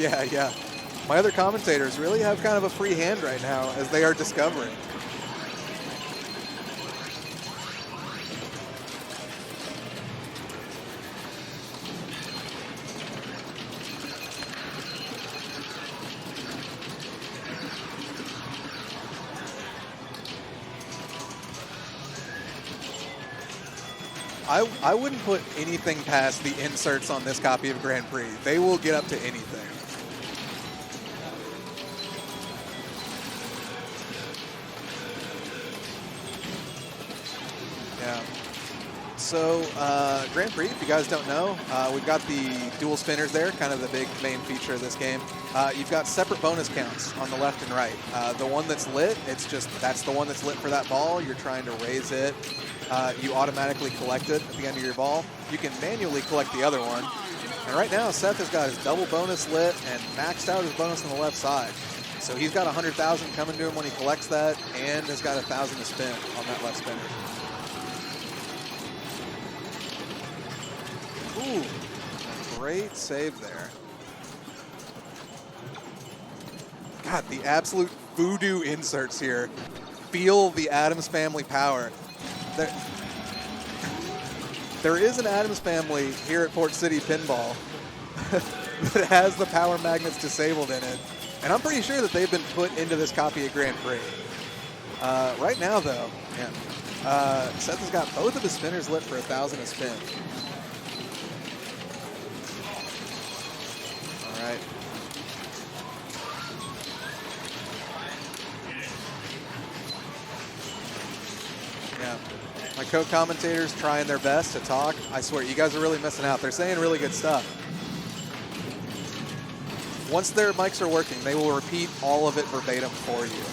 Yeah. My other commentators really have kind of a free hand right now as they are discovering. I wouldn't put anything past the inserts on this copy of Grand Prix. They will get up to anything. Yeah. So Grand Prix, if you guys don't know, we've got the dual spinners there, kind of the big main feature of this game. You've got separate bonus counts on the left and right. The one that's lit, that's the one that's lit for that ball. You're trying to raise it. You automatically collect it at the end of your ball. You can manually collect the other one. And right now, Seth has got his double bonus lit and maxed out his bonus on the left side. So he's got 100,000 coming to him when he collects that, and has got 1,000 to spin on that left spinner. Ooh, great save there. God, the absolute voodoo inserts here. Feel the Addams Family power. There is an Addams Family here at Port City Pinball that has the power magnets disabled in it. And I'm pretty sure that they've been put into this copy of Grand Prix. Right now, though, Seth has got both of his spinners lit for 1,000 a spin. All right. Yeah. My co-commentators trying their best to talk. I swear, you guys are really missing out. They're saying really good stuff. Once their mics are working, they will repeat all of it verbatim for you.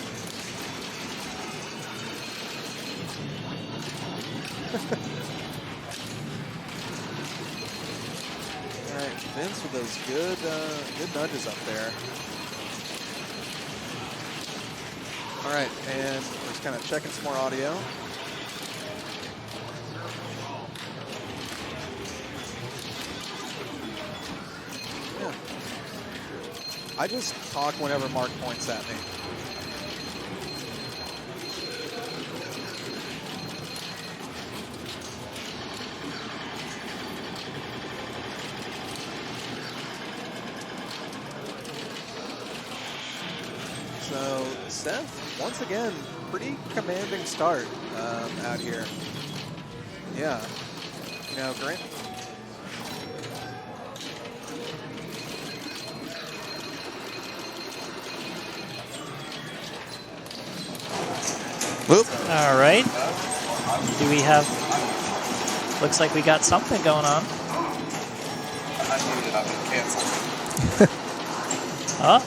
All right, Vince with those good nudges up there. All right, and we're just kind of checking some more audio. Yeah. I just talk whenever Mark points at me. So Seth, once again, pretty commanding start out here. Yeah, you know, Grant. Whoop. All right. Do we have? Looks like we got something going on. I muted. I'm gonna cancel. Huh?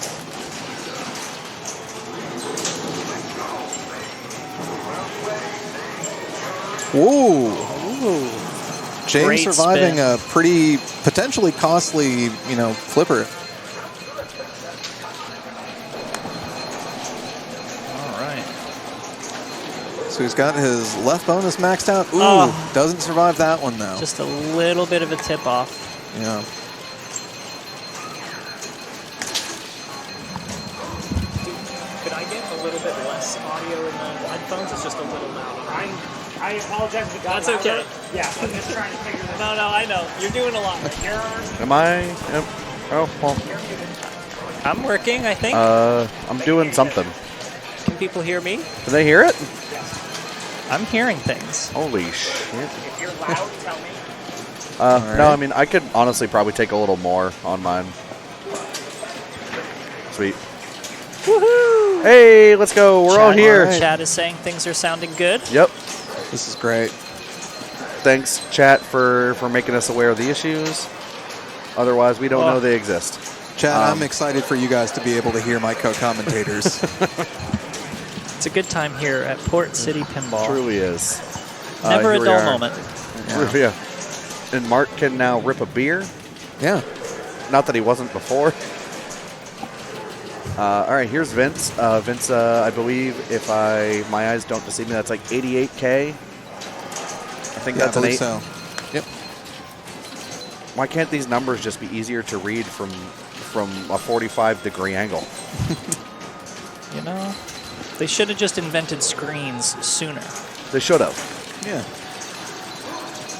Whoa. Ooh. James Great surviving spin. a pretty potentially costly, flipper. All right. So he's got his left bonus maxed out. Ooh, doesn't survive that one though. Just a little bit of a tip off. Yeah. Could I get a little bit less audio in the headphones? It's just a little loud. I apologize if it got That's okay. louder. Yeah, I'm just trying to figure this out. No, I know. You're doing a lot. Am I? Yep. Oh, well. I'm working, I think. I'm doing something. Can people hear me? Do they hear it? I'm hearing things. Holy shit. If you're loud, tell me. Right. No, I mean, I could honestly probably take a little more on mine. Sweet. Woohoo! Hey, let's go. We're all here. right. Chat is saying things are sounding good. Yep. This is great. Thanks, chat, for making us aware of the issues. Otherwise, we don't know they exist. Chad, I'm excited for you guys to be able to hear my co-commentators. It's a good time here at Port City Pinball. Truly is. Never a here we dull are. moment. Yeah. And Mark can now rip a beer. Yeah. Not that he wasn't before. All right, here's Vince. Vince, I believe, if my eyes don't deceive me, that's like 88K. I think that's an 8. So. Yep. Why can't these numbers just be easier to read from from a 45-degree angle. You know, they should have just invented screens sooner. They should have. Yeah.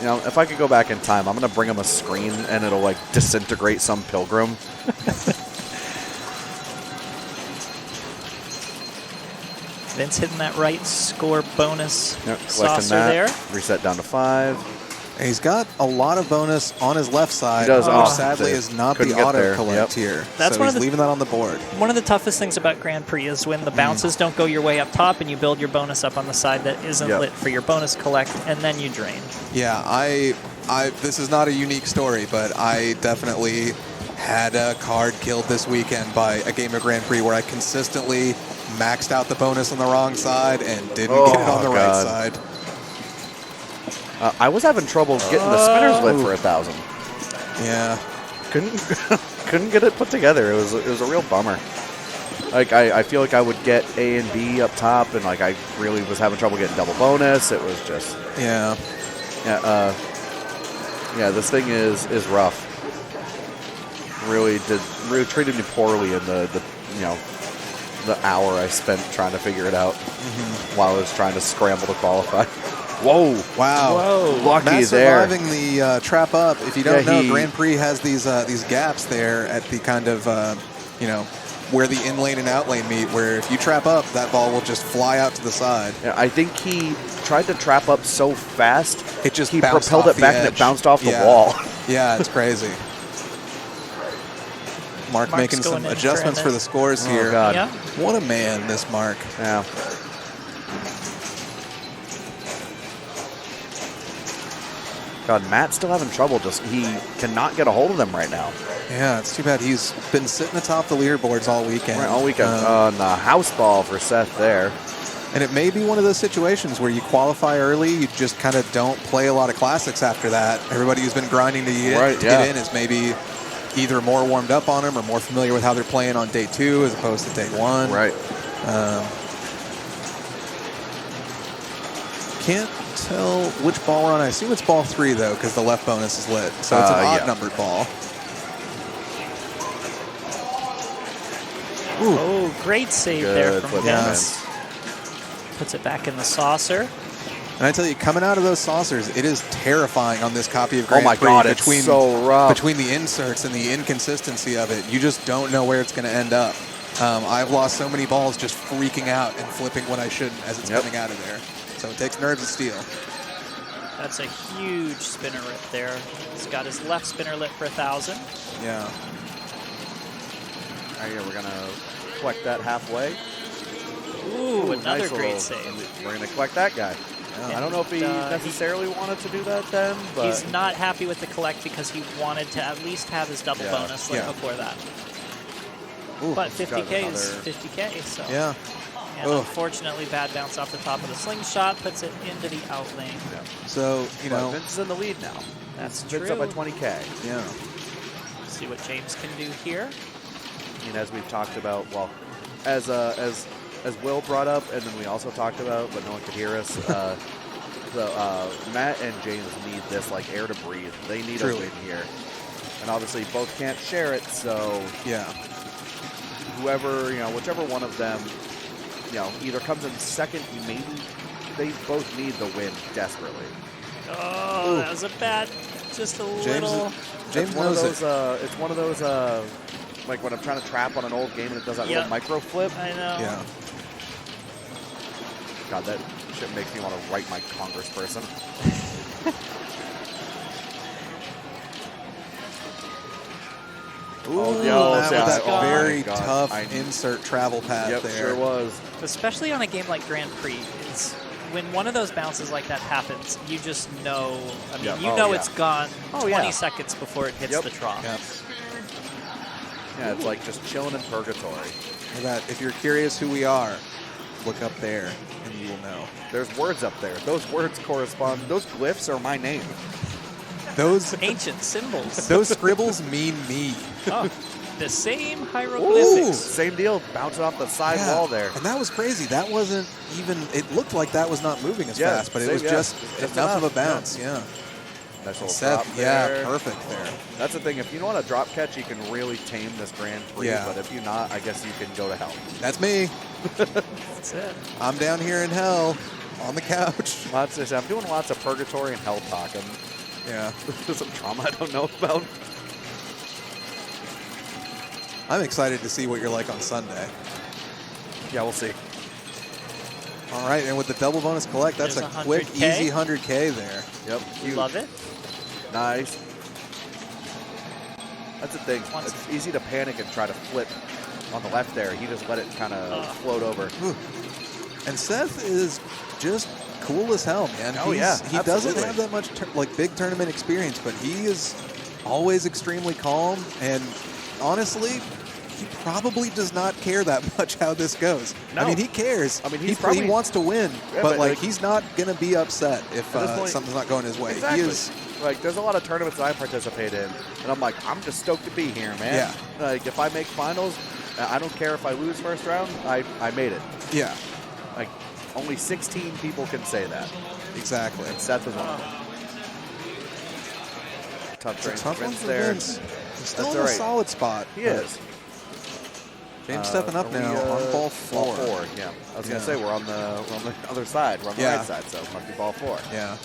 You know, if I could go back in time, I'm going to bring them a screen and it'll like disintegrate some pilgrim. Vince hitting that right score bonus Yep, saucer collecting that. there. Reset down to 5. And he's got a lot of bonus on his left side, He does. which Oh. sadly is not the Couldn't get auto there. collect Yep. here. That's so one he's of the- leaving that on the board. One of the toughest things about Grand Prix is when the bounces don't go your way up top and you build your bonus up on the side that isn't Yep. lit for your bonus collect, and then you drain. Yeah, this is not a unique story, but I definitely had a card killed this weekend by a game of Grand Prix where I consistently maxed out the bonus on the wrong side and didn't get it on the right God. side. I was having trouble getting the spinners lit for 1,000. Yeah. Couldn't get it put together. It was a real bummer. Like I feel like I would get A and B up top, and like I really was having trouble getting double bonus. It was just Yeah. yeah. This thing is rough. Really treated me poorly in the hour I spent trying to figure it out while I was trying to scramble to qualify. Whoa! Wow. Whoa. Lucky Matt there. surviving the trap up. If you don't Yeah, know, he- Grand Prix has these gaps there at the kind of, where the in lane and out lane meet, where if you trap up, that ball will just fly out to the side. Yeah, I think he tried to trap up so fast, It just he bounced propelled off it back the and it edge. bounced off the Yeah. wall. Yeah, it's crazy. Mark Mark's making going some in adjustments for for the scores here. Oh, God. Yeah. What a man, this Mark. Yeah. God, Matt's still having trouble. He cannot get a hold of them right now. Yeah, it's too bad. He's been sitting atop the leaderboards all weekend. Right, all weekend. On the house ball for Seth there. And it may be one of those situations where you qualify early, you just kind of don't play a lot of classics after that. Everybody who's been grinding to get in is maybe either more warmed up on them or more familiar with how they're playing on day 2 as opposed to day 1. Right. Can't tell which ball we're on. I assume it's ball 3, though, because the left bonus is lit. So it's an odd-numbered ball. Ooh. Oh, great save there Good from flip, Vince. Puts it back in the saucer. And I tell you, coming out of those saucers, it is terrifying on this copy of Grand Oh my Prix. God, it's so rough. Between the inserts and the inconsistency of it, you just don't know where it's going to end up. I've lost so many balls just freaking out and flipping when I shouldn't as it's coming out of there. So it takes nerves of steel. That's a huge spinner rip there. He's got his left spinner lit for 1,000. Yeah. All right, we're going to collect that halfway. Ooh, another nice great little- save. We're going to collect that guy. I don't know if he necessarily wanted to do that then, but He's not happy with the collect because he wanted to at least have his double bonus like Yeah. before that. Ooh. But he's got 50K is another- 50K, so. Yeah. And Ugh. unfortunately, bad bounce off the top of the slingshot puts it into the out lane. So, But Vince is in the lead now. That's Vince true. up by 20K. yeah. See what James can do here. I mean, as we've talked about, well, as Will brought up, and then we also talked about, but no one could hear us. Matt and James need this like air to breathe. They need a Truly. win here, and obviously both can't share it. So Yeah. whoever, whichever one of them, either comes in second, maybe they both need the win desperately. Oh, that was a bad, just a little. James It's one of knows those. it. It's one of those. Like when I'm trying to trap on an old game and it does that Yep. little micro flip. I know. Yeah. God, that shit makes me want to write my congressperson. Ooh, yo, Matt with yeah, that oh my very God, tough I- insert travel path Yep, there. sure was. Especially on a game like Grand Prix, it's when one of those bounces like that happens, you just know. I mean, Yep. you Oh, know yeah. it's gone Oh, 20 yeah. seconds before it hits Yep. the trough. Yep. Yeah, it's like just chilling in purgatory. Look at that. If you're curious who we are, look up there and you will know. There's words up there. Those words correspond. Those glyphs are my name. Those Ancient symbols. those scribbles mean me. Oh, the same Ooh. hieroglyphics. Same deal. Bouncing off the side Yeah. wall there. And that was crazy. That wasn't even, it looked like that was not moving as Yeah, fast, but it same, was yeah. just Just enough of a enough, yeah. bounce. Yeah. Nice little Seth, drop yeah, there. perfect there. That's the thing. If you know how to drop catch, you can really tame this Grand Prix. Yeah. But if you're not, I guess you can go to hell. That's me. That's it. I'm down here in hell on the couch. I'm doing lots of purgatory and hell talk. Yeah. There's some trauma I don't know about. I'm excited to see what you're like on Sunday. Yeah, we'll see. All right, and with the double bonus collect, that's There's a quick, 100K. easy 100K there. Yep. Huge. Love it. Nice. That's the thing. Once- It's easy to panic and try to flip on the left there. He just let it kind of float over. Ooh. And Seth is just cool as hell, man. Oh, yeah, He doesn't absolutely. have that much big tournament experience, but he is always extremely calm. And honestly, he probably does not care that much how this goes. No. I mean, he cares. I mean, he he's probably- wants to win, Yeah, but but, he's not going to be upset if At this point- something's not going his way. Exactly. He is. Like, there's a lot of tournaments that I participate in, and I'm like, I'm just stoked to be here, man. Yeah. Like, if I make finals, I don't care if I lose first round, I made it. Yeah, Like, only 16 people can say that. exactly. And Seth is one of them. Tough It's a train tough one Vince for there. Vince. He's still That's in a all right. solid spot. He but is. James stepping up Are we, now on ball 4. Ball 4, yeah. I was Yeah. gonna say we're on the other side. We're on the Yeah. right side, so it must be ball 4. Yeah.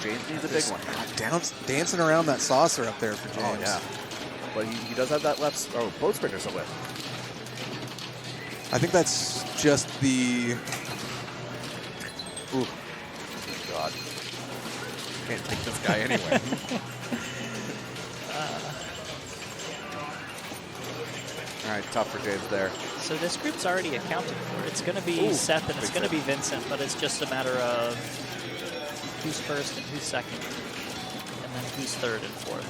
James needs a big one. Dancing around that saucer up there for James. Oh yeah. But he does have that left. Oh, both spinners away. I think that's just the. Ooh. God. Can't take this guy anyway. All right, tough for James there. So this group's already accounted for. It's going to be Ooh, Seth and it's big going to Seth. be Vincent, but it's just a matter of who's first and who's second, and then who's third and fourth.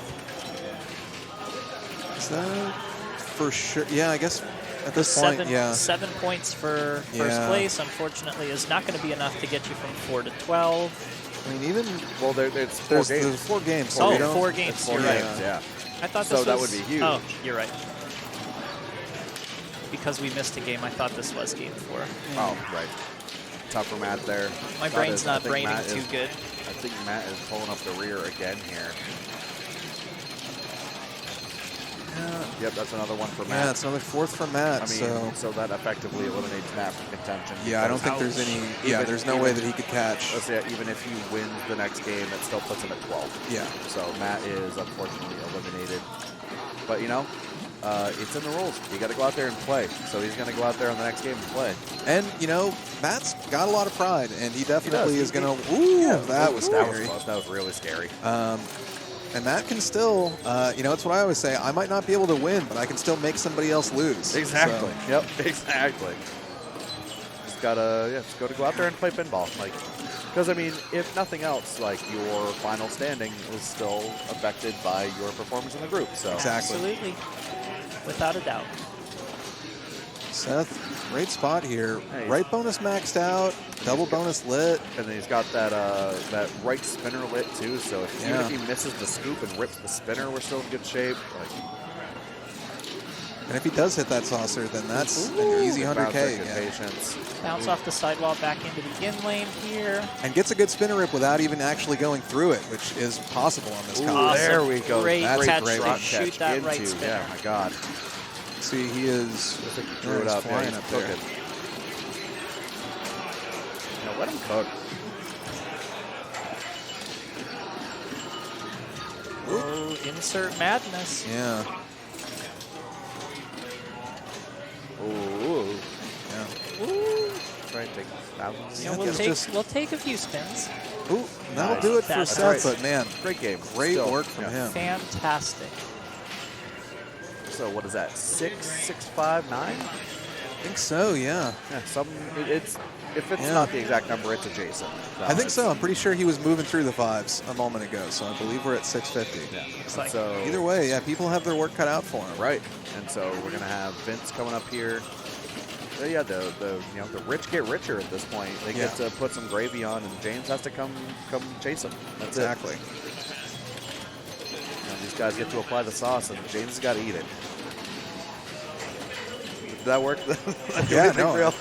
Is that for sure? Yeah, I guess at this point, yeah. 7 points for first Yeah. place, unfortunately, is not going to be enough to get you from 4 to 12. I mean, even Well, it's 4 there's games. 4 games. Oh, we don't- 4 games. It's 4 You're right. games, yeah. I thought So this that was, would be huge. Oh, you're right. Because we missed a game, I thought this was game 4. Oh, right. Tough for Matt there. My That brain's is- I not think braining Matt too is- good. I think Matt is pulling up the rear again here. Yep, that's another one for Matt. Yeah, it's another 4th for Matt. I mean, so that effectively eliminates Matt from contention. yeah, I don't think because there's any. Ouch. Yeah, Even- there's no way that he could catch. Let's say even if he wins the next game, it still puts him at 12. Yeah. So Matt is unfortunately eliminated. But you know, it's in the rules. You got to go out there and play. So he's going to go out there on the next game and play. And you know, Matt's got a lot of pride, and he definitely does. is going to. Ooh, that was That scary. was close. That was really scary. And Matt can still, you know, it's what I always say. I might not be able to win, but I can still make somebody else lose. Exactly. So, Yep. Exactly. Just gotta go out there and play pinball. Like, because I mean, if nothing else, like your final standing is still affected by your performance in the group. So Exactly. Absolutely. Without a doubt. Seth, great spot here. Hey. Right bonus maxed out, double bonus lit. And then he's got that that right spinner lit too. So even Yeah. if he misses the scoop and rips the spinner, we're still in good shape. Like, And if he does hit that saucer, then that's ooh, an easy good bounce 100K there, good again. patience. Bounce off the sidewall back into the in lane here. And gets a good spinner rip without even actually going through it, which is possible on this Ooh, combo. Awesome. there we go. Great That's catch a great to rock shoot catch that into. right spinner. Yeah, my God. See, he is Looks like he yeah, drew it he's up. Yeah, flying he's up there. cooking. Now let him cook. Oh, insert madness. Yeah, Ooh. yeah. Ooh. Try and take thousands. You know, Yeah, we'll take a few spins. Ooh, that'll Nice. do it for That's Seth, right. but man, Great game. great Still, work from yeah. him. Fantastic. So what is that? 6, 6, 5, 9? I think so, yeah. Yeah, it's if it's Yeah. not the exact number, it's adjacent. I think so. I'm pretty sure he was moving through the 5s a moment ago, so I believe we're at 650. Yeah. Looks And like so Either way, yeah, people have their work cut out for them. right, and so we're gonna have Vince coming up here. Yeah, the rich get richer at this point. They get Yeah. to put some gravy on, and James has to come chase them. That's Exactly. it. You know, these guys get to apply the sauce, and James has got to eat it. Did that work? Yeah, no. Real?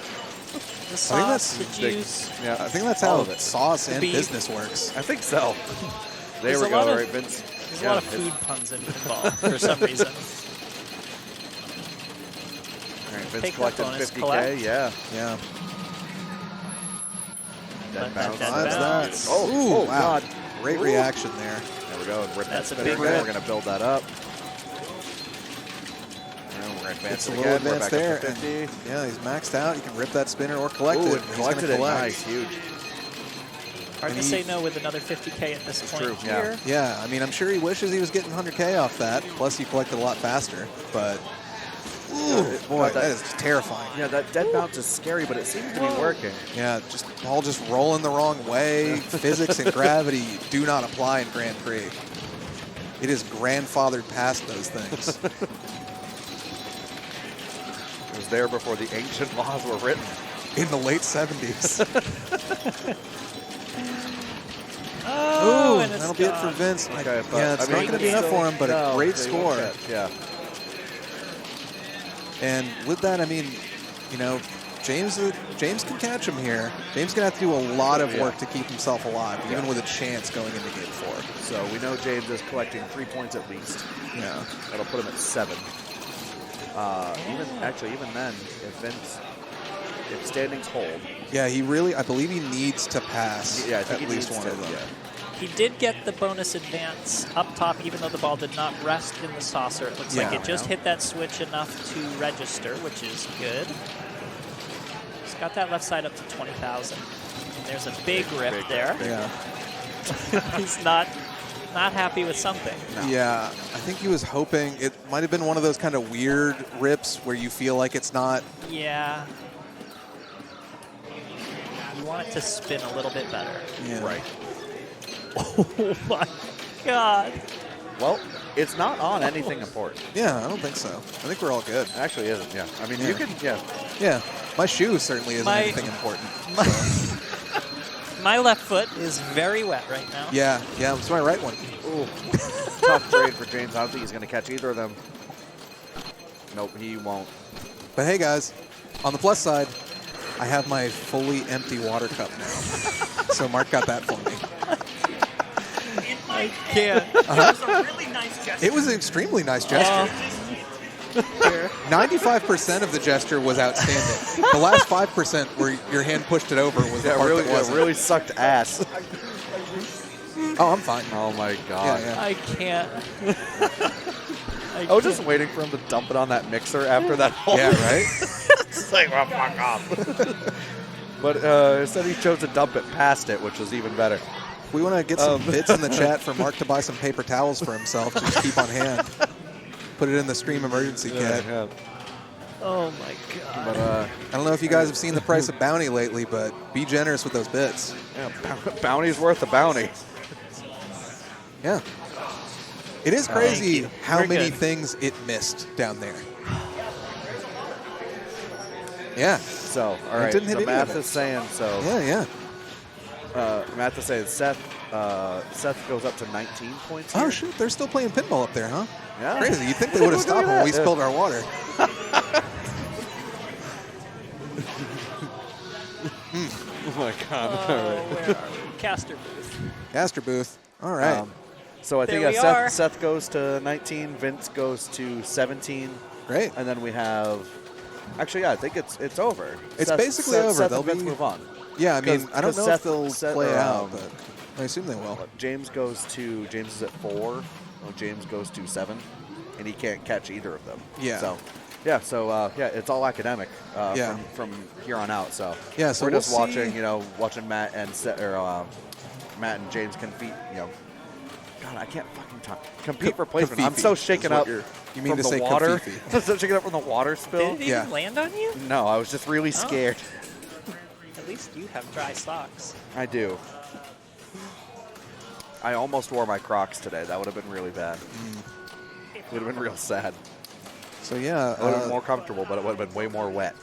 The I think sauce, that's the big. juice. Yeah, I think that's all how of it. sauce and beef. business works. I think so. There There's we a go, lot of- right, Vince? There's a lot of food puns in pinball for some reason. All right, Vince Take that collected bonus, 50K. collect. Yeah. Yeah. Dead Let that bounce. dead That's bounce. that. Oh, Ooh, oh, wow. God. Great Ooh. reaction there. There we go. And rip That's that a spinner big again. rip. We're going to build that up. And we're going to advance It's a it little again. We're advance back there. up to 50. And, yeah, he's maxed out. You can rip that spinner or collect Ooh, it. and He's collected gonna it. collect. Nice. Huge. Hard And to he- say no with another 50K at this point true, yeah. here. Yeah, I mean, I'm sure he wishes he was getting 100K off that. Plus, he collected a lot faster. But, ooh, boy, that is just terrifying. Yeah, that dead bounce is scary, but it seems to be working. Yeah, just ball just rolling the wrong way. Physics and gravity do not apply in Grand Prix. It is grandfathered past those things. It was there before the ancient laws were written. In the late 70s. Oh, Ooh, and it's that'll be it for gone. Vince. Okay, but, Yeah, it's I mean, not going to be enough for him, but no, a great they won't score. get- Yeah. And with that, I mean, you know, James can catch him here. James going to have to do a lot of work to keep himself alive, even with a chance going into game 4. So we know James is collecting 3 points at least. Yeah. That'll put him at 7. Even then, if standings hold, Yeah, he really, I believe he needs to pass yeah, I think at he least needs one to, of them. yeah. He did get the bonus advance up top, even though the ball did not rest in the saucer. It looks like Yeah. it just hit that switch enough to register, which is good. He's got that left side up to 20,000. And there's a big rip there. Yeah. He's not happy with something. Yeah, I think he was hoping it might have been one of those kind of weird rips where you feel like it's not. Yeah. You want it to spin a little bit better. Yeah. Right. Oh my God. Well, it's not on anything important. Yeah, I don't think so. I think we're all good. It actually isn't, yeah. I mean, Yeah. you can, yeah. Yeah, my shoe certainly isn't My- anything important. My left foot is very wet right now. Yeah, it's my right one. Ooh. Tough trade for James. I don't think he's going to catch either of them. Nope, he won't. But hey, guys, on the plus side, I have my fully empty water cup now. So Mark got that for me. In my Can't. head, it was a really nice gesture. It was an extremely nice gesture. 95% of the gesture was outstanding. The last 5% where your hand pushed it over was the Yeah, part really, that wasn't. really sucked ass. Oh, I'm fine. Oh my god. Yeah. I can't. I was just waiting for him to dump it on that mixer after that whole Yeah, right? It's like, well, fuck off. But instead he chose to dump it past it, which was even better. We want to get some bits in the chat for Mark to buy some paper towels for himself to just keep on hand. Put it in the stream emergency kit. Yeah. Oh my God. But I don't know if you guys have seen the price of bounty lately, but be generous with those bits. yeah, bounty's worth a bounty. Yeah. It is Thank crazy you. how We're many good. things it missed down there. Yeah. So, all right. didn't hit So any Math of it. is saying so. Yeah. Math is saying Seth goes up to 19 points. Oh, here. shoot. They're still playing pinball up there, huh? Yeah. Crazy. You'd think they would have Look stopped at when we that. spilled our water. Oh my god. All Oh, right. where are we? Caster booth. Caster booth. All right. So I think There we are. Seth goes to 19, Vince goes to 17, Great. and then we have. Actually, yeah, I think it's over. It's basically over. Seth They'll and Vince be- move on. Yeah, I mean, I don't 'cause know Seth- if they'll Seth- play or, out, but I assume they will. James is at 4. Well, James goes to 7, and he can't catch either of them. Yeah. So, yeah, it's all academic Yeah. from here on out. So Yeah, so we're we'll just see- watching Matt and Matt and James compete. God, I can't fucking talk. Compete for placement. I'm Kafifi so is shaken what up. you mean from to the say water. Kafifi. I'm so shaken up from the water spill. Did it Yeah. even land on you? No, I was just really scared. At least you have dry socks. I do. I almost wore my Crocs today. That would have been really bad. Would have been real sad. So yeah, It would have been more comfortable, but it would have been way more wet.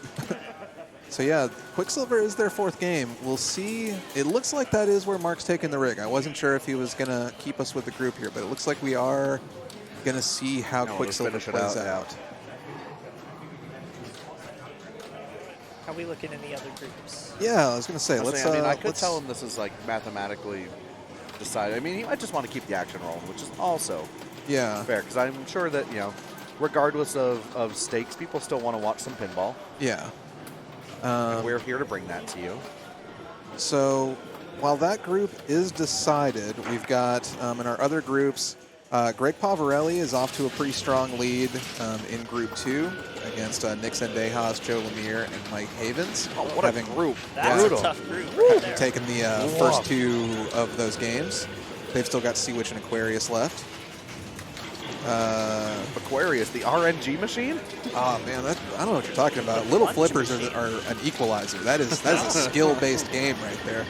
so yeah, Quicksilver is their 4th game. We'll see. It looks like that is where Mark's taking the rig. I wasn't sure if he was gonna keep us with the group here, but it looks like we are gonna see how No, let's Quicksilver finish it plays out, yeah. out. How are we looking in the other groups? Yeah, I was going to say, let's. I could let's- tell him this is like mathematically decided. I mean, he might just want to keep the action rolling, which is also Yeah, fair because I'm sure that regardless of stakes, people still want to watch some pinball. yeah. And we're here to bring that to you. So while that group is decided, we've got in our other groups, Greg Pavarelli is off to a pretty strong lead in Group 2 against Nick Sendejas, Joe Lemire, and Mike Havens. Oh, what a group! That's Brutal. a tough group right there. Taking the first 2 of those games. They've still got Sea Witch and Aquarius left. Aquarius, the RNG machine. Oh man, I don't know what you're talking about. Little flippers are an equalizer. That is a skill-based game right there.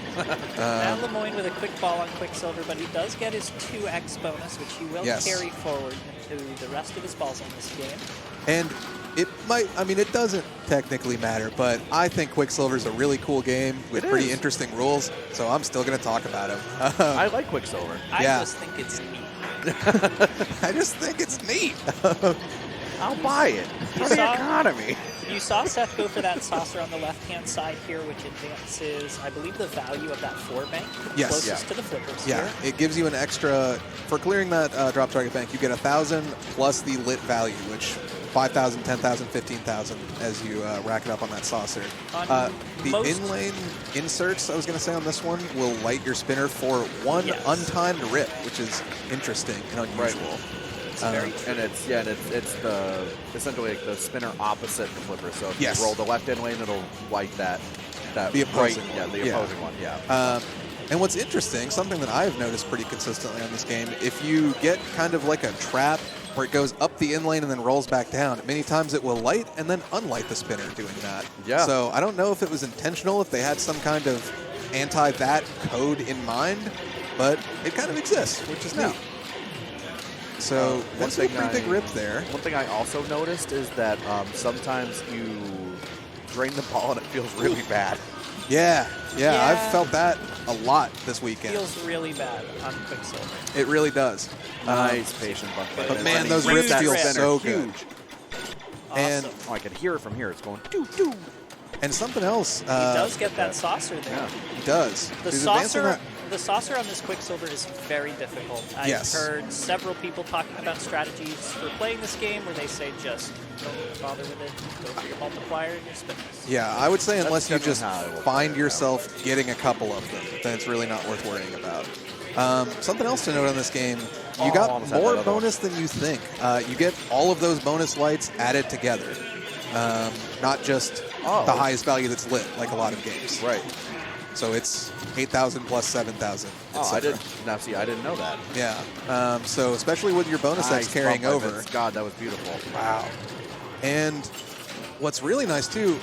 Matt Lemoyne with a quick ball on Quicksilver, but he does get his 2x bonus, which he will Yes. carry forward into the rest of his balls in this game. And it might, I mean, it doesn't technically matter, but I think Quicksilver's a really cool game with It pretty is. interesting rules, so I'm still going to talk about him. I like Quicksilver. I Yeah. just think it's neat. I just think it's neat. I'll buy it. You For the saw- economy. You saw Seth go for that saucer on the left-hand side here, which advances, I believe, the value of that 4 bank Yes. closest Yeah. to the flippers Yeah, here. it gives you an extra, for clearing that drop target bank, you get 1,000 plus the lit value, which 5,000, 10,000, 15,000 as you rack it up on that saucer. On The most- in-lane inserts, I was going to say on this one, will light your spinner for 1 Yes. untimed rip, which is interesting and unusual. It's very And it's the essentially like the spinner opposite the flipper. So if Yes. you roll the left end lane, it'll light that The opposing right, yeah, the yeah. opposing one. Yeah. And what's interesting, something that I've noticed pretty consistently on this game, if you get kind of like a trap where it goes up the in lane and then rolls back down, many times it will light and then unlight the spinner doing that. Yeah. So I don't know if it was intentional, if they had some kind of anti-that code in mind, but it kind of exists, which is Yeah. neat. So One that's a thing pretty big I- rip there. One thing I also noticed is that sometimes you drain the ball and it feels really bad. Yeah, Yeah. I've felt that a lot this weekend. feels really bad on Quicksilver. It really does. Nice patient bump. But man, And those he rips that feel spinner so good. huge. And Awesome. Oh, I can hear it from here. It's going doo doo. and something else. He does get that saucer there. Yeah. He does. The He's advancing saucer, that- the saucer on this Quicksilver is very difficult. I've Yes. heard several people talking about strategies for playing this game where they say just don't bother with it, go for your multiplier and your spinners. Yeah, I would say unless you generally just how I will play find it, yourself getting a couple of them, then it's really not worth worrying about. Something else to note on this game, you got almost had more that other one. bonus than you think. You get all of those bonus lights added together, not just Oh. the highest value that's lit, like a lot of games. Right. So it's 8,000 plus 7,000. Oh, I didn't. Now, see, I didn't know that. Yeah. So especially with your bonus that's Nice carrying bump by over. Vince. God, that was beautiful. Wow. And what's really nice too,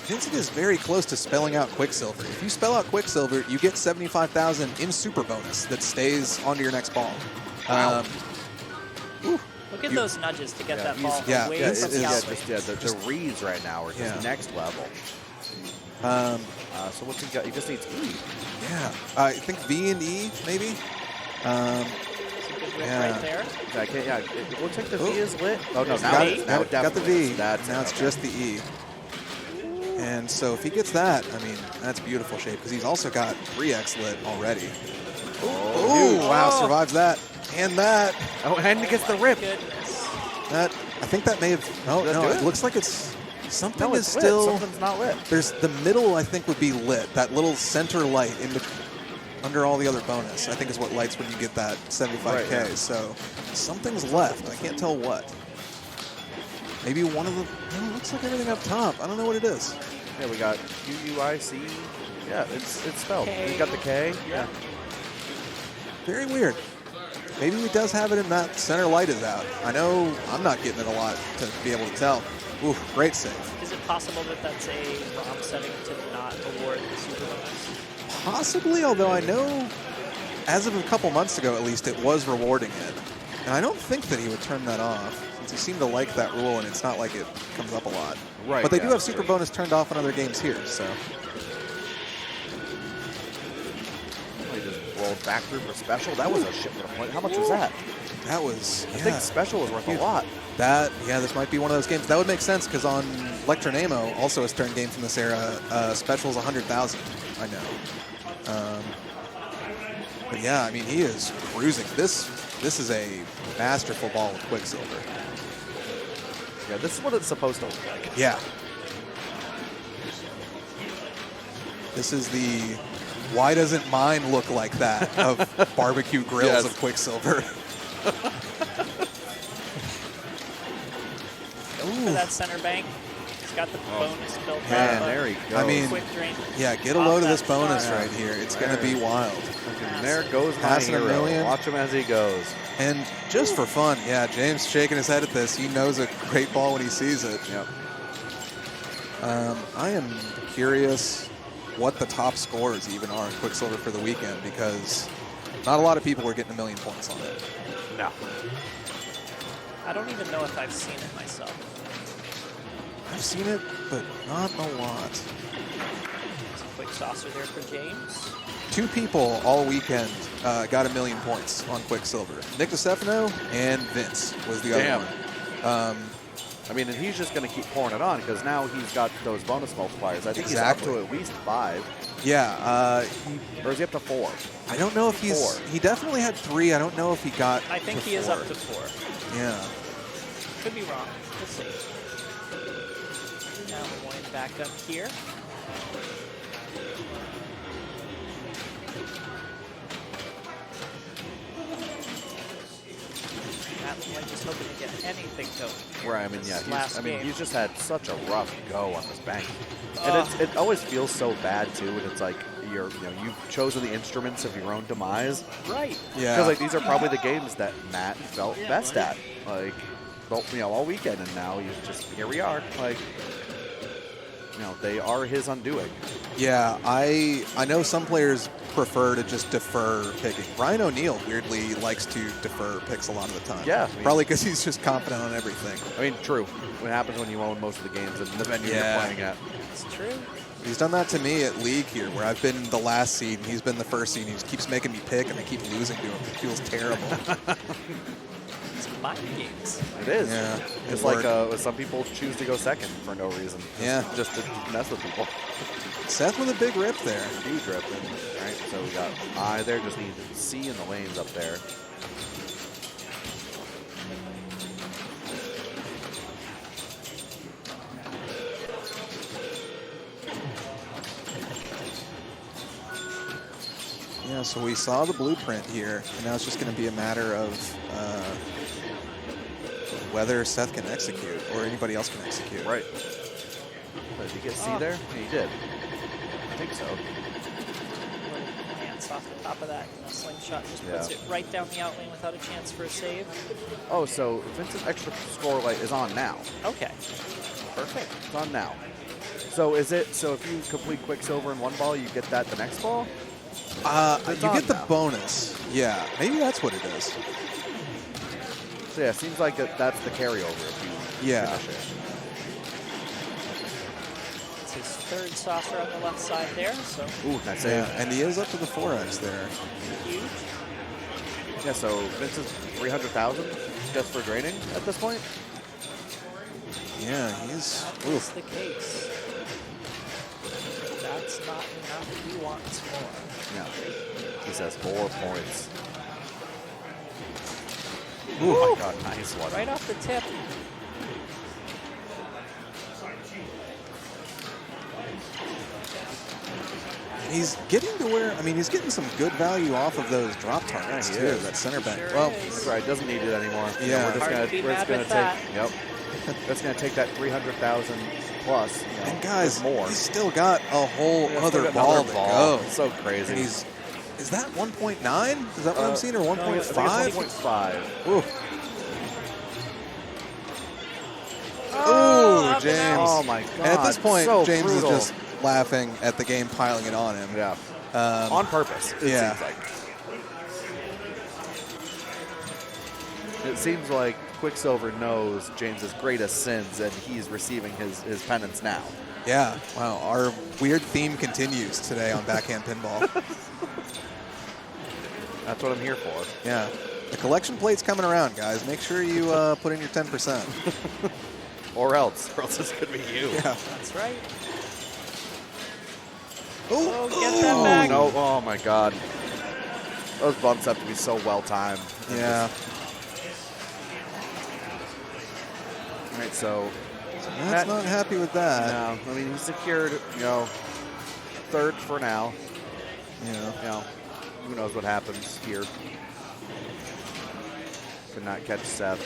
Vincent is very close to spelling out Quicksilver. If you spell out Quicksilver, you get 75,000 in super bonus that stays onto your next ball. Wow. Look at You- those nudges to get that ball yeah, away yeah, from it's- the it's- outlet. the reads right now are just Yeah. next level. So what's he got? He just needs E. Yeah. I think V and E, maybe. It's a good rip Yeah. right there. Yeah, it looks like the Oh. V is lit. Oh no, There's now the it, V. now it got the definitely V. is. That's now it, it's okay. just the E. And so if he gets that, I mean, that's beautiful shape because he's also got 3x lit already. Oh, Ooh, wow, survives that. And that. Oh, and he gets the rip. Goodness. That, I think that may have, oh, Does no, do it it? looks like it's, something No, is it's lit. still, Something's not lit. there's the middle, I think, would be lit. That little center light under all the other bonus, I think is what lights when you get that 75K. Right, yeah. So something's left. I can't tell what. Maybe one of the, no, it looks like everything up top. I don't know what it is. Yeah, we got QUIC. Yeah, it's spelled. K. We got the K. Yeah. Very weird. Maybe he does have it in that center light is out. I know I'm not getting it a lot to be able to tell. Ooh, great save. Is it possible that that's a ROM setting to not award the super bonus? Possibly, although I know as of a couple months ago at least, it was rewarding it. And I don't think that he would turn that off, since he seemed to like that rule and it's not like it comes up a lot. Right. But they yeah, do have that's super true. bonus turned off in other games here, so. He just rolled back through for special. That was a shitload of points. How much was that? That was, I yeah. think special was worth a lot. This might be one of those games. That would make sense because on Electronamo, also a Stern game from this era, special's 100,000. I know. But yeah, I mean, he is cruising. This is a masterful ball with Quicksilver. Yeah, this is what it's supposed to look like. Yeah. This is the why doesn't mine look like that of barbecue grills Yes. of Quicksilver. For that center bank. He's got the bonus built Man, up. there he goes. I mean, Quick drain. Yeah, get a Off load of that this bonus start. right here. It's going to be wild. And there goes my Passing a hero. million. Watch him as he goes. And just for fun, yeah, James shaking his head at this. He knows a great ball when he sees it. Yep. I am curious what the top scores even are in Quicksilver for the weekend because not a lot of people were getting 1 million points on it. No. I don't even know if I've seen it myself. I've seen it, but not a lot. Some quick saucer there for James. 2 people all weekend got 1 million points on Quicksilver. Nick DiStefano and Vince was the Damn. other one. I mean, and he's just going to keep pouring it on because now he's got those bonus multipliers. I think Exactly. he's up to at least 5. Yeah, Or is he up to 4? I don't know if he's. 4. He definitely had 3. I don't know if he got. I think to he is 4. up to 4. Yeah. Could be wrong. We'll see. Now we're going back up here. Matt just hoping to get anything going. Right, I mean, yeah, Last game. he's just had such a rough go on this bank. And it always feels so bad, too, when it's like you've chosen the instruments of your own demise. Right. Yeah. Because, like, these are probably the games that Matt felt best at. Like, all weekend, and now he's just, here we are. Like, they are his undoing. Yeah, I know some players prefer to just defer picking. Brian O'Neill weirdly likes to defer picks a lot of the time. Yeah, I mean- Probably because he's just confident on everything. I mean, true. What happens when you own most of the games and the venue Yeah. you're playing at. It's true. He's done that to me at League here, where I've been the last seed and he's been the first seed. And he just keeps making me pick, and I keep losing to him. It feels terrible. It's mind games. It is. Yeah, It's it like worked. some people choose to go second for no reason. Just to mess with people. Seth with a big rip there. Huge rip. All right, so we got I there, just need C in the lanes up there. Yeah, so we saw the blueprint here, and now it's just going to be a matter of whether Seth can execute or anybody else can execute. Right. But did he get C there? Yeah, he did. I think so. Lance off the top of that slingshot just Yeah. puts it right down the out lane without a chance for a save. Oh, so Vincent's extra score light is on now. Okay. Perfect. It's on now. So is it, so if you complete Quicksilver in one ball, you get that the next ball? It's You on get the now. bonus. Yeah, maybe that's what it is. So yeah, it seems like that's the carryover if you Yeah. finish it. It's his third saucer on the left side there, so Ooh, nice Yeah, save. and he is up to the 4X there. huge. Yeah, so Vincent's 300,000 just for draining at this point? Yeah, he's. That is the case. That's not enough. He wants more. Yeah. He says 4 points. Ooh. Oh my god, nice one. Right off the tip. He's getting to where, I mean, he's getting some good value off of those drop targets, Yeah, he too, is. that center back. Sure Well, is. That's right, doesn't need it anymore. Yeah. We're just Hard gonna, to be we're just mad gonna with take, that. yep. That's gonna take that 300,000 plus. and guys, more. he's still got a whole Yeah, other still got ball another to ball. go. It's so crazy. And he's, is that 1.9? Is that what I'm seeing, or No, I think it's 1.5? 1.5. Ooh. Oh, Ooh, up and James. out. Oh my god. And at this point, so James brutal. is just laughing at the game piling it on him. Yeah. On purpose, it yeah. seems like. It seems like Quicksilver knows James's greatest sins, and he's receiving his penance now. Yeah. Wow. Our weird theme continues today on Backhand Pinball. That's what I'm here for. Yeah. The collection plate's coming around, guys. Make sure you put in your 10%. Or else this could be you. Yeah. That's right. Oh, Get that back. No, oh my God. Those bumps have to be so well timed. Yeah. All right, so Matt's not happy with that. no, I mean, he secured, third for now. Yeah. Who knows what happens here. Could not catch Seth.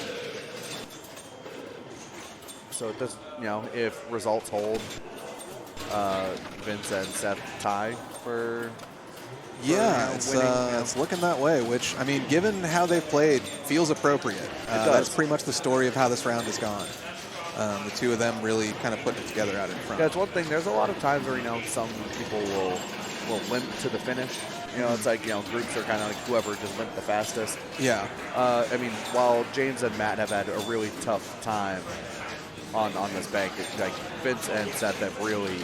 So it does, if results hold, Vince and Seth tie for Yeah, winning. it's looking that way, which, I mean, given how they've played, feels appropriate. That's pretty much the story of how this round has gone. The two of them really kind of putting it together out in front. Yeah, it's one thing. There's a lot of times where, some people will limp to the finish. It's like, groups are kind of like whoever just limped the fastest. Yeah. I mean, while James and Matt have had a really tough time on this bank, like Vince and Seth have really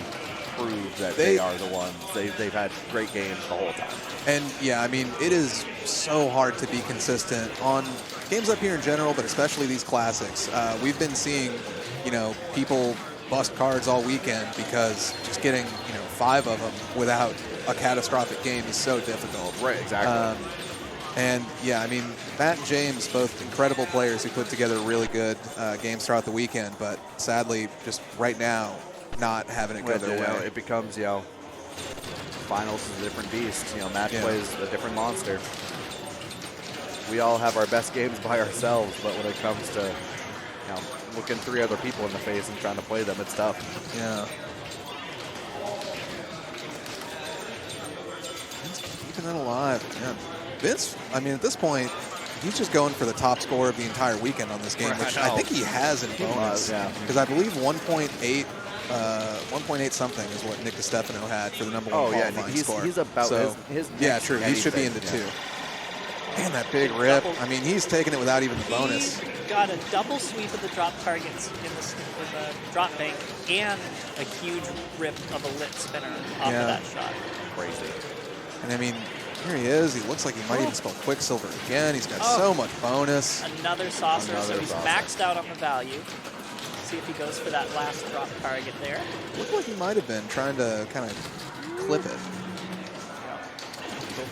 proved that they are the ones. They've had great games the whole time. And, yeah, I mean, it is so hard to be consistent on games up here in general, but especially these classics. We've been seeing, people bust cards all weekend because just getting, 5 of them without a catastrophic game is so difficult. Right, exactly. And, yeah, I mean, Matt and James, both incredible players who put together really good games throughout the weekend, but sadly, just right now, not having it go their way. It becomes, finals is a different beast. Matt plays a different monster. We all have our best games by ourselves, but when it comes to, looking 3 other people in the face and trying to play them, it's tough. Yeah. Keeping it alive. Yeah. Vince, I mean, at this point, he's just going for the top score of the entire weekend on this game, which I think he has in bonus. Because I believe 1.8 something is what Nick DiStefano had for the number 1 qualifying score. He's about so, his yeah, true. He should be in the 2. Man, that big rip. I mean, he's taking it without even the bonus. He got a double sweep of the drop targets in the drop bank and a huge rip of a lit spinner off of that shot. Crazy. And I mean, here he is. He looks like he might even spell Quicksilver again. He's got so much bonus. Another saucer, so he's maxed out on the value. See if he goes for that last drop target there. Looked like he might have been trying to kind of clip it.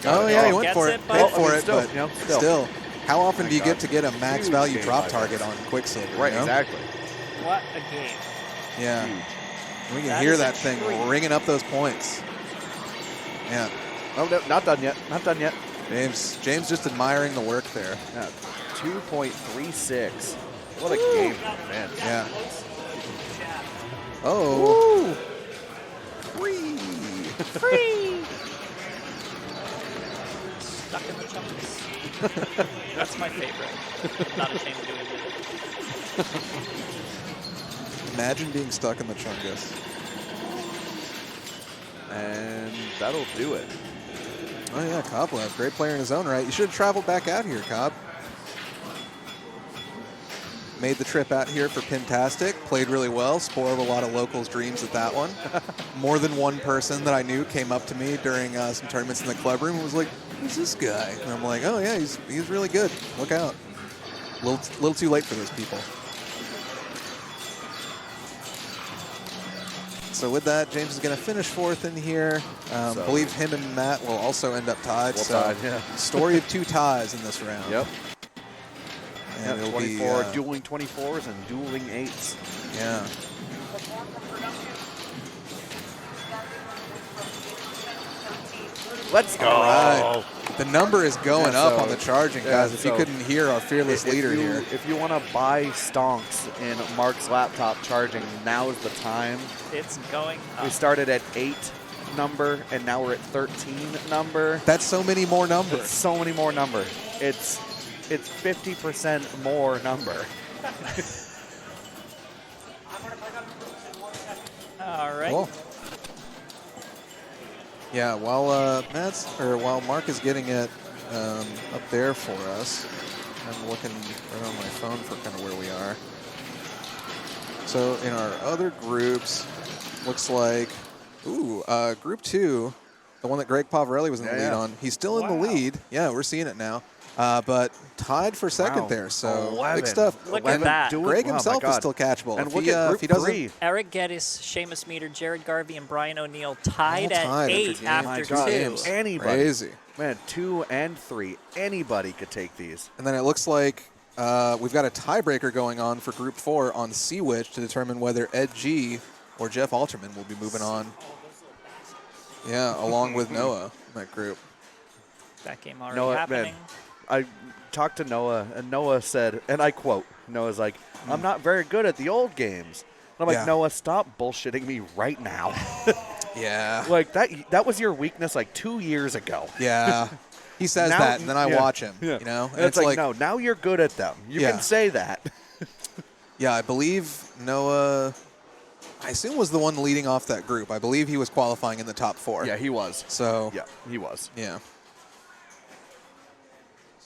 Oh, yeah, he went for it. Paid for it, but still. How often do you get to get a max value drop target on Quicksilver? Right, exactly. What a game. Yeah. We can hear that thing ringing up those points. Yeah. Oh, no, not done yet. Not done yet. James just admiring the work there. Yeah. 2.36. What a game, man. Yeah. Oh. Free. Free. Stuck in the chunks. That's my favorite. I'm not ashamed to admit it. Imagine being stuck in the chungus. And that'll do it. Oh, yeah, Kovalev, great player in his own right. You should have traveled back out here, Cobb. Made the trip out here for Pintastic. Played really well. Spoiled a lot of locals' dreams at that one. More than one person that I knew came up to me during some tournaments in the club room and was like, who's this guy? And I'm like, oh, yeah, he's really good. Look out. Little too late for those people. So with that, James is going to finish 4th in here. Believe him and Matt will also end up tied. Story of 2 ties in this round. Yep. And it'll 24 be dueling 24s and dueling 8s. Yeah. Let's go. All right. The number is going up on the charging, guys. If you couldn't hear our fearless leader here. If you want to buy stonks in Mark's laptop charging, now is the time. It's going up. We started at 8 number, and now we're at 13 number. That's so many more numbers. It's so many more number. It's 50% more number. All right. Cool. Yeah, while Mark is getting it up there for us, I'm looking right on my phone for kind of where we are. So in our other groups, looks like, Group 2, the one that Greg Pavarelli was in the lead on, he's still in the lead. Yeah, we're seeing it now. but tied for second Wow. there. So 11. big stuff. Look at that. Greg Oh my himself is God. still catchable. And If look he, at if he group doesn't, 3. Eric Geddes, Seamus Meter, Jared Garvey, and Brian O'Neill tied All at tied after 8 games. after My 2. God. games. Anybody. Crazy. Man, 2 and 3. Anybody could take these. And then it looks like we've got a tiebreaker going on for Group 4 on Sea-Witch to determine whether Ed G or Jeff Alterman will be moving on. Yeah, along with Noah in that group. That game already Noah, happening. man, I talked to Noah, and Noah said, and I quote, Noah's like, I'm not very good at the old games. And I'm like, Yeah. Noah, stop bullshitting me right now. Yeah. Like, that was your weakness like 2 years ago. Yeah. He says Now- that, and then I yeah. watch him, Yeah. you know? And it's like, no, now you're good at them. You Yeah. can say that. Yeah, I believe Noah, I assume, was the one leading off that group. I believe he was qualifying in the top 4. Yeah, he was. So, Yeah, he was. yeah.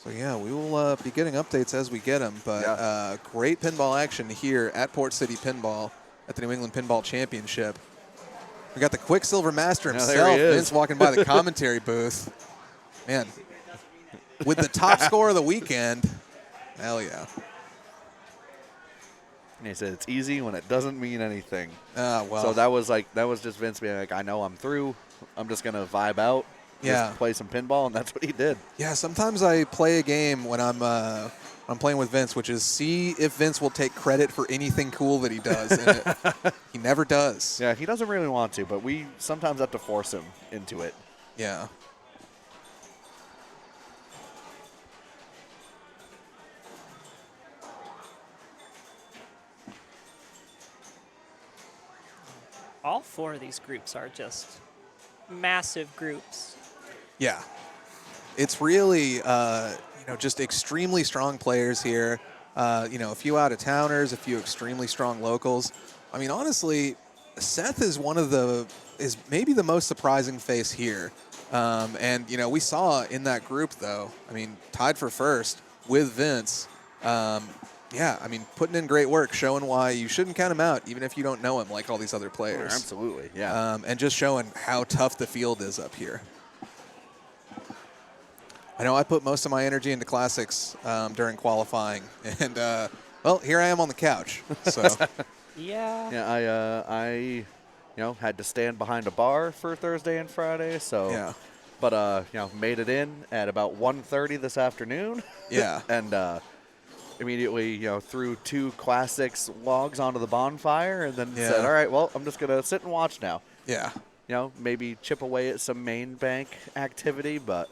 So, yeah, we will be getting updates as we get them. But Yeah. great pinball action here at Port City Pinball at the New England Pinball Championship. We got the Quicksilver Master Yeah, there himself, he is. Vince, walking by the commentary booth. Man, with the top score of the weekend, hell yeah. And he said it's easy when it doesn't mean anything. Well, So that was just Vince being like, I know I'm through. I'm just gonna vibe out. Yeah. Just play some pinball, and that's what he did. yeah, sometimes I play a game when I'm playing with Vince, which is see if Vince will take credit for anything cool that he does. And he never does. Yeah, he doesn't really want to, but we sometimes have to force him into it. Yeah. All 4 of these groups are just massive groups. Yeah. It's really, just extremely strong players here. A few out-of-towners, a few extremely strong locals. I mean, honestly, Seth is is maybe the most surprising face here. And we saw in that group, though, I mean, tied for first with Vince. Yeah, I mean, putting in great work, showing why you shouldn't count him out, even if you don't know him like all these other players. Absolutely, yeah. And just showing how tough the field is up here. I know I put most of my energy into classics during qualifying, and well, here I am on the couch. So Yeah. Yeah, I had to stand behind a bar for Thursday and Friday, so yeah, but made it in at about 1:30 this afternoon. yeah, And immediately, threw 2 classics logs onto the bonfire, and then Yeah. said, all right, well, I'm just gonna sit and watch now. yeah. Maybe chip away at some main bank activity, but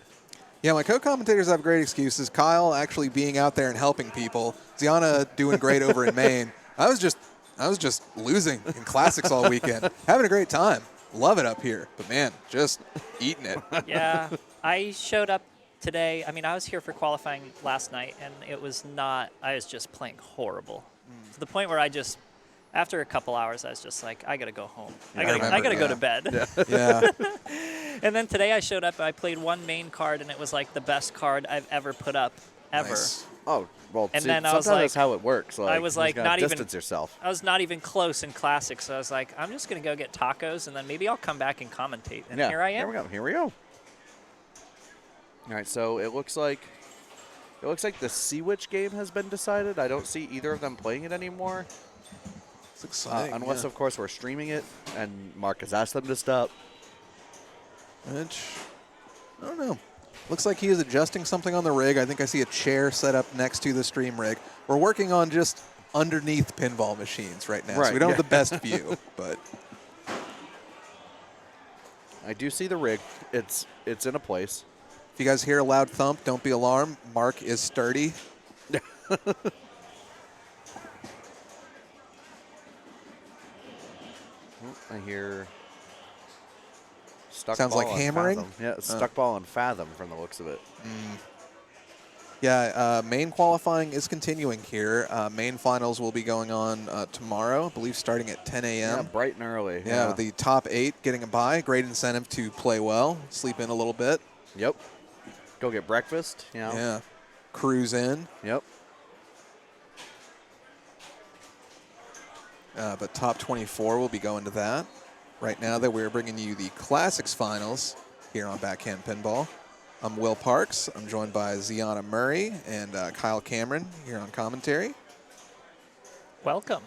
Yeah, my co-commentators have great excuses. Kyle actually being out there and helping people. Ziana doing great over in Maine. I was just losing in classics all weekend. Having a great time. Love it up here. But man, just eating it. Yeah. I showed up today. I mean, I was here for qualifying last night, and it was not, I was just playing horrible. To the point where after a couple hours, I was just like, I got to go home. I got to go to bed. Yeah. And then today I showed up, I played 1 main card, and it was like the best card I've ever put up, ever. Nice. oh well. And see, then I was sometimes like- that's how it works. Like, I was you like, just gotta not even- distance yourself. I was not even close in Classic, so I was like, I'm just going to go get tacos, and then maybe I'll come back and commentate. And Yeah, here I am. Here we go. All right, so it looks like the Sea-Witch game has been decided. I don't see either of them playing it anymore. It's exciting. Unless, yeah. of course, we're streaming it, and Mark has asked them to stop. Which, I don't know. Looks like he is adjusting something on the rig. I think I see a chair set up next to the stream rig. We're working on just underneath pinball machines right now. So Right, we don't yeah. have the best view, but I do see the rig. It's in a place. if you guys hear a loud thump, don't be alarmed. Mark is sturdy. I hear stuck Sounds ball like on hammering? Fathom. Yeah, stuck ball on Fathom from the looks of it. Yeah, main qualifying is continuing here. Main finals will be going on tomorrow, I believe starting at 10 Yeah, a.m. bright and early. Yeah, with the top 8 getting a bye. Great incentive to play well, sleep in a little bit. Yep. Go get breakfast. Yeah, cruise in. Yep. But top 24 will be going to that. Right now that we're bringing you the Classics finals here on Backhand Pinball. I'm Will Parks. I'm joined by Ziana Murray and Kyle Cameron here on commentary. Welcome.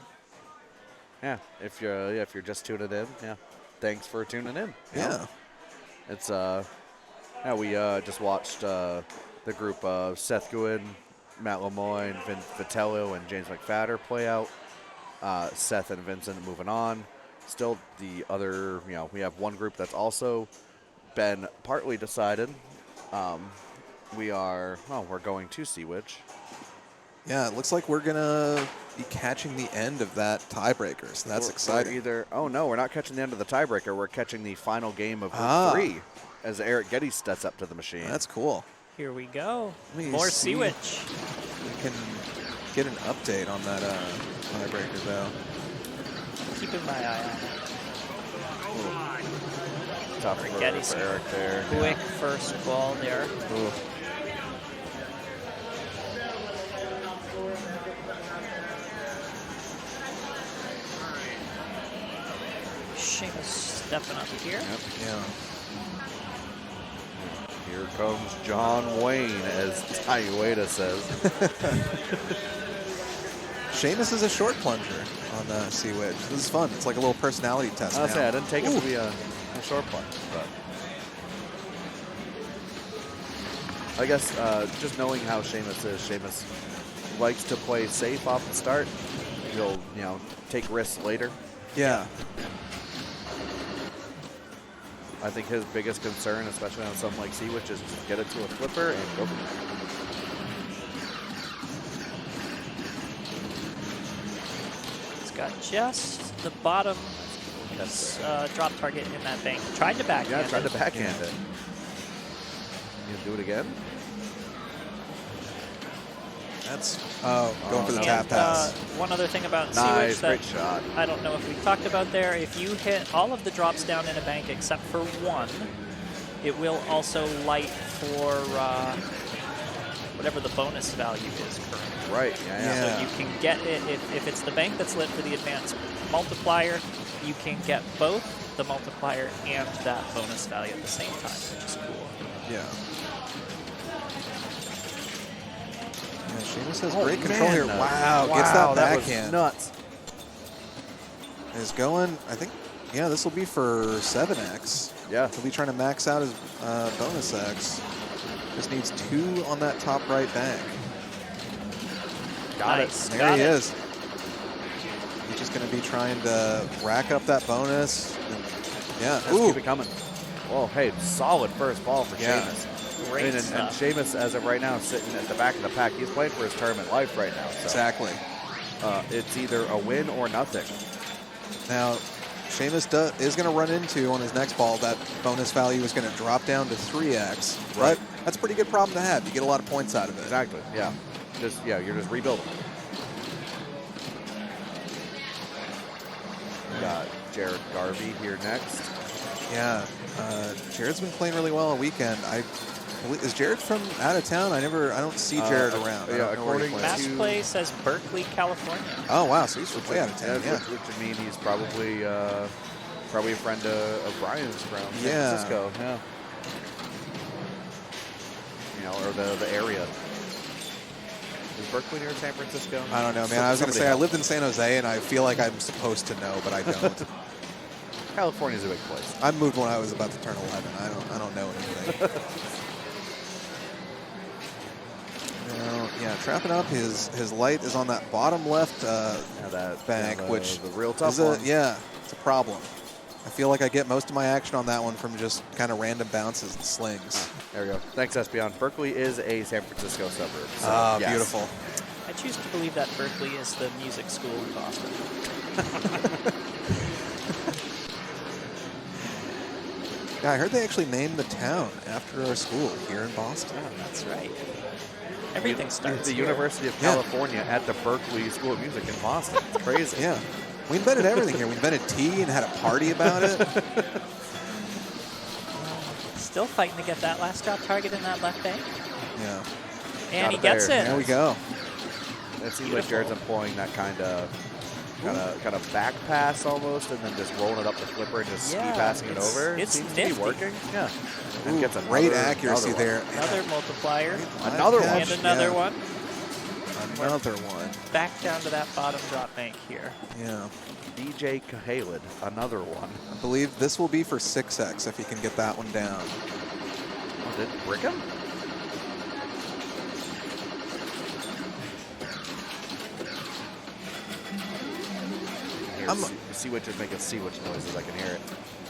Yeah, if you're just tuning in, yeah, thanks for tuning in. you know. Yeah. It's we just watched the group of Seth Guin, Matt Lemoyne, Vin Vitello, and James McFadder play out. Seth and Vincent moving on. Still the other, we have one group that's also been partly decided. We're going to Sea Witch. Yeah, it looks like we're going to be catching the end of that tiebreaker, so that's exciting. We're not catching the end of the tiebreaker. We're catching the final game of Group 3 as Eric Getty steps up to the machine. That's cool. Here we go. Let me More see. Sea Witch. We can get an update on that tiebreaker, though. Keeping my eye on it. Tough for Getty's Eric there. Quick first ball there. Ooh. Seamus stepping up here. Yep. Yeah. Here comes John Wayne, as Tai Ueda says. Seamus is a short plunger on the Sea Witch. This is fun. It's like a little personality test I now. I didn't take it to be a short plunge, but I guess just knowing how Seamus is, Seamus likes to play safe off the start. He'll, take risks later. Yeah. I think his biggest concern, especially on something like Sea Witch, is just get it to a flipper and go from there. It's got just the bottom drop target in that bank. Tried to backhand Yeah, tried it. to backhand it. You gonna do it again? That's going for the And, tap pass. one other thing about Sea Nice, Witch that great shot. I don't know if we talked about there, if you hit all of the drops down in a bank except for one, it will also light for whatever the bonus value is currently. Right, yeah. So you can get it, if it's the bank that's lit for the advanced multiplier, you can get both the multiplier and that bonus value at the same time, which is cool. Yeah. Seamus has great control here. Wow, gets that backhand. That was nuts. Is going, I think, this will be for 7x. Yeah. He'll be trying to max out his bonus X. Just needs 2 on that top right bank. Got Nice. it. There Got he it. is. He's just going to be trying to rack up that bonus. And, yeah. Let's keep it coming. Oh, hey, solid first ball for Yeah. Seamus. Great And stuff. Seamus, as of right now, sitting at the back of the pack. He's playing for his tournament life right now. So Exactly. it's either a win or nothing. Now, Seamus is going to run into, on his next ball, that bonus value is going to drop down to 3x. Right. But that's a pretty good problem to have. You get a lot of points out of it. Exactly. Yeah. You're just rebuilding. We got Jared Garvey here next. Yeah. Jared's been playing really well all weekend. Is Jared from out of town? I don't see Jared around. I yeah, don't know where he according plays. Mass play says Berkeley, California. Oh wow, so he's from way out of town. Yeah. Which would mean he's probably a friend of Brian's from San Yeah. Francisco. Yeah. Or the area. Is Berkeley near San Francisco? I don't know, man. I was going to say I lived in San Jose, and I feel like I'm supposed to know, but I don't. California's a big place. I moved when I was about to turn 11. I don't know anything. Yeah, trapping up. His light is on that bottom left that bank, which the real tough is one. it's a problem. I feel like I get most of my action on that one from just kind of random bounces and slings. There we go. Thanks, Espion. Berkeley is a San Francisco suburb. So, Ah, yes. beautiful. I choose to believe that Berkeley is the music school in Boston. Yeah, I heard they actually named the town after our school here in Boston. Oh, that's right. Everything starts the here. University of California at the Berkeley School of Music in Boston. It's crazy. Yeah. We invented everything here. We invented tea and had a party about it. Still fighting to get that last drop target in that left bank. Yeah. And Got he it gets there. it. There we go. It seems like Beautiful. Jared's employing that kind of kind of back pass almost, and then just rolling it up the flipper and just ski passing it over. It's Seems nifty. to be working. Yeah. And Ooh, gets great accuracy another there. Another multiplier. Another one. And another Yeah. one. Another one. Back down to that bottom drop bank here. Yeah. DJ Kahalid, another one. I believe this will be for 6x if he can get that one down. Oh, did it brick him? Sea-Witch is making Sea-Witch noises. I can hear it.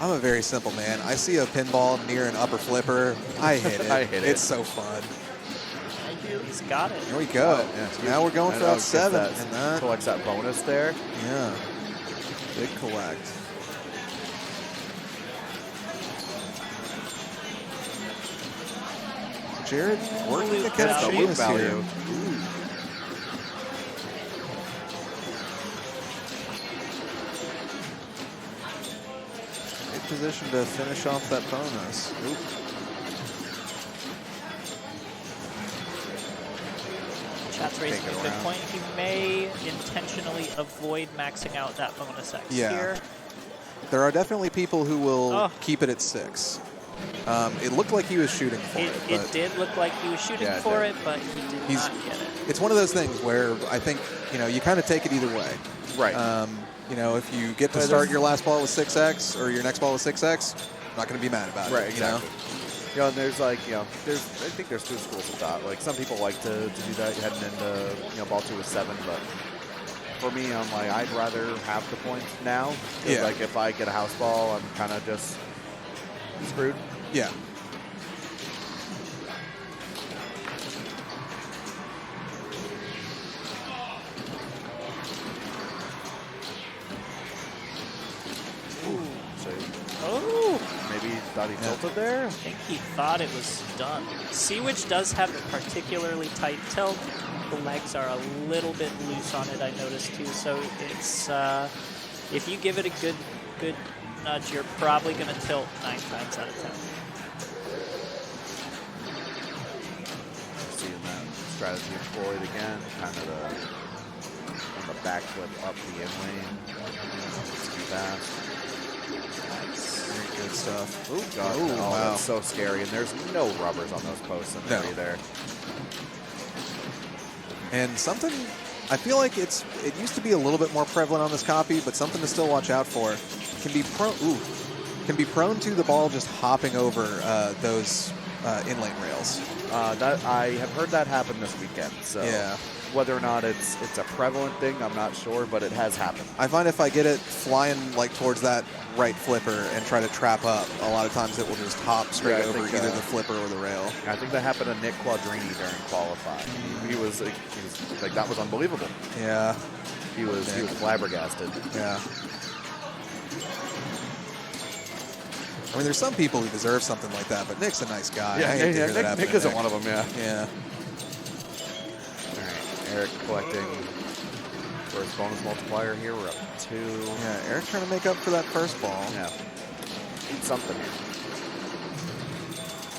I'm a very simple man. I see a pinball near an upper flipper. I hit it. I hit it. It's so fun. He's got it. Here we go. Yeah, So now we're going for that 7. And that, collects that bonus there. yeah. Big collect. Jared working to catch the value. bonus Value. here. Great position to finish off that bonus. Oop. Chat's raising Take a it good around. point. He may intentionally avoid maxing out that bonus X Yeah. here. There are definitely people who will Oh. keep it at 6. It looked like he was shooting for it, It but did look like he was shooting Yeah, it for did. it, but he did He's- not get it. it's one of those things where I think, you kind of take it either way. Right. If you get to But start there's- your last ball with 6x or your next ball with 6x, I'm not going to be mad about Right, it. exactly. And there's I think there's two schools of thought. Like some people like to do that heading into, ball 2 with 7, but for me, I'm like, I'd rather have the points now. 'Cause, Yeah. like if I get a house ball, I'm kind of just screwed. Yeah. So Oh, maybe thought he tilted there. I think he thought it was done. Sea-Witch does have a particularly tight tilt. The legs are a little bit loose on it, I noticed too. So it's if you give it a good nudge, you're probably going to tilt 9 times out of 10. Seeing that strategy employed again, kind of on the backflip up the in lane. Ski fast. Very good stuff. Oh, God. Ooh, Oh, wow. that's so scary. And there's no rubbers on those posts in No. there either. And something, I feel like it used to be a little bit more prevalent on this copy, but something to still watch out for. Can be prone to the ball just hopping over those in-lane rails. That I have heard that happen this weekend. So Yeah. whether or not it's a prevalent thing, I'm not sure, but it has happened. I find if I get it flying like towards that right flipper and try to trap up, a lot of times it will just hop straight Yeah, I over think, either the flipper or the rail. I think that happened to Nick Quadrini during qualifying. He was like that was unbelievable. Yeah, He was flabbergasted. yeah. I mean, there's some people who deserve something like that, but Nick's a nice guy. I hate to hear that happen Nick to isn't one of them. Yeah. Yeah. All right, Eric collecting first bonus multiplier here. We're up 2. Yeah, Eric trying to make up for that first ball. Yeah. Need something here.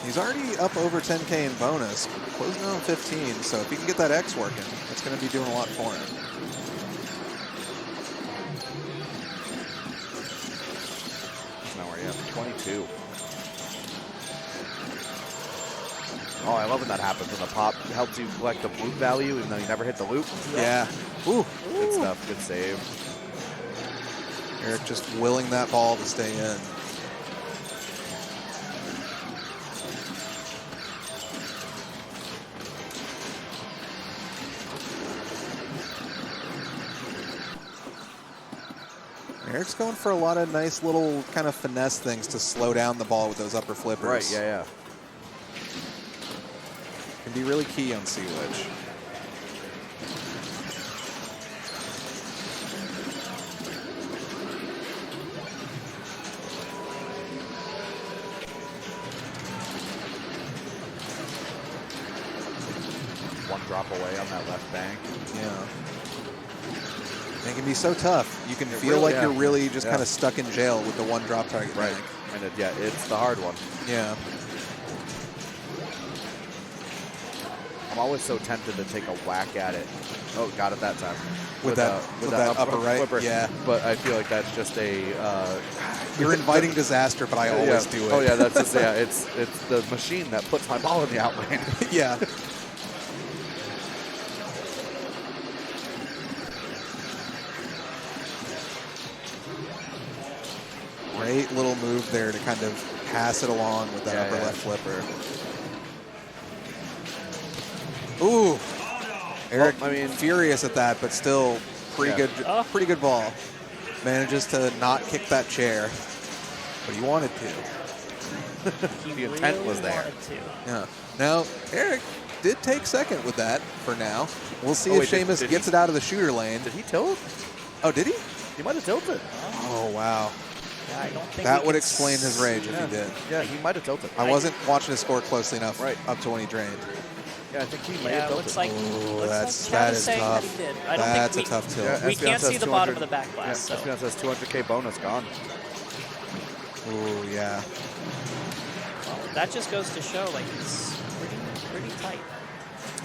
He's already up over 10K in bonus, closing in on 15, so if he can get that X working, it's going to be doing a lot for him. So now we're at 22. Oh, I love when that happens. When the pop helps you collect the loop value, even though you never hit the loop. Yeah. Ooh. Good stuff. Good save. Eric just willing that ball to stay in. Eric's going for a lot of nice little kind of finesse things to slow down the ball with those upper flippers. Right, yeah. Can be really key on Sea-Witch. One drop away on that left bank. Yeah. It can be so tough. You can feel really- like yeah. you're really just Yeah. kind of stuck in jail with the one drop target Right. bank. And it's the hard one. Yeah. I'm always so tempted to take a whack at it. Oh, got it that time. With that upper right, flipper. yeah. But I feel like that's just a. You're inviting disaster, but I always do it. Oh yeah, that's just It's the machine that puts my ball in the out lane. Yeah. Great little move there to kind of pass it along with that upper left flipper. Ooh. Eric, I mean, furious at that, but still pretty good ball. Manages to not kick that chair, but he wanted to. The intent was there. wanted to. Yeah. Now, Eric did take second with that for now. We'll see Oh, if wait, did Sheamus gets it out of the shooter lane. Did he tilt? Oh, did he? He might have tilted. Oh, wow. Yeah, I don't think That we would can explain his rage if he did. Yeah, he might have tilted. I wasn't watching his score closely enough up to when he drained. Yeah, I think he may Yeah, have tilted. looks like, Ooh, looks like that Chad is saying tough. that he did. I don't That's think a tough tilt. Yeah, we Espeon can't says see the bottom of 200 the back glass. Yeah, so. Espeon says 200K bonus gone. Ooh, yeah. Well, that just goes to show, like, it's pretty tight.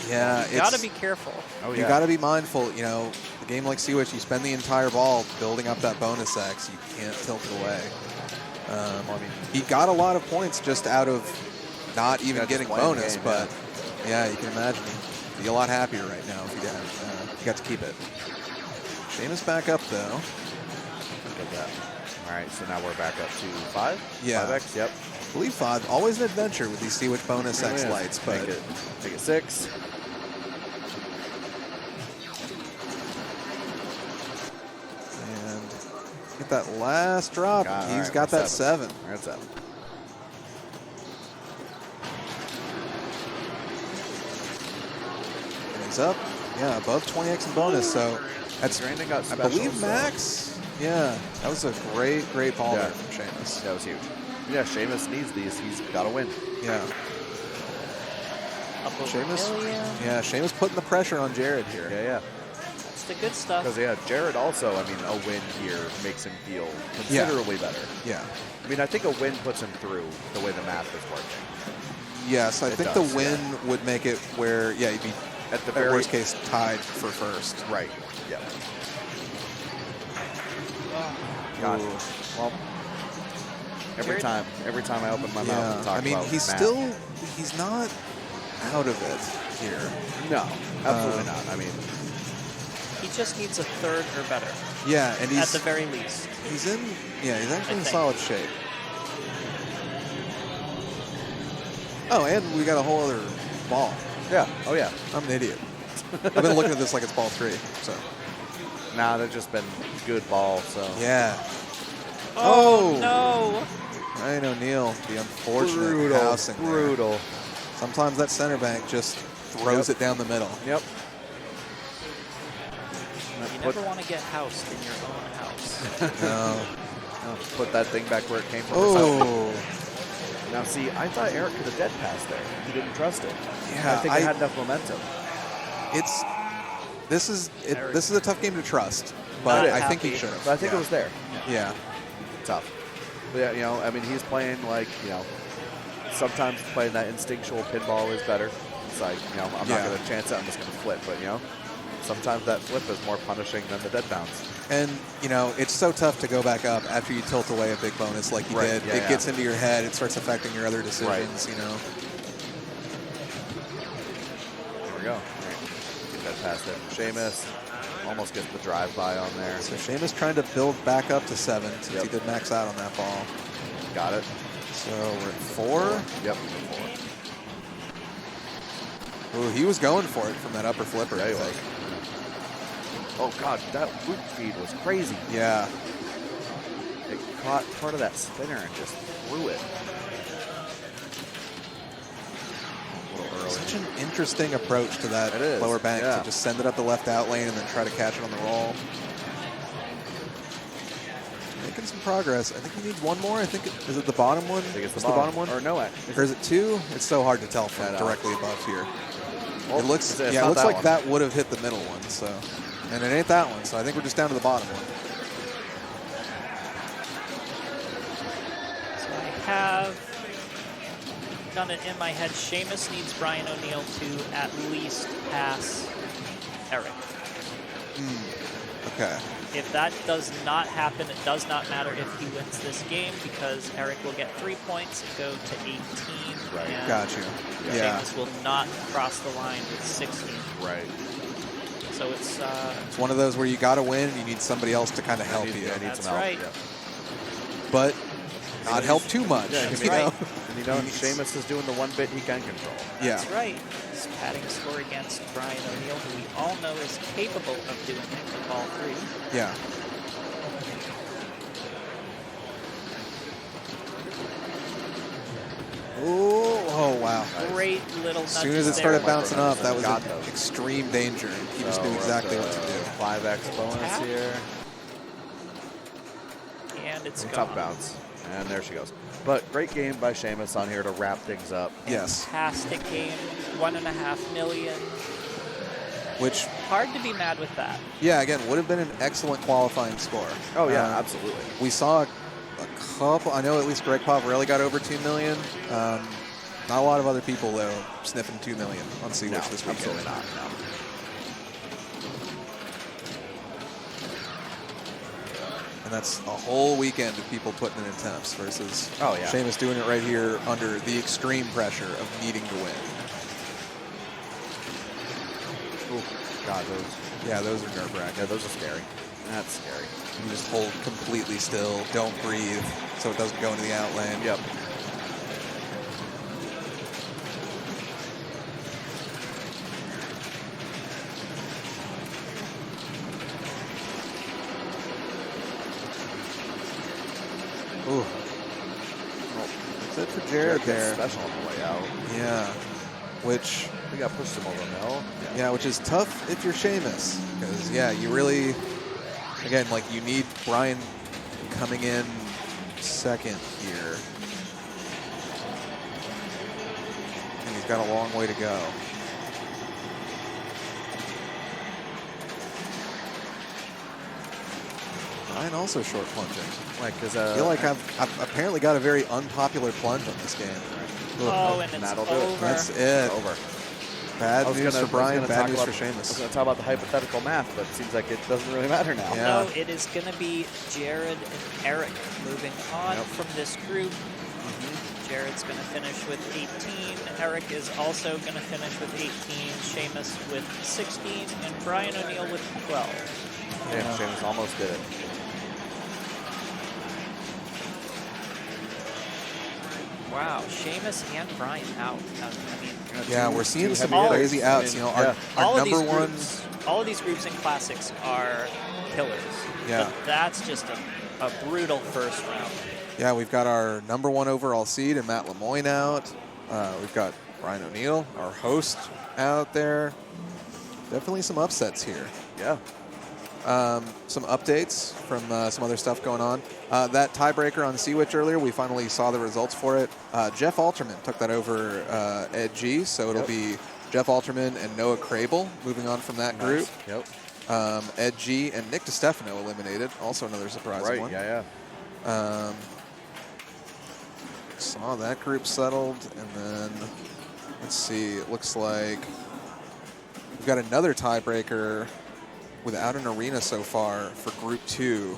Yeah, You gotta be careful. Oh, You got to be mindful. You know, a game like Sea-Witch, you spend the entire ball building up that bonus X. You can't tilt it away. I mean, he got a lot of points just out of not even getting bonus, game, but yeah, you can imagine he'd be a lot happier right now if he got to keep it. Sheamus back up though. Look at that. All right, so now we're back up to 5? Yeah. 5X, yep. I believe 5. Always an adventure with these Sea-Witch bonus X lights, but Make it 6. and get that last drop. He's got that 7. We're at 7. And he's up. Yeah, above 20x in bonus. So that's, Brandon got I special, believe, so- max. Yeah, that was a great ball there from Sheamus. That was huge. Yeah, Sheamus needs these. He's got to win. Yeah. Up over Sheamus, million. yeah, Sheamus putting the pressure on Jared here. Yeah. That's the good stuff. Because, Jared also, I mean, a win here makes him feel considerably better. Yeah. I mean, I think a win puts him through the way the math is working. Yes, I It think does, the win would make it where, he'd be At the at very worst case tied for first. Right. Yeah. God. Ooh. Well, every time I open my mouth and talk I mean, about he's math, he's not out of it here. no, absolutely not. I mean, He just needs a third or better, Yeah, and at the very least. he's actually in think. solid shape. Oh, and we got a whole other ball. yeah. Oh yeah. I'm an idiot. I've been looking at this like it's ball 3. So Nah, they've just been good balls. So yeah. Oh, no. Ryan O'Neal, the unfortunate brutal, housing there. brutal. Sometimes that center bank just throws it down the middle. Yep. You never want to get housed in your own house. No. Put that thing back where it came from. Oh. Now see, I thought Eric could have dead passed there. He didn't trust it. Yeah, I think it had enough momentum. This is a tough game to trust, but Not I think he happy. should have. But I think it was there. Yeah. Tough. But yeah, I mean, he's playing like, sometimes playing that instinctual pinball is better. It's like, I'm not going to chance it, I'm just going to flip. But, sometimes that flip is more punishing than the dead bounce. And, it's so tough to go back up after you tilt away a big bonus like you did. Yeah, It gets into your head. It starts affecting your other decisions, There we go. All right. Get that past there from Sheamus. Almost gets the drive-by on there. So Sheamus trying to build back up to 7 since Yep. he did max out on that ball. Got it. So we're at 4. Yep. Ooh, he was going for it from that upper flipper. Yeah, he I was. think. Oh, God, that loop feed was crazy. Yeah. It caught part of that spinner and just threw it. A little early. Such an interesting approach to that It is, lower bank yeah. to just send it up the left out lane and then try to catch it on the roll. Making some progress. I think he needs one more. Is it the bottom one? I think it's Is the bottom one? Or no, Or is it 2? It's so hard to tell from I know. directly above here. Well, It looks, it's it not looks that like one. that would have hit the middle one. So, and it ain't that one. So I think we're just down to the bottom one. So I have done it in my head. Sheamus needs Brian O'Neal to at least pass Eric. Okay. If that does not happen, it does not matter if he wins this game because Eric will get 3 points and go to 18. Right. And Got you. Yeah. Seamus will not cross the line with 16. Right. So it's It's one of those where you got to win and you need somebody else to kind of help you. That's right. Yeah. But not help too much. Yeah, you know? And you know, Seamus is doing the one bit he can control. Yeah. That's right. He's padding a score against Brian O'Neill, who we all know is capable of doing it with all three. Yeah. Ooh, oh, wow. Great little As soon as it nudges started there. bouncing up, that was Got an those. extreme danger. He just So knew we're exactly up what to do. 5x bonus Tap. here. And it's And gone. tough bounce. And there she goes. But great game by Seamus on here to wrap things up. Yes. Fantastic game. 1.5 million. Which, Hard to be mad with that. yeah, again, would have been an excellent qualifying score. Oh, yeah, absolutely. We saw a couple, I know at least Greg Pavarelli got over 2 million. Not a lot of other people, though, sniffing 2 million on Sea Witch this weekend. Absolutely not. No. And that's a whole weekend of people putting in attempts versus Oh, yeah. Seamus doing it right here under the extreme pressure of needing to win. Ooh, God, those. Yeah, those are nerve-wracking. Yeah, those are scary. That's scary. You just hold completely still, don't breathe, so it doesn't go into the outland. Yep. Ooh. That's it for Jared there. Special on the way out. Yeah. Which, We got pushed him over Mel. yeah, which is tough if you're Seamus. Because, yeah, you really, again, like, you need Brian coming in second here. And he's got a long way to go. Brian also short plunging. Like, because I feel like I've apparently got a very unpopular plunge on this game. Oh, and it's that'll do it. over. That's it. it's over. Bad I was news gonna- for Brian, I was bad gonna news talk for about- I was Seamus. going to talk about the hypothetical math, but it seems like it doesn't really matter now. Yeah. No, it is going to be Jared and Eric moving on Yep. from this group. Jared's going to finish with 18. Eric is also going to finish with 18. Seamus with 16. And Brian O'Neill with 12. Yeah, Seamus almost did it. Wow, Seamus and Brian out. I mean, Yeah, we're seeing some heavy crazy hitters. outs. You know, Yeah. our all of number these one. groups, all of these groups in classics are killers. Yeah. But that's just a brutal first round. Yeah, we've got our number one overall seed and Matt Lemoyne out. We've got Brian O'Neill, our host, out there. Definitely some upsets here. Yeah. Some updates from some other stuff going on. That tiebreaker on Sea Witch earlier, we finally saw the results for it. Jeff Alterman took that over Ed G, so it'll be Jeff Alterman and Noah Crable moving on from that group. Yep. Ed G and Nick DiStefano eliminated, also another surprising Right, one. yeah. Saw that group settled, and then let's see, it looks like we've got another tiebreaker without an arena so far for Group 2.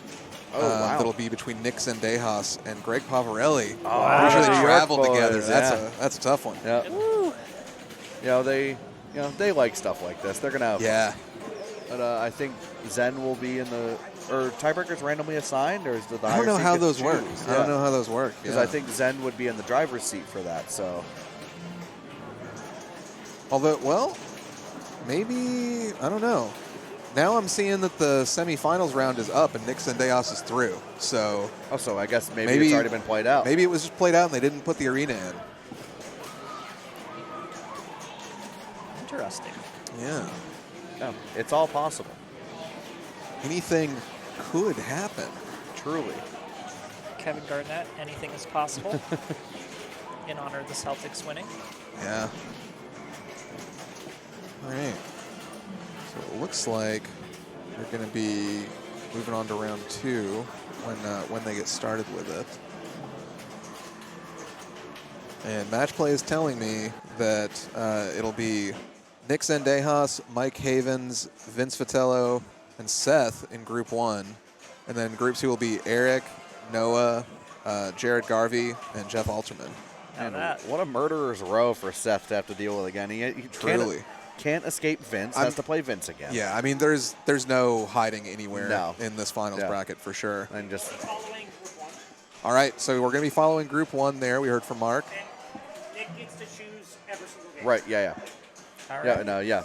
Oh, wow. That'll be between Nick Zendejas and Greg Pavarelli. Wow. Pretty sure New they York traveled boys, together. yeah. That's a tough one. Yeah. They like stuff like this. They're gonna have. Yeah. But I think Zen will be in the tiebreakers randomly assigned, or is the I don't know how those work. I don't know how those work. Because Yeah. I think Zen would be in the driver's seat for that. So Although, well, maybe, I don't know. Now I'm seeing that the semifinals round is up and Nick Zendejas is through. So so I guess maybe it's already been played out. maybe it was just played out and they didn't put the arena in. Interesting. Yeah. Yeah, it's all possible. Anything could happen. Truly. Kevin Garnett, anything is possible in honor of the Celtics winning. Yeah. All right. So it looks like they're going to be moving on to round 2 when they get started with it. And Match Play is telling me that it'll be Nick Zendejas, Mike Havens, Vince Vitello, and Seth in Group 1. And then Group 2 will be Eric, Noah, Jared Garvey, and Jeff Alterman. Now And that. what a murderer's row for Seth to have to deal with again. He Truly. can't escape Vince. Has to play Vince again. Yeah, I mean, there's no hiding anywhere No. in this finals Yeah. bracket for sure. And just Following group 1. All right, so we're going to be following Group 1 there. We heard from Mark. And Nick gets to choose every single game. right, yeah. All right. Yeah, no, yeah.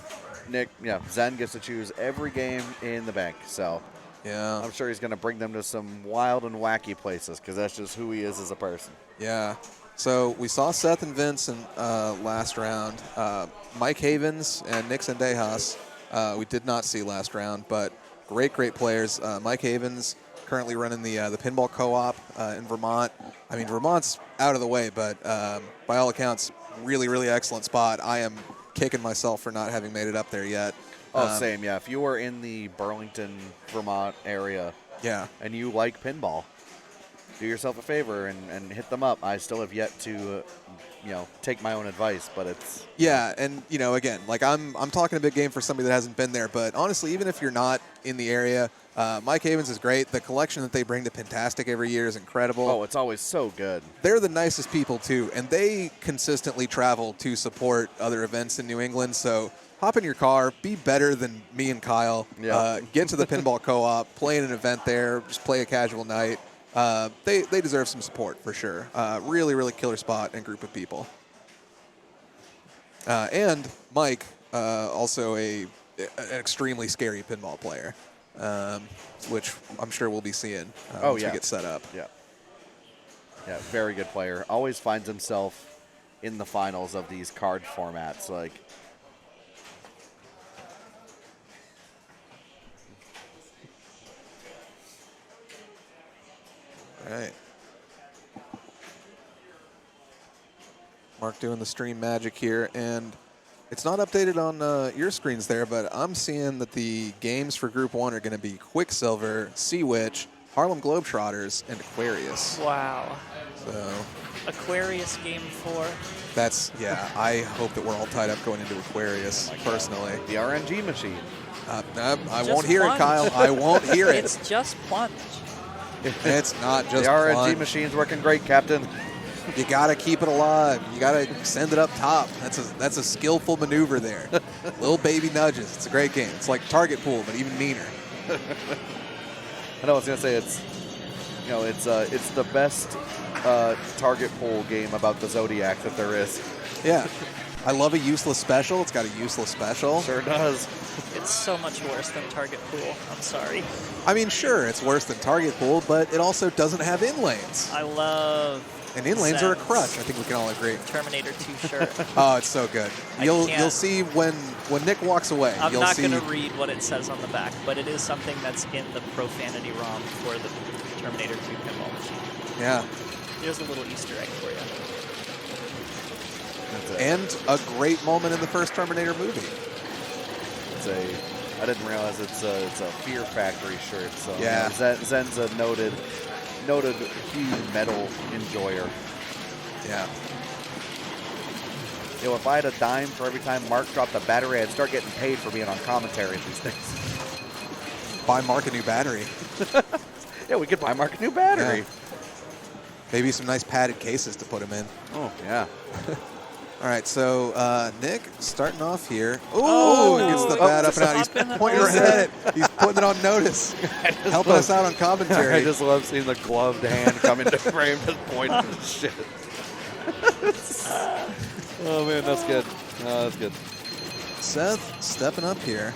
Nick, yeah, Zen gets to choose every game in the bank. So Yeah. I'm sure he's going to bring them to some wild and wacky places because that's just who he is as a person. Yeah. So we saw Seth and Vince in last round. Mike Havens and Nick Sendejas we did not see last round, but great players. Mike Havens currently running the Pinball Co-op in Vermont. I mean, Vermont's out of the way, but by all accounts, really excellent spot. I am kicking myself for not having made it up there yet. Oh, same, yeah. If you were in the Burlington, Vermont area Yeah. and you like pinball, do yourself a favor and hit them up. I still have yet to, take my own advice, but it's Yeah, and again, like I'm talking a big game for somebody that hasn't been there, but honestly, even if you're not in the area, Mike Havens is great. The collection that they bring to Pintastic every year is incredible. oh, it's always so good. They're the nicest people too, and they consistently travel to support other events in New England. So hop in your car, be better than me and Kyle. Yeah. Get to the Pinball Co-op, play in an event there, just play a casual night. They deserve some support for sure. Really killer spot and group of people. And Mike, also an extremely scary pinball player, which I'm sure we'll be seeing once we get set up. Yeah. Yeah, very good player. Always finds himself in the finals of these card formats. Like, All right. Mark doing the stream magic here, and it's not updated on your screens there, but I'm seeing that the games for Group 1 are going to be Quicksilver, Sea Witch, Harlem Globetrotters, and Aquarius. Wow. So Aquarius game 4. that's, yeah, I hope that we're all tied up going into Aquarius, personally. the RNG machine. I Just won't hear plunge. it, Kyle. I won't hear it. It's just plunge. It's not just The RNG plunge. machine's working great, Captain. You got to keep it alive. You got to send it up top. That's a skillful maneuver there. Little baby nudges. It's a great game. It's like target pool, but even meaner. I know I was gonna say it's the best target pool game about the Zodiac that there is. Yeah. I love a useless special. It's got a useless special. Sure does. It's so much worse than target pool. I'm sorry. I mean, sure, it's worse than target pool, but it also doesn't have in lanes. I love And in lanes are a Zen's crutch. I think we can all agree. Terminator 2 shirt. Oh, it's so good. I You'll can't- see when Nick walks away. I'm you'll not see. going to read what it says on the back, but it is something that's in the profanity ROM for the Terminator 2 pinball machine. Yeah. There's a little Easter egg for you. And a great moment in the first Terminator movie. I didn't realize it's a Fear Factory shirt. So Yeah. Zen's a noted huge metal enjoyer. Yeah. If I had a dime for every time Mark dropped a battery, I'd start getting paid for being on commentary at these things. Buy Mark a new battery. Yeah, we could buy Mark a new battery. Yeah. Maybe some nice padded cases to put him in. Oh, yeah. All right, so Nick starting off here. Oh, Ooh, gets the no. bat up Just and out. He's popping the pointing ball. right at it. He's putting it on notice, helping us out on I commentary. just love seeing the gloved hand come into frame, just pointing at shit. Oh, man, that's good. Oh, that's good. Seth stepping up here.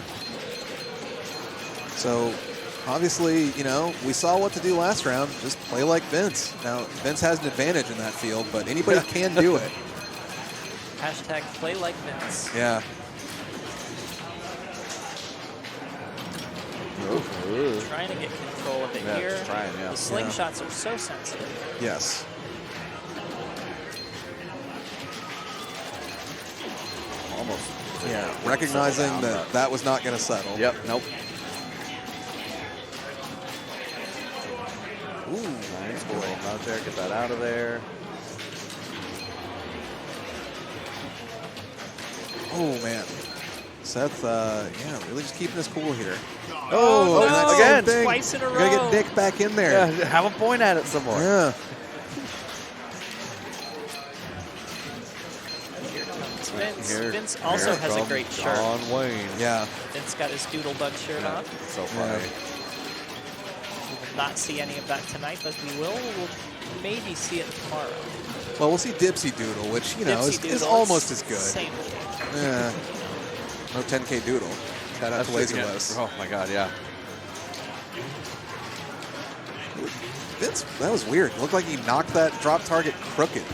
So obviously, we saw what to do last round. Just play like Vince. Now, Vince has an advantage in that field, but anybody can do it. Hashtag play like Vince. Yeah. Trying to get control of it Yeah, here. just trying, yeah. The slingshots are so sensitive. Yes. Almost. Yeah. Recognizing that was not going to settle. Yep, nope. Ooh, Nice, boy. Out there, get that out of there. Oh, man. Seth, yeah, really just keeping us cool here. Oh, and that's no, the again. thing. twice in a We gotta row. get Nick back in there. Yeah, have a point at it some more. Yeah. Here comes Vince. Here- Vince also here has a comes great shirt. John Wayne. Yeah. Vince got his Doodlebug shirt on. So funny. We will not see any of that tonight, but we'll maybe see it tomorrow. Well, we'll see Dipsy Doodle, which, you know, Dipsy is Doodle, almost it's as good. Same thing. Yeah. No 10K Doodle. Shout out to That's Laser yeah. Los. Oh my God, yeah. Vince, that was weird. It looked like he knocked that drop target crooked.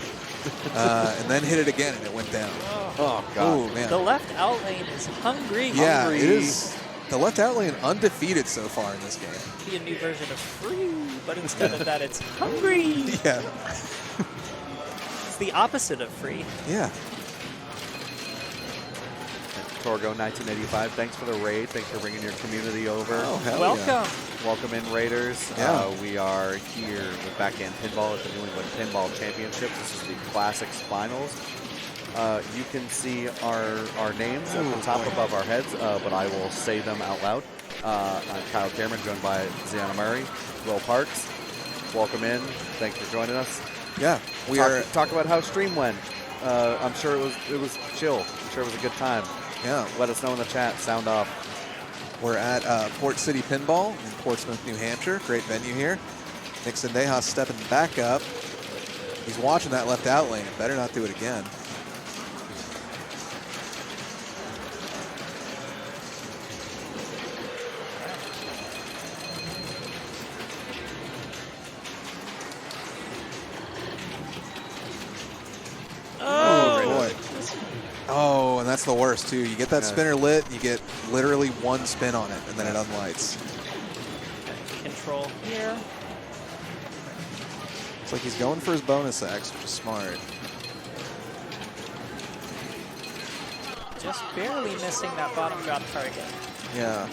And then hit it again, and it went down. Oh God. Oh, man. The left out lane is hungry. Yeah, Hungry. it is. The left out lane undefeated so far in this game. Be a new version of free, but instead of that, it's hungry. Yeah. It's the opposite of free. Yeah. Torgo 1985. Thanks for the raid. Thanks for bringing your community over. Oh, hell Welcome. yeah. Welcome in, Raiders. Yeah. We are here with Backhand Pinball at the New England Pinball Championship. This is the Classics Finals. You can see our names at the top above our heads, but I will say them out loud. I'm Kyle Cameron, joined by Ziana Murray, Will Parks. Welcome in. Thanks for joining us. Yeah. We are. Talk about how stream went. I'm sure it was chill. I'm sure it was a good time. Yeah. Let us know in the chat. Sound off. We're at Port City Pinball in Portsmouth, New Hampshire. Great venue here. Nick Sendejas stepping back up. He's watching that left out lane. Better not do it again. Oh, boy. Oh, and that's the worst, too. You get that Yeah. spinner lit, you get literally one spin on it, and then it unlights. Control here. It's like he's going for his bonus X, which is smart. Just barely missing that bottom drop target. Yeah.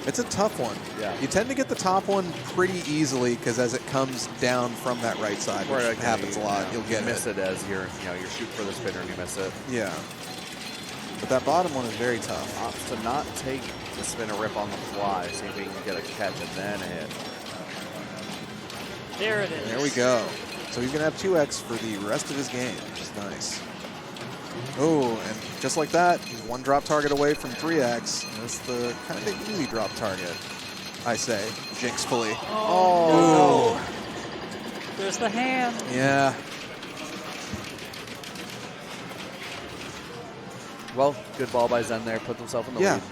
It's a tough one. Yeah. You tend to get the top one pretty easily because as it comes down from that right side, which Right, happens a lot, you'll get miss it. it as you're shooting for the spinner and you miss it. Yeah. But that bottom one is very tough. Opts to not take the spinner rip on the fly, see if he can get a catch and then hit. There it is. There we go. So he's going to have 2X for the rest of his game, which is nice. Oh, and just like that, he's one drop target away from 3X. That's the kind of easy drop target, I say, jinxfully. Oh. There's the hand. Yeah. Well, good ball by Zen there, put himself in the Yeah. lead.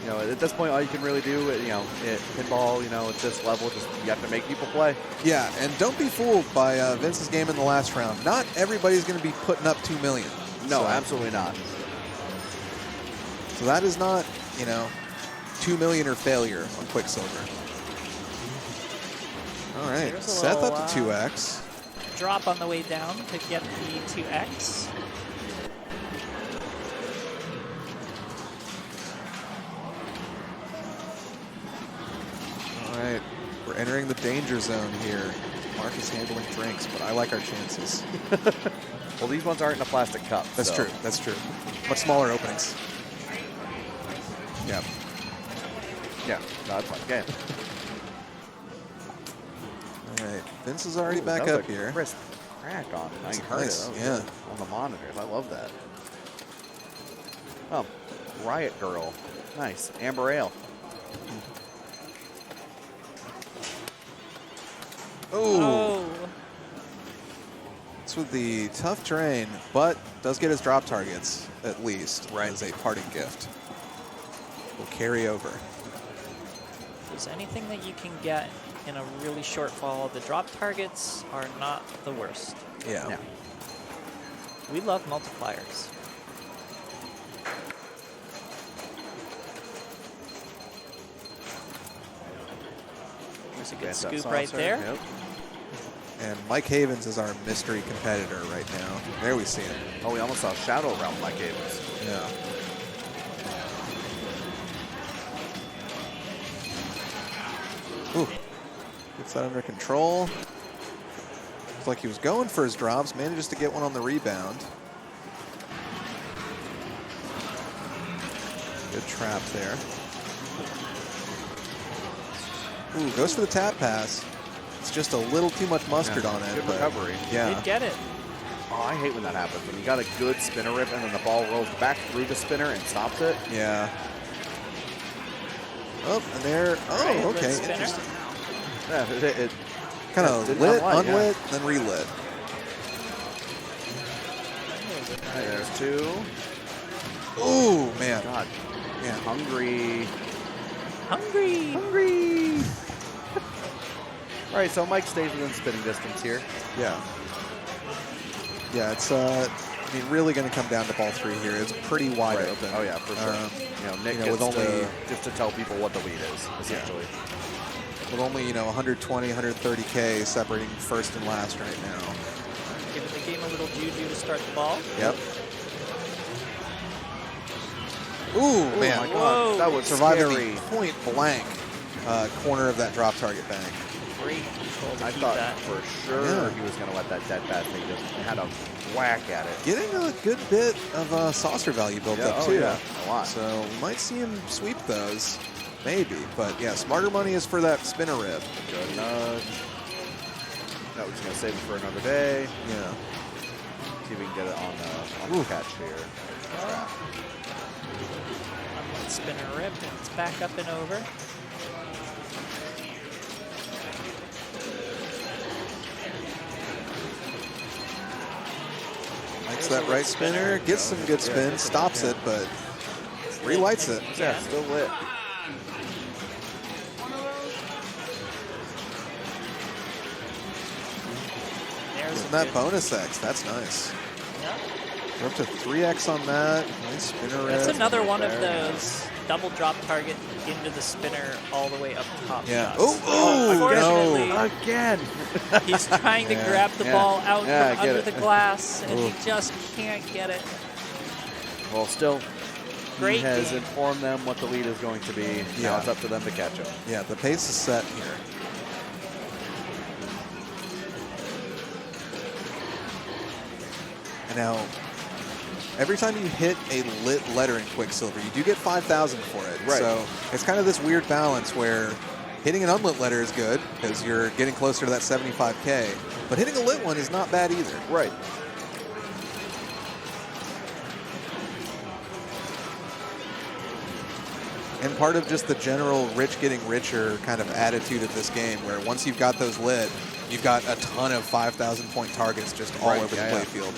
You know, at this point, all you can really do, pinball, at this level, just you have to make people play. Yeah, and don't be fooled by Vince's game in the last round. Not everybody's going to be putting up 2 million. No, So- absolutely not. So that is not, 2 million or failure on Quicksilver. All right, Here's a Seth little, up to 2X. Drop on the way down to get the 2X. All right, we're entering the danger zone here. Mark is handling drinks, but I like our chances. Well, these ones aren't in a plastic cup. That's so. true, that's true. Much smaller openings. Yeah. Yeah, no, that's fine. Okay. All right, Vince is already back That was up a here. Crisp crack on it. I That's heard nice, it. That was yeah. good on the monitors. I love that. Oh, Riot Girl. Nice. Amber Ale. Oh, Oh. it's with the tough terrain, but does get his drop targets at least as a parting gift. Will carry over. If there's anything that you can get in a really short fall, the drop targets are not the worst. Yeah. Yeah. We love multipliers. There's a good Get that scoop right saucer. there. Yep. And Mike Havens is our mystery competitor right now. There we see him. Oh, we almost saw Shadow around Mike Havens. Yeah. Ooh. Gets that under control. Looks like he was going for his drops, manages to get one on the rebound. Good trap there. Ooh, goes for the tap pass. It's just a little too much mustard on it. Good but recovery. Yeah. Did get it. Oh, I hate when that happens. When you got a good spinner rip and then the ball rolls back through the spinner and stops it. Yeah. Oh, and there. Oh, Right, okay. red spinner. Interesting. Yeah, it Kind of didn't lit, unlight, yeah. unlit, then relit. All right, there's two. Ooh, man. God, Yeah. hungry. Hungry. All right, so Mike stays within spinning distance here. Yeah. Yeah, it's I mean, really going to come down to ball 3 here. It's pretty wide Right. open. Oh yeah, for sure. Nick you know, gets with only- just to tell people what the lead is, essentially. With only 120, 130K separating first and last right now. Giving the game a little juju to start the ball. Yep. Ooh, man. my God, Whoa. that was Surviving scary. the point blank corner of that drop target bank. Great control to I keep thought that. for sure Yeah. he was going to let that dead pass. He just had a whack at it. Getting a good bit of saucer value built up, oh, too. yeah, a lot. So we might see him sweep those. Maybe. But, yeah, smarter money is for that spinner rib. Good nudge. No, we're just going to save it for another day. Yeah. See if we can get it on the catch here. Unlit spinner ripped, and it's back up and over. Likes that right spinner. Gets some good spin. Stops it, but relights it. Yeah, still lit. There's Getting a that good- bonus X. That's nice. Yeah. We're up to 3X on that. Nice spinner That's rib. another one of There. those double drop target into the spinner all the way up top. Yeah. shots. Oh, Unfortunately, no. Again. he's trying to Yeah, grab the yeah. ball out Yeah, I from get under it. the glass, and Ooh. he just can't get it. Well, still, Great he has game. informed them what the lead is going to be. Yeah. Now it's up to them to catch him. Yeah, the pace is set here. And now, every time you hit a lit letter in Quicksilver, you do get 5,000 for it. Right. So it's kind of this weird balance where hitting an unlit letter is good because you're getting closer to that 75K, but hitting a lit one is not bad either. Right. And part of just the general rich getting richer kind of attitude of this game, where once you've got those lit, you've got a ton of 5,000 point targets just all Right, over yeah, the yeah. playfield.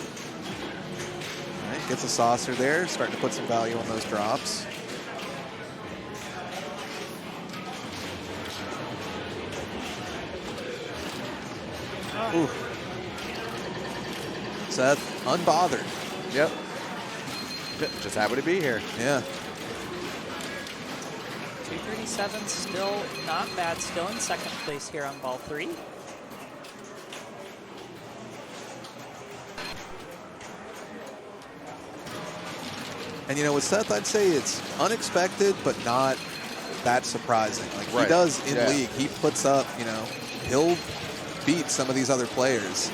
All right, gets a saucer there, starting to put some value on those drops. Ooh. Seth, unbothered. Yep. Just happy to be here. Yeah. 237, still not bad. Still in second place here on ball 3. And you know, with Seth, I'd say it's unexpected, but not that surprising. Like he Right. does in Yeah. league, he puts up, he'll beat some of these other players.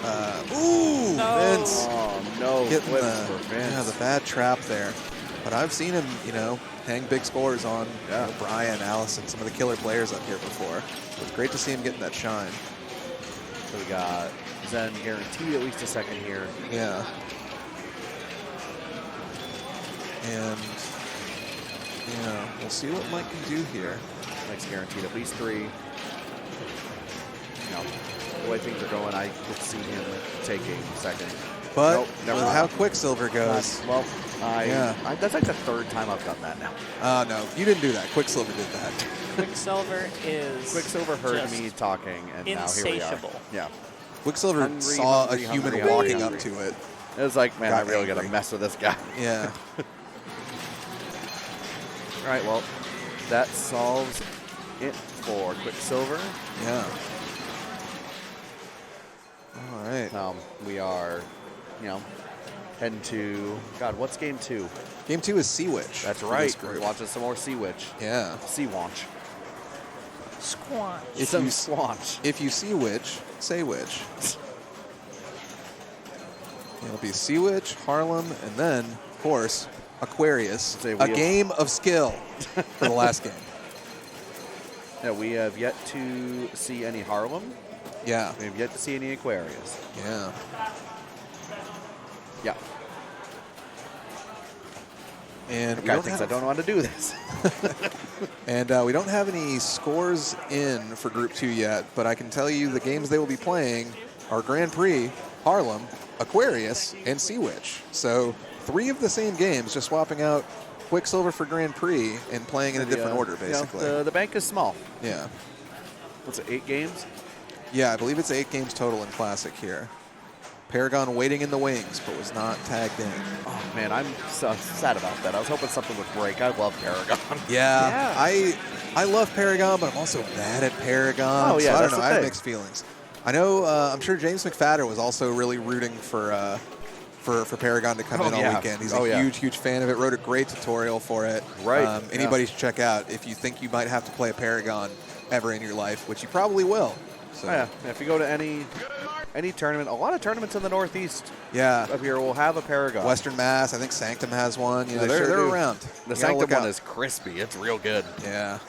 Ooh, No. Vince Oh, no. getting Flips the, for Vince. yeah, the bad trap there. But I've seen him, hang big scores on Brian, Allison, some of the killer players up here before. So it's great to see him getting that shine. So we got Zen guaranteed at least a second here. Yeah. And, we'll see what Mike can do here. Mike's guaranteed at least 3. The way things are going, I could see him taking second. But Nope, never with mind. how Quicksilver goes, Well, Yeah. that's like the 3rd time I've done that now. no, you didn't do that. Quicksilver did that. Quicksilver is Quicksilver heard just me talking, and now here we are. insatiable. Yeah. Quicksilver Hungry, saw hungry, a human hungry, walking hungry. up to it. It was like, man, Got I really got to angry. mess with this guy. Yeah. All right, well, that solves it for Quicksilver. Yeah. All right. We are, heading to, God, what's game 2? Game 2 is Sea Witch. That's for right. this We're group. watching some more Sea Witch. Yeah. Sea Wanch. Squanch. If Some you, Swanch. if you see Witch, say Witch. It'll be Sea Witch, Harlem, and then, of course, Aquarius, Say we a have- game of skill for the last game. Yeah, we have yet to see any Harlem. Yeah. We have yet to see any Aquarius. Yeah. Yeah. And The we guy don't thinks have, I don't know how to do this. and we don't have any scores in for Group 2 yet, but I can tell you the games they will be playing are Grand Prix, Harlem, Aquarius, and Sea Witch. So 3 of the same games, just swapping out Quicksilver for Grand Prix and playing in a different order, basically. The bank is small. Yeah. What's it, 8 games? Yeah, I believe it's 8 games total in Classic here. Paragon waiting in the wings, but was not tagged in. Oh, man, I'm so sad about that. I was hoping something would break. I love Paragon. Yeah. I love Paragon, but I'm also bad at Paragon. Oh, yeah, so I that's don't know. the I have thing. mixed feelings. I know. I'm sure James McFadder was also really rooting for Paragon to come in all weekend. He's a huge fan of it. Wrote a great tutorial for it. Right. Anybody should check out if you think you might have to play a Paragon ever in your life, which you probably will. So. Oh, yeah. If you go to any tournament, a lot of tournaments in the Northeast up here will have a Paragon. Western Mass, I think Sanctum has one. You know, They they're sure do. around. The You gotta Sanctum look one out. is crispy. It's real good. Yeah.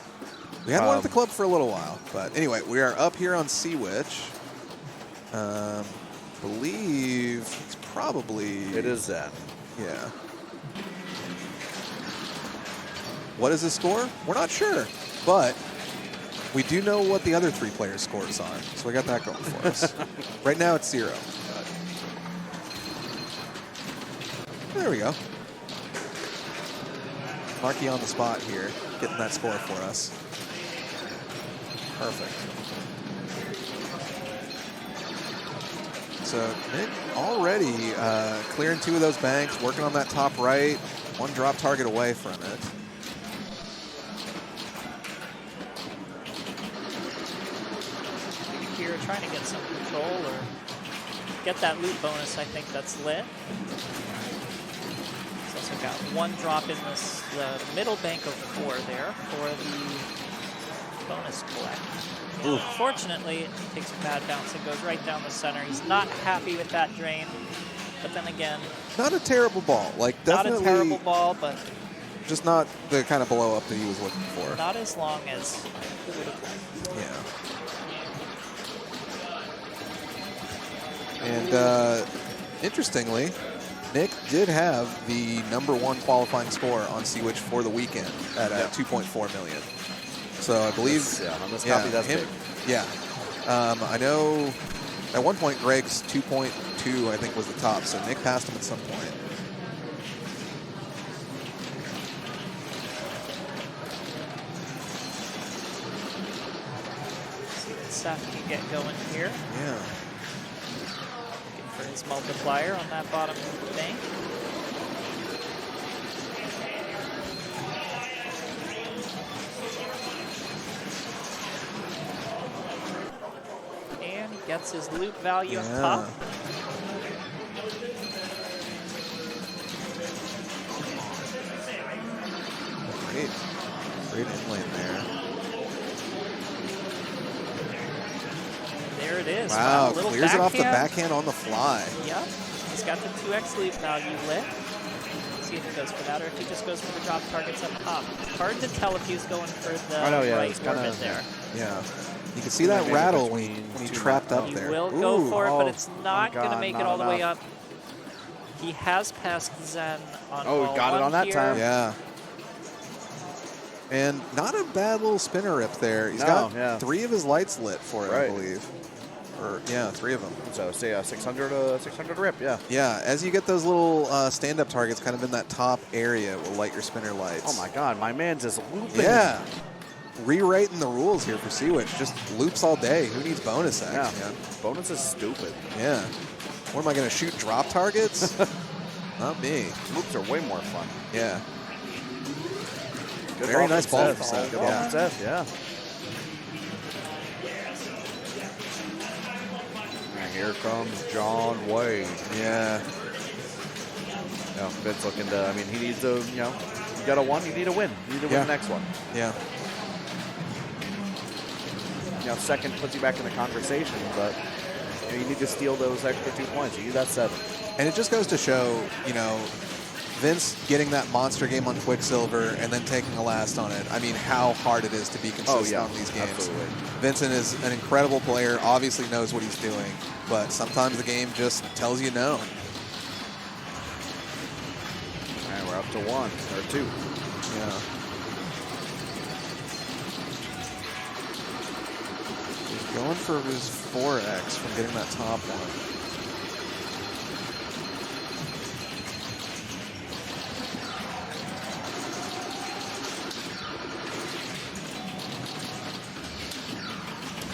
We had one at the club for a little while. But anyway, we are up here on Sea Witch. Believe it's probably... It is that. Yeah. What is the score? We're not sure. But we do know what the other 3 players' scores are. So we got that going for us. Right now it's 0. But there we go. Marky on the spot here, getting that score for us. Perfect. So Nick already clearing 2 of those banks, working on that top right, 1 drop target away from it. Here, trying to get some control or get that loot bonus. I think that's lit. He's also got 1 drop in the middle bank of 4 there for the bonus collect. Unfortunately, it takes a bad bounce and goes right down the center. He's not happy with that drain, but then again, Not a terrible ball. Like, not definitely a terrible ball, but just not the kind of blow up that he was looking for. not as long as it would have liked. Yeah. And interestingly, Nick did have the #1 qualifying score on Sea Witch for the weekend at 2.4 million. So I believe, on this copy, that's big. Yeah. I know at one point Greg's 2.2, I think, was the top. So Nick passed him at some point. See what Seth can get going here. Yeah. Looking for his multiplier on that bottom bank. And gets his loot value up top. Great inlane there. There it is. Wow, Little clears it off the backhand. backhand on the fly. Yep. He's got the 2x loot value lit. Let's see if he goes for that or if he just goes for the drop targets up top. Hard to tell if he's going for the right orbit there. Yeah. You can see that rattle when he trapped up He there. will go for it, but it's oh not my going to God, make not it all the way enough. up. He has passed Zen on Oh, ball got it 1 on that here. time. Yeah. And not a bad little spinner rip there. He's got 3 of his lights lit for it, I believe. Or, yeah, 3 of them. So, say a 600 rip, yeah. Yeah, as you get those little stand-up targets kind of in that top area, it will light your spinner lights. Oh, my God. My man's just looping. Yeah. Rewriting the rules here for Sea Witch. Just loops all day. Who needs bonus action? Yeah. Bonus is stupid. Yeah. What am I going to shoot? Drop targets? Not me. Loops are way more fun. Yeah. Good Very nice ball from from Seth. Seth. Good ball from Seth, yeah. And here comes John Wade. Yeah. Vince looking to, I mean, he needs to, you got a 1, you need a win. You need to win the next one. Yeah. Second puts you back in the conversation, but you need to steal those extra 2 points. You need that 7. And it just goes to show, Vince getting that monster game on Quicksilver and then taking a last on it. I mean, how hard it is to be consistent on these games. Absolutely. Vincent is an incredible player, obviously knows what he's doing, but sometimes the game just tells you no. All right, we're up to 1 or 2. Yeah. He's going for his 4X from getting that top one.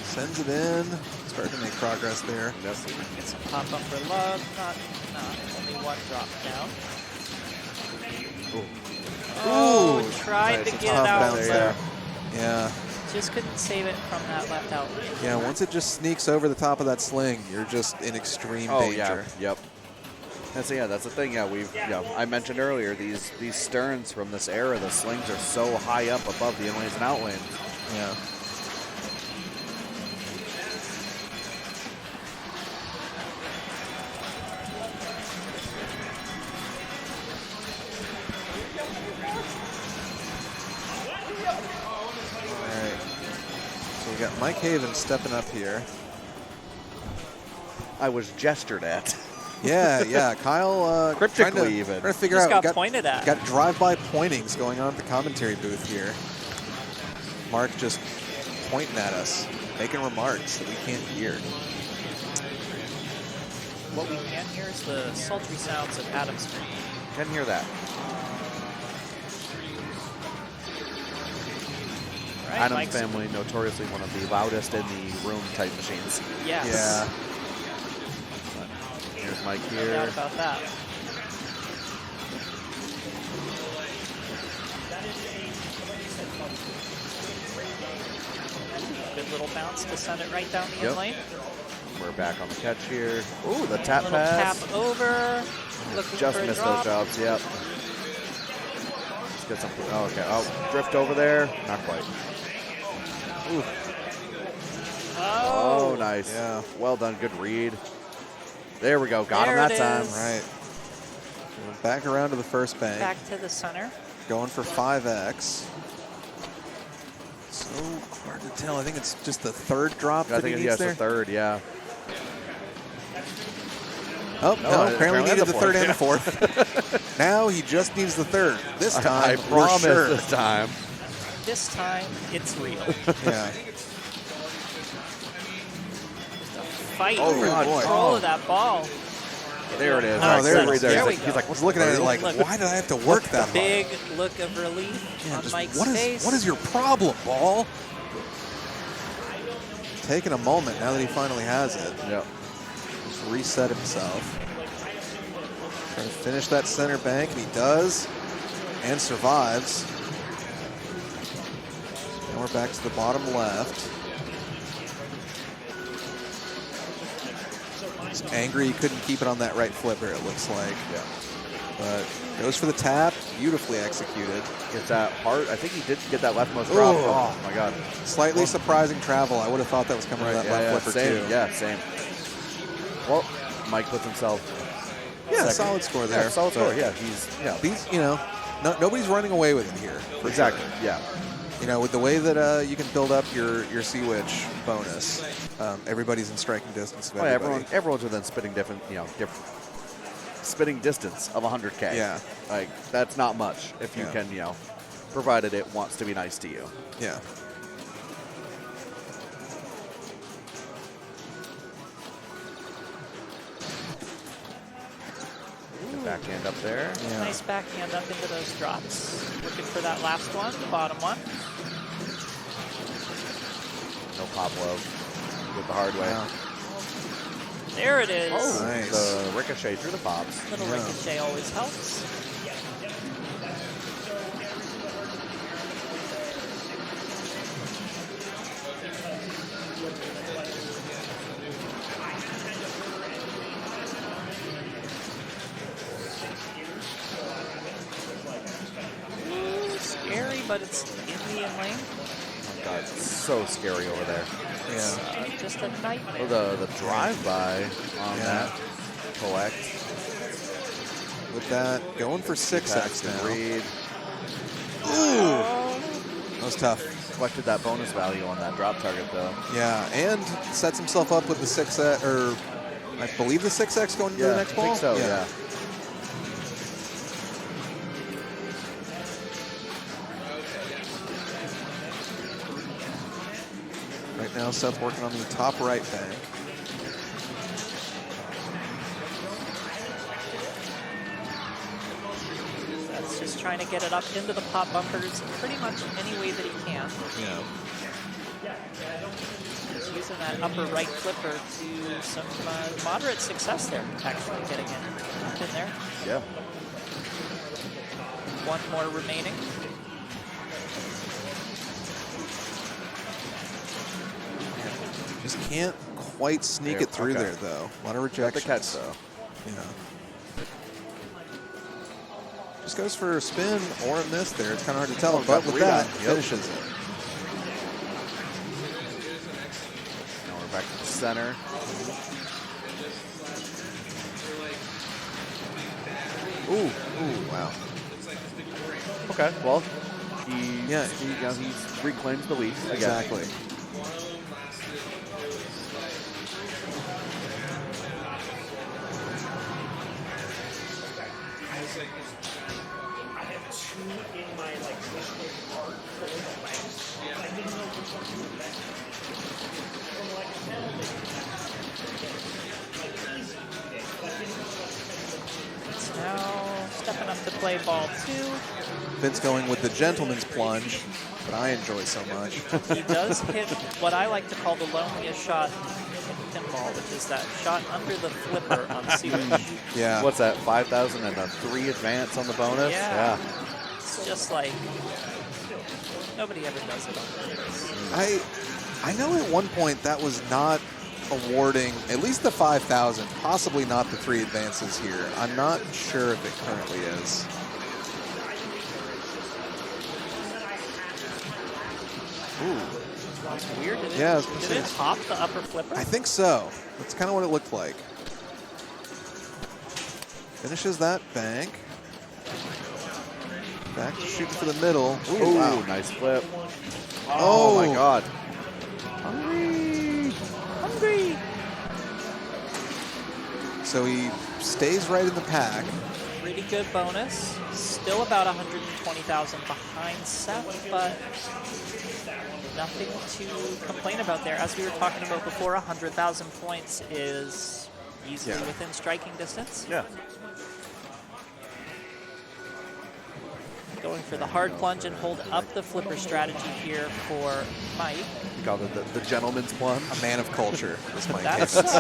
Sends it in. Starting to make progress there. Get some pop up for love. Not only 1 drop down. Oh, tried to get it out, bounce there. but Yeah. just couldn't save it from that left out. Yeah, once it just sneaks over the top of that sling, you're just in extreme danger. Yeah. Yep. That's the thing. Yeah, I mentioned earlier these sterns from this era. The slings are so high up above the inlanes and outlanes. Yeah. We got Mike Haven stepping up here. I was gestured at. Yeah. Kyle Cryptically trying to figure just out. got pointed at. Got drive-by pointings going on at the commentary booth here. Mark just pointing at us, making remarks that we can't hear. What we can hear is the sultry sounds of Adam's screen. Can hear that. Right, Adam's Mike's family, notoriously one of the loudest in the room type machines. Yes. Yeah. Here's Mike No here. doubt about that. Good little bounce to send it right down the in lane. We're back on the catch here. Ooh, the tap Little pass. tap over. Looking Just for a missed drop. those jobs, yep. Let's get some. Oh, okay. Oh, drift over there. Not quite. Ooh. Oh, Oh, nice. Yeah. Well done. Good read. There we go. Got him There that it time. is. Right. Back around to the first bank. back to the center. Going for 5X. So hard to tell. I think it's just the third drop I that think he he needs has there. the third, yeah. Oh, no, apparently apparently needed the the third and the fourth. fourth. Now he just needs the third. This time, I we're promise sure. this time. This time, it's real. Yeah. Fight Oh, for God. control Oh. of that ball. There it is. Oh, Right, there it right is. there. There He's we like, go. he's like, I was looking at it like, Look. why did I have to work that hard? Big look of relief Yeah, on just Mike's what is face. what is your problem, ball? Taking a moment now that he finally has it. Yep. Just reset himself. Trying to finish that center bank, and he does, and survives. Now we're back to the bottom left. He's angry he couldn't keep it on that right flipper, it looks like. Yeah. But goes for the tap, beautifully executed. Gets that hard. I think he did get that leftmost drop. Ooh. Oh, my God. Slightly surprising travel. I would have thought that was coming to that left flipper same. too. Yeah, same. Well, Mike puts himself Yeah, second. solid score there. Yeah, solid but score. Yeah, he's These, nobody's running away with it here. exactly. Yeah. With the way that you can build up your Sea Witch bonus, everybody's in striking distance of Oh, yeah, everybody. everyone's within spitting spitting distance of 100K. Yeah. Like that's not much if you Yeah. can, provided it wants to be nice to you. Yeah. The backhand up there. Yeah. Nice backhand up into those drops. Looking for that last one, the bottom one. No pop low. With the hard way. Wow. There it is. Oh, Nice. the ricochet through the pops. Little Yeah. ricochet always helps. Ooh, scary, but it's in the in lane. Oh, God, it's so scary over there. Yeah. Just a nightmare. Oh, the drive-by on Yeah. that collect. with that. Going for 6X now. Read. Ooh. That was tough. Collected that bonus value on that drop target, though. Yeah, and sets himself up with the 6X, or I believe the 6X going to the next ball? I think so, yeah. Right now, Seth's working on the top right bank. That's just trying to get it up into the pop bumpers pretty much any way that he can. Yeah. He's using that upper right flipper to some moderate success there, actually getting it up in there. Yeah. One more remaining. Just can't quite sneak it through there, though. A lot of rejections. The catch, though. Yeah. Just goes for a spin or a miss there. It's kind of hard to tell, but with that, finishes it. Now we're back to the center. Ooh, wow. Okay, well, he reclaims the lead. Exactly. I have 2 in my like wish list card full of blanks. I didn't know which one was the best. From like a penalty, like easy today, but I didn't know what It's now stepping up to play ball 2. Vince going with the gentleman's plunge, but I enjoy so much. He does hit what I like to call the loneliest shot in pinball, which is that shot under the flipper on Seawitch. Yeah. What's that, 5,000 and a 3 advance on the bonus? Yeah. It's just like, nobody ever does it on purpose. I know at one point that was not awarding at least the 5,000, possibly not the 3 advances here. I'm not sure if it currently is. Ooh. That's weird. Did Yeah, did it hop the upper flipper? I think so. That's kind of what it looked like. Finishes that bank. Back to shooting for the middle. Ooh, wow. nice flip. Oh, my God. Hungry. So he stays right in the pack. Pretty good bonus. Still about 120,000 behind Seth, but nothing to complain about there. As we were talking about before, 100,000 points is easily within striking distance. Yeah. Going for the hard plunge and hold up the flipper strategy here for Mike. We call it the gentleman's plunge. A man of culture, this Mike That's Havens.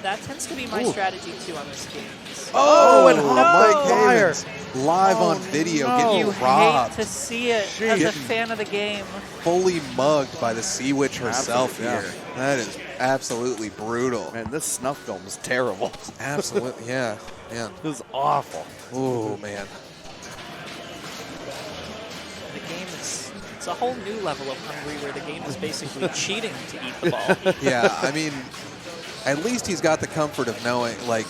that tends to be my strategy too on this game. Oh, and no. Mike Havens live on video getting You robbed. hate to see it as a fan of the game. Fully mugged by the Sea Witch herself Absolutely, here. That is absolutely brutal. Man, this snuff film is terrible. Absolutely, yeah. Man. This is awful. Oh, man. The game is, it's a whole new level of hungry where the game is basically cheating to eat the ball. Yeah, I mean, at least he's got the comfort of knowing, like,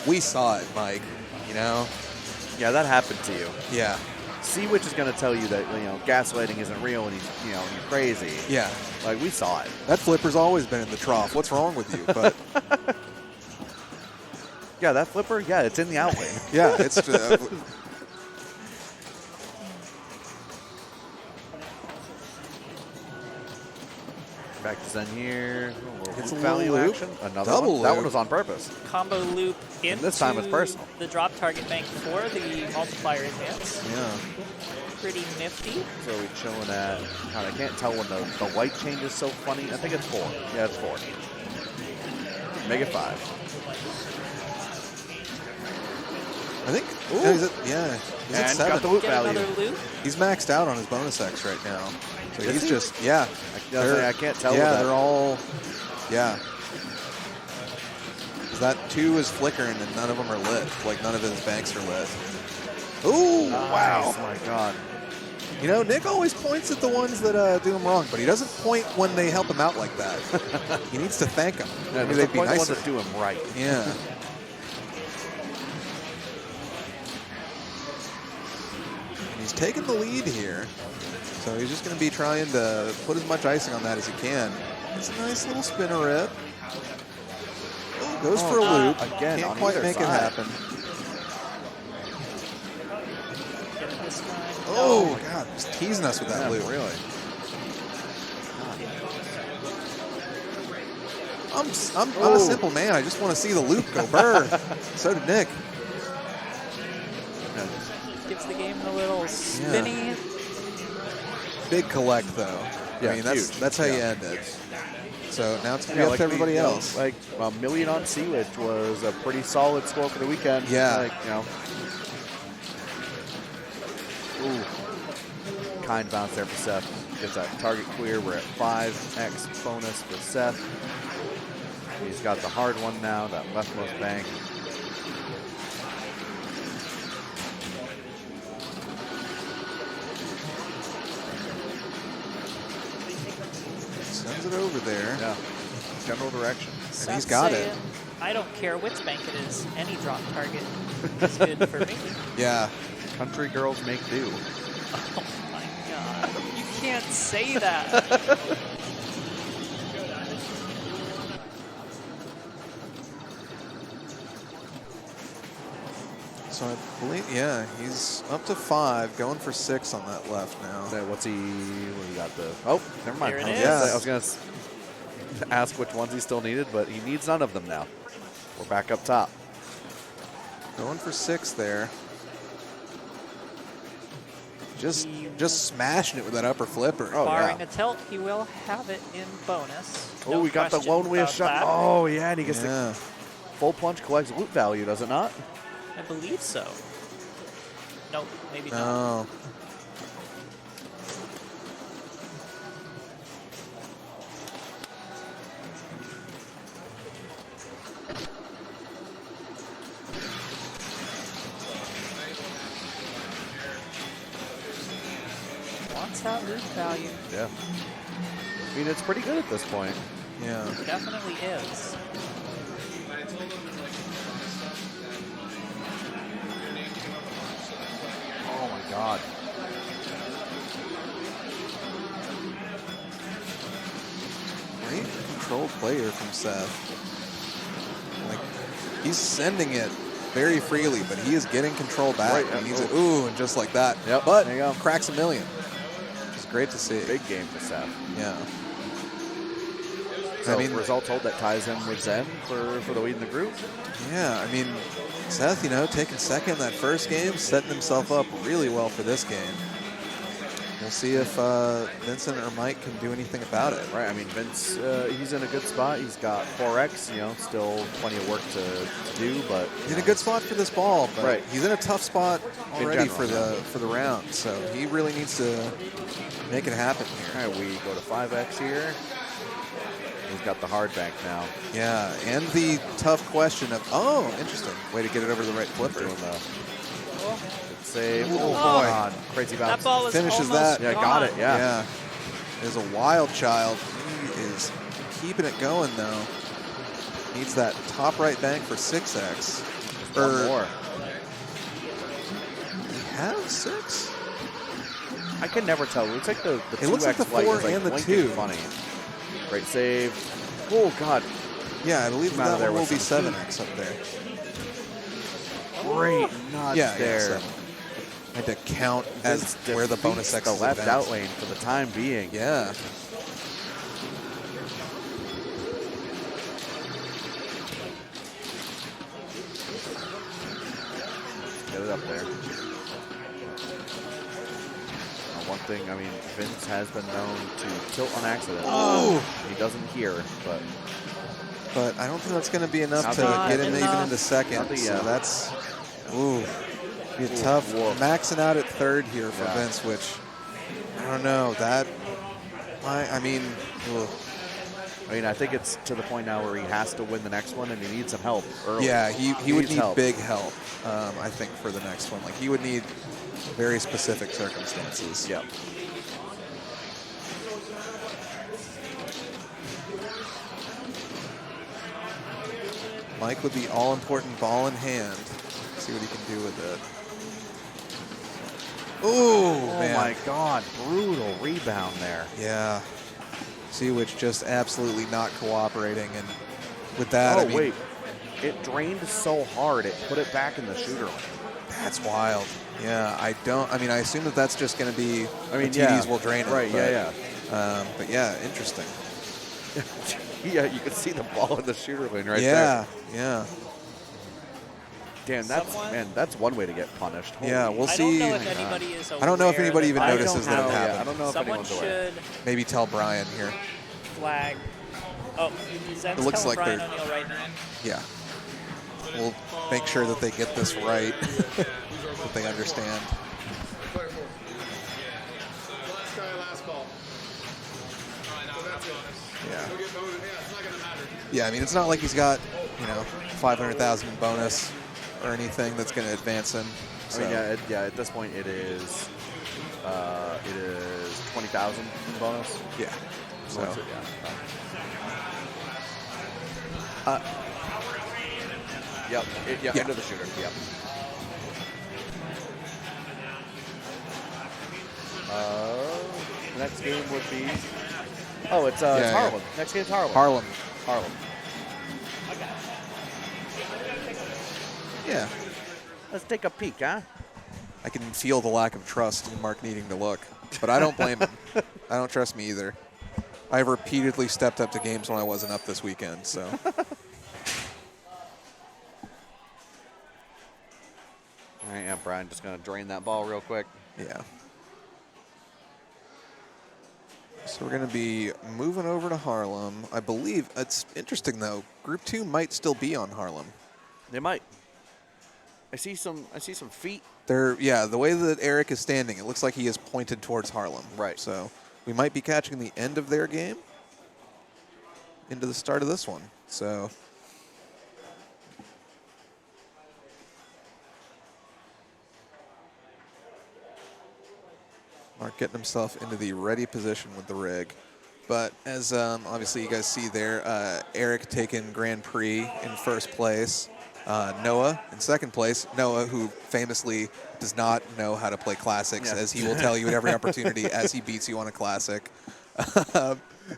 we saw it, Mike, you know? Yeah, that happened to you. Yeah. Sea Witch is going to tell you that, gaslighting isn't real and he's crazy. Yeah. Like, we saw it. That flipper's always been in the trough. What's wrong with you? But yeah, that flipper, it's in the outlane. yeah, it's Back to Zen here. It's a value little loop. action. Another Double one. That one loop. was on purpose. Combo loop into this time it's personal. the drop target bank for the multiplier advance. yeah. Pretty nifty. So we're chilling at, God, I can't tell when the light change is so funny. I think it's 4. Yeah, it's 4. Make it 5. I think. Ooh. He's at And 7. got the loop Get value. another loop. He's maxed out on his bonus X right now. So Is he's he? just, yeah. I can't tell. Yeah, with that. they're all, yeah. 'Cause that 2 is flickering and none of them are lit. Like, none of his banks are lit. Ooh, wow. Oh my God. You know, Nick always points at the ones that do him wrong, but he doesn't point when they help him out like that. He needs to thank them. Yeah, Maybe they'd they'd be the ones nicer. that do him right. Yeah. taking the lead here. So he's just going to be trying to put as much icing on that as he can. It's a nice little spinner rip. Oh, goes for a loop. Again, Can't on quite either make side. it happen. Get it this time. Oh, God, just teasing us with that Yeah, loop. really. I'm a simple man. I just want to see the loop go burr. So did Nick. Gives the game a little spinny. Big collect, though. Yeah, I mean, huge. that's how you Yeah. end it. So now it's going to be up to everybody else. Like a million on Seawitch was a pretty solid score for the weekend. Yeah. Like, Ooh. Kind bounce there for Seth. Gets that target clear. We're at 5x bonus for Seth. He's got the hard one now, that leftmost bank. Sends it over there. Yeah. General direction. And he's got it. I don't care which bank it is. Any drop target is good for me. Yeah. Country girls make do. Oh my God. You can't say that. So I believe, yeah, he's up to 5, going for 6 on that left now. So what's he? What he got the? Oh, never mind. There it I was is. gonna ask which ones he still needed, but he needs none of them now. We're back up top. Going for 6 there. Just smashing it with that upper flipper. Oh, Barring yeah. a tilt, he will have it in bonus. Oh, No we got the question lone wheel about shot. that. Oh, yeah, and he gets the Yeah. full plunge collects loot value, does it not? I believe so. Nope, maybe not. No. Wants that loot value. Yeah. I mean, it's pretty good at this point. Yeah. Definitely is. Oh my God. Great controlled player from Seth. Like, he's sending it very freely, but he is getting control back. Right, He needs oh. it, ooh, and just like that. Yep, But there you go. cracks a million. It's great to see. Big game for Seth. Yeah. So I mean, results hold that ties him with Zen for the lead in the group. yeah, I mean, Seth, you know, taking second in that first game, setting himself up really well for this game. We'll see if Vincent or Mike can do anything about it. Right, I mean, Vince, he's in a good spot. He's got 4X, you know, still plenty of work to do, but He's in a good spot for this ball, but Right. he's in a tough spot In already general, for the round. So he really needs to make it happen all here. right, we go to 5X here. He's got the hard bank now. Yeah, and the tough question of, oh, interesting. Way to get it over the right flipper. Doing the Oh, good save. Oh, Oh, boy. God. Crazy bounce. that ball was Finishes almost that. Yeah, gone. got it, yeah. Yeah. Is a wild child. He is keeping it going, though. Needs that top right bank for 6X. One more. We have 6? I can never tell. It looks like the It looks like 2X the light 4 is like and the blinking 2. funny. Great save. Oh, God. Yeah, I believe Come out of that there one will with be some 7X up there. Great nudge Yeah, there. Yeah, 7. I had to count as This where the bonus defeats X the is left advanced. out lane for the time being. Yeah. Get it up there. One thing, I mean, Vince has been known to tilt on accident. Oh. He doesn't hear, but But I don't think that's going to be enough Not to the- get him even enough. into second. Not the, So that's, ooh, be Ooh, tough. whoa. Maxing out at third here for Yeah. Vince, which I don't know. That, I mean, ugh. I think it's to the point now where he has to win the next one, and he needs some help early. yeah, he would needs need help. big help. I think for the next one, like he would need very specific circumstances. Yep. Mike with the all-important ball in hand. See what he can do with it. Oh, man. my God. Brutal rebound there. Yeah. Seawitch just absolutely not cooperating. And with that, Oh, I mean, wait. It drained so hard, it put it back in the shooter lane. that's wild. Yeah, I mean, I assume that that's just going to be, I mean, the yeah. TDs will drain it. Right, but, yeah. But yeah, interesting. Yeah, you can see the ball in the shooter lane right there. Yeah. Damn, that's one way to get punished. Yeah, Holy we'll I see. don't know if anybody is aware. I don't know if anybody even that I notices don't that it know, yeah, happened. I don't know if Someone anyone's aware. should Maybe tell Brian here. flag. Oh, Zen's It looks telling like Brian they're- O'Neill right now. Yeah. We'll make sure that they get this right, that they understand. Yeah. Yeah, I mean, it's not like he's got, 500,000 in bonus or anything that's going to advance him. I mean, at this point it is 20,000 in bonus. Yeah. So, yeah. Into the shooter. Yep. Next game would be. Oh, it's Harlem. Next game's Harlem. Harlem. yeah. Let's take a peek, huh? I can feel the lack of trust in Mark needing to look, but I don't blame him. I don't trust me either. I've repeatedly stepped up to games when I wasn't up this weekend, so. All right, yeah, Brian just going to drain that ball real quick. Yeah. So we're going to be moving over to Harlem. I believe it's interesting though. Group 2 might still be on Harlem. They might. I see some feet. The way that Eric is standing, it looks like he is pointed towards Harlem. Right. So we might be catching the end of their game into the start of this one. So Mark getting himself into the ready position with the rig. But as obviously you guys see there, Eric taking Grand Prix in first place. Noah in second place. Noah, who famously does not know how to play classics, as he will tell you at every opportunity as he beats you on a classic.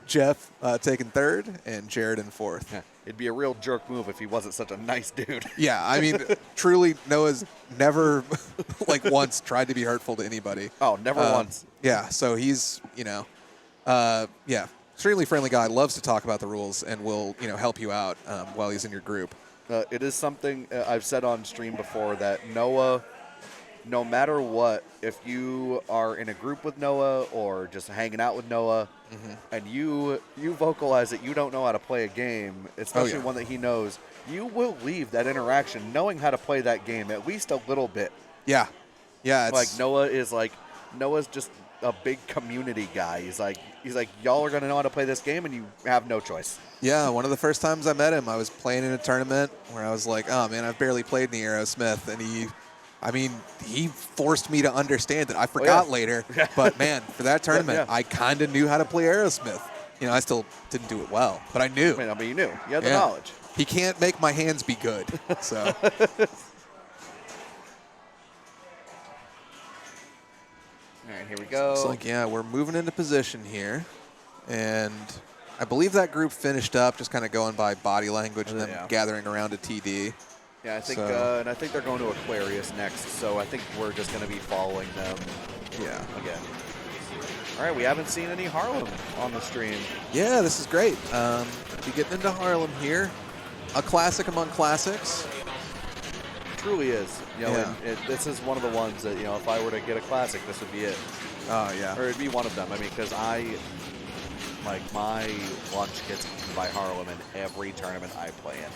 Jeff taking third, and Jared in fourth. Yeah. It'd be a real jerk move if he wasn't such a nice dude. Yeah, I mean, truly, Noah's never, once tried to be hurtful to anybody. Oh, never once. Yeah, so he's, extremely friendly guy, loves to talk about the rules, and will, help you out while he's in your group. It is something I've said on stream before that Noah, no matter what, if you are in a group with Noah or just hanging out with Noah, and you vocalize that you don't know how to play a game, especially one that he knows, you will leave that interaction knowing how to play that game at least a little bit. Yeah. Yeah. It's Noah's just a big community guy. He's like, y'all are going to know how to play this game, and you have no choice. Yeah, one of the first times I met him, I was playing in a tournament where I was like, oh, man, I've barely played in the Aerosmith. And he forced me to understand it. I forgot later. But, man, for that tournament, I kind of knew how to play Aerosmith. I still didn't do it well, but I knew. I mean, you knew. You had the knowledge. He can't make my hands be good, so. All right, here we go. It's like, we're moving into position here. And I believe that group finished up just kind of going by body language and then gathering around a TD. Yeah, I think, and I think they're going to Aquarius next, so I think we're just going to be following them. Yeah. Again. All right, we haven't seen any Harlem on the stream. Yeah, this is great. Be getting into Harlem here. A classic among classics. It truly is. This is one of the ones that, if I were to get a classic, this would be it. Oh, yeah. Or it'd be one of them. I mean, because my lunch gets eaten by Harlem in every tournament I play in.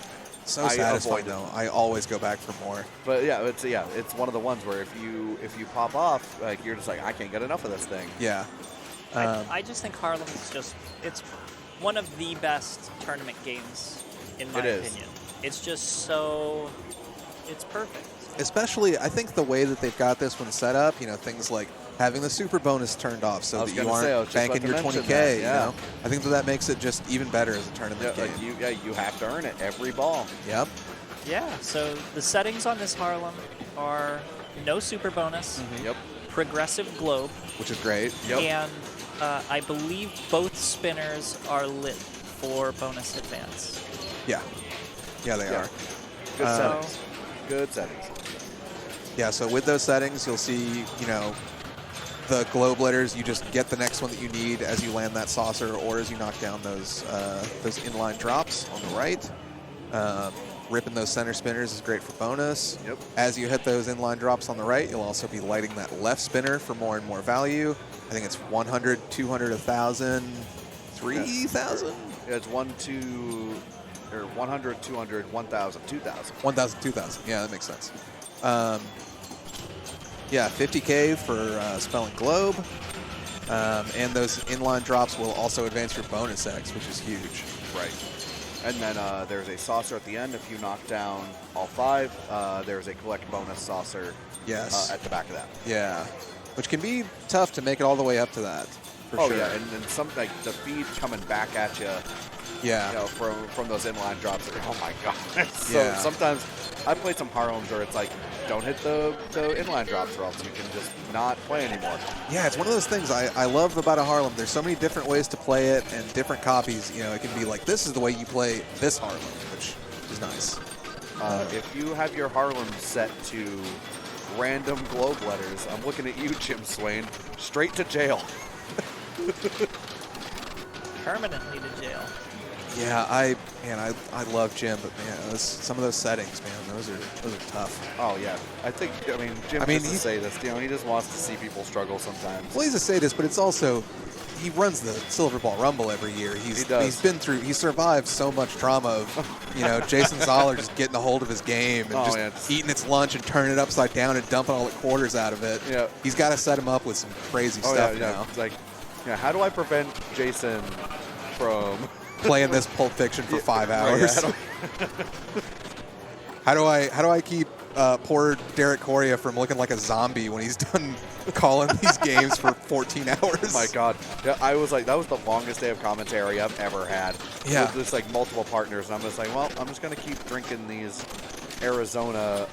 So satisfying, though. I always go back for more. But it's one of the ones where if you pop off, you're just like, I can't get enough of this thing. Yeah. I just think Harlem is it's one of the best tournament games in my opinion. It's just it's perfect. Especially, I think the way that they've got this one set up, things like having the super bonus turned off so that you aren't banking your 20K, I think that makes it just even better as a tournament game. You have to earn it every ball. Yep. Yeah, so the settings on this Harlem are no super bonus. Yep. progressive globe, which is great. Yep. and I believe both spinners are lit for bonus advance. Yeah. Yeah, they Yeah. are. Good Uh, settings. Good settings. Yeah, so with those settings, you'll see, you know, the globe letters, you just get the next one that you need as you land that saucer or as you knock down those inline drops on the right. Ripping those center spinners is great for bonus. Yep. As you hit those inline drops on the right, you'll also be lighting that left spinner for more and more value. I think it's 100, 200, 1,000, 3,000? Yeah, it's 100, 200, 1,000, 2,000. 1,000, 2,000. Yeah, that makes sense. Yeah, 50K for spelling globe. And those inline drops will also advance your bonus X, which is huge. Right. And then there's a saucer at the end. If you knock down all 5, there's a collect bonus saucer Yes. at the back of that. Yeah. Which can be tough to make it all the way up to that. For Oh, sure. yeah. And some, like, the feed coming back at you, Yeah. you know, from those inline drops. Like, oh, my God. So Yeah. sometimes I've played some Harlems where it's like, don't hit the inline drops or else you can just not play anymore. Yeah, it's one of those things I love about a Harlem. There's so many different ways to play it and different copies. You know, it can be like, this is the way you play this Harlem, which is nice. If you have your Harlem set to random globe letters, I'm looking at you, Jim Swain, straight to jail. Permanently to jail. Yeah, I love Jim, but man, some of those settings, man, those are tough. Oh, yeah. Jim just to say this, you know, he just wants to see people struggle sometimes. Well, he's a sadist, but it's also, he runs the Silver Ball Rumble every year. He does. He survived so much trauma of, you know, Jason Zoller just getting a hold of his game and eating its lunch and turning it upside down and dumping all the quarters out of it. Yeah. He's got to set him up with some crazy stuff now. It's like, yeah, how do I prevent Jason from Playing this Pulp Fiction for 5 Right, hours. yeah, How do I keep poor Derek Coria from looking like a zombie when he's done calling these games for 14 hours? Oh my God. Yeah, I was like, that was the longest day of commentary I've ever had. Yeah. With just like multiple partners. And I'm just like, well, I'm just going to keep drinking these Arizona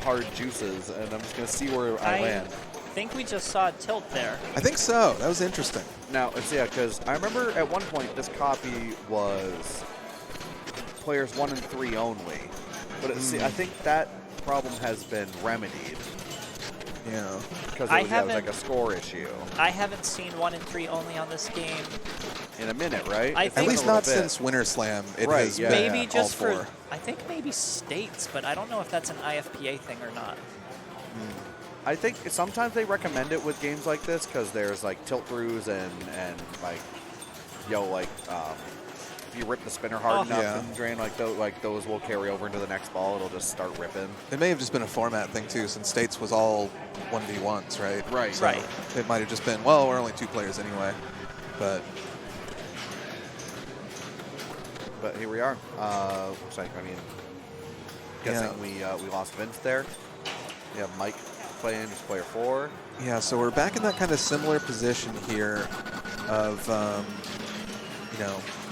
hard juices and I'm just going to see where I land. I think we just saw a tilt there. I think so. That was interesting. Now, it's, yeah, because I remember at one point this copy was players 1 and 3 only. But see, I think that problem has been remedied. Yeah. Because it was like a score issue. I haven't seen 1 and 3 only on this game. In a minute, right? I It's think- At least been a not little bit. since Winter Slam. It Right, has yeah. been Maybe just all for, 4. I think maybe states, but I don't know if that's an IFPA thing or not. I think sometimes they recommend it with games like this because there's like tilt throughs and like, if you rip the spinner hard enough yeah. and drain those will carry over into the next ball. It'll just start ripping. It may have just been a format thing too, since States was all 1v1s, right? Right. So Right. It might have just been, well, we're only 2 players anyway. But here we are. Looks like, guessing we lost Vince there. We have Mike playing as player 4. yeah, so we're back in that kind of similar position here of,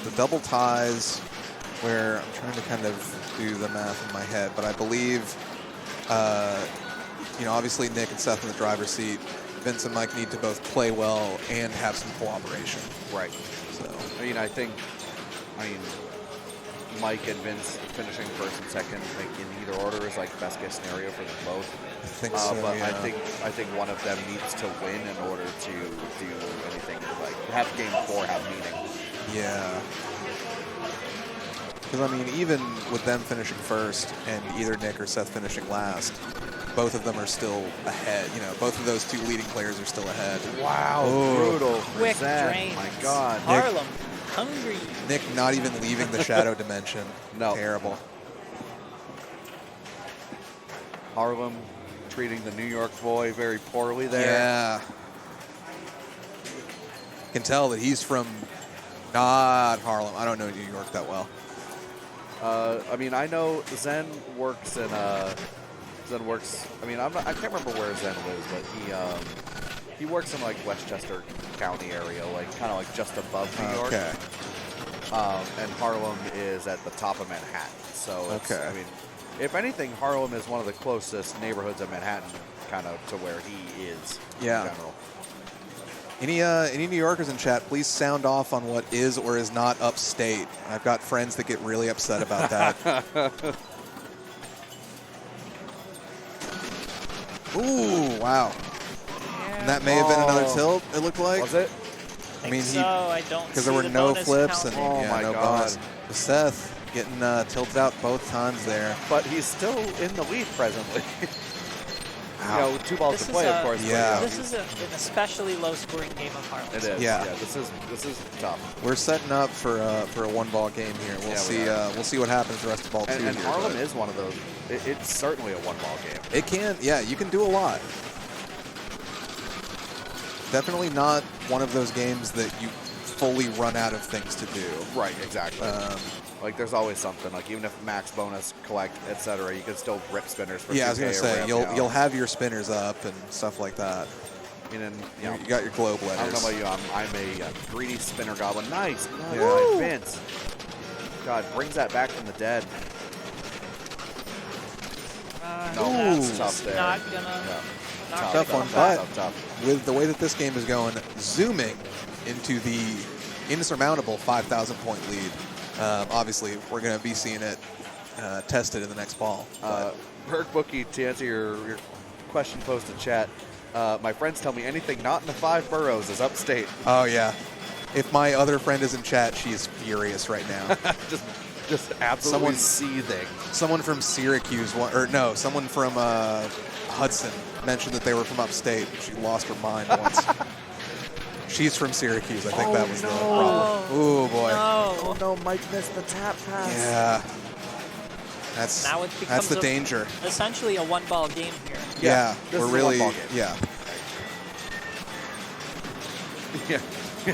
the double ties where I'm trying to kind of do the math in my head, but I believe, obviously Nick and Seth in the driver's seat. Vince and Mike need to both play well and have some cooperation. Right. So I think Mike and Vince finishing first and second, like in either order, is like best case scenario for them both. I think so, But yeah. I think one of them needs to win in order to do anything like have game 4 have meaning. Yeah. Because, even with them finishing first and either Nick or Seth finishing last, both of them are still ahead. Both of those 2 leading players are still ahead. Wow, Oh. brutal. Quick Zen. drains. My God. Harlem, hungry. Nick not even leaving the shadow dimension. No. Terrible. Harlem treating the New York boy very poorly there. Yeah. Can tell that he's from not Harlem. I don't know New York that well. I know Zen works in I can't remember where Zen lives, but he works in like Westchester County area, like kind of like just above New York. Okay. And Harlem is at the top of Manhattan. So it's, Okay. if anything, Harlem is one of the closest neighborhoods of Manhattan. kind of to where he is Yeah. in general. Any New Yorkers in chat, please sound off on what is or is not upstate. I've got friends that get really upset about that. Ooh, wow. And that may have been another tilt, it looked like. Was it? I mean, so I don't because see there were the no bonus flips and counting. Oh my no God. bonus. Seth getting tilted out both times there. But he's still in the lead presently. Wow. 2 balls This to is play, a- of course. but, Yeah. This is an especially low-scoring game of Harlem. It is. Yeah. This is tough. We're setting up for a 1-ball game here. We'll Yeah, we see. are. We'll see what happens the rest of ball 2 And here, Harlem but is one of those. It's certainly a 1-ball game. It can. Yeah, you can do a lot. Definitely not one of those games that you fully run out of things to do. Right, exactly. Like there's always something. Like even if max bonus, collect, etc., you can still rip spinners for Yeah, I was 2K gonna or say whatever, you'll have your spinners up and stuff like that. I mean, and, You got your globe I don't know letters. about you. I'm a greedy spinner goblin. Nice. Yeah. Nice, Vince. God, brings that back from the dead. No, That's Ooh. tough just there. not gonna. Yeah. Not Tough gonna one, come back. but tough. with the way that this game is going, zooming into the insurmountable 5,000 point lead. Obviously, we're going to be seeing it tested in the next ball. Berg Bookie, to answer your question posted chat, my friends tell me anything not in the 5 boroughs is upstate. Oh yeah, if my other friend is in chat, she is furious right now. just absolutely Someone- seething. Someone from Syracuse, someone from Hudson mentioned that they were from upstate. She lost her mind once. She's from Syracuse. I think that was the problem. Ooh boy. No. Oh no, Mike missed the tap pass. Yeah. That's Now it becomes the danger. Essentially a 1-ball game here. Yeah, this we're is a really one-ball game. yeah. Yeah.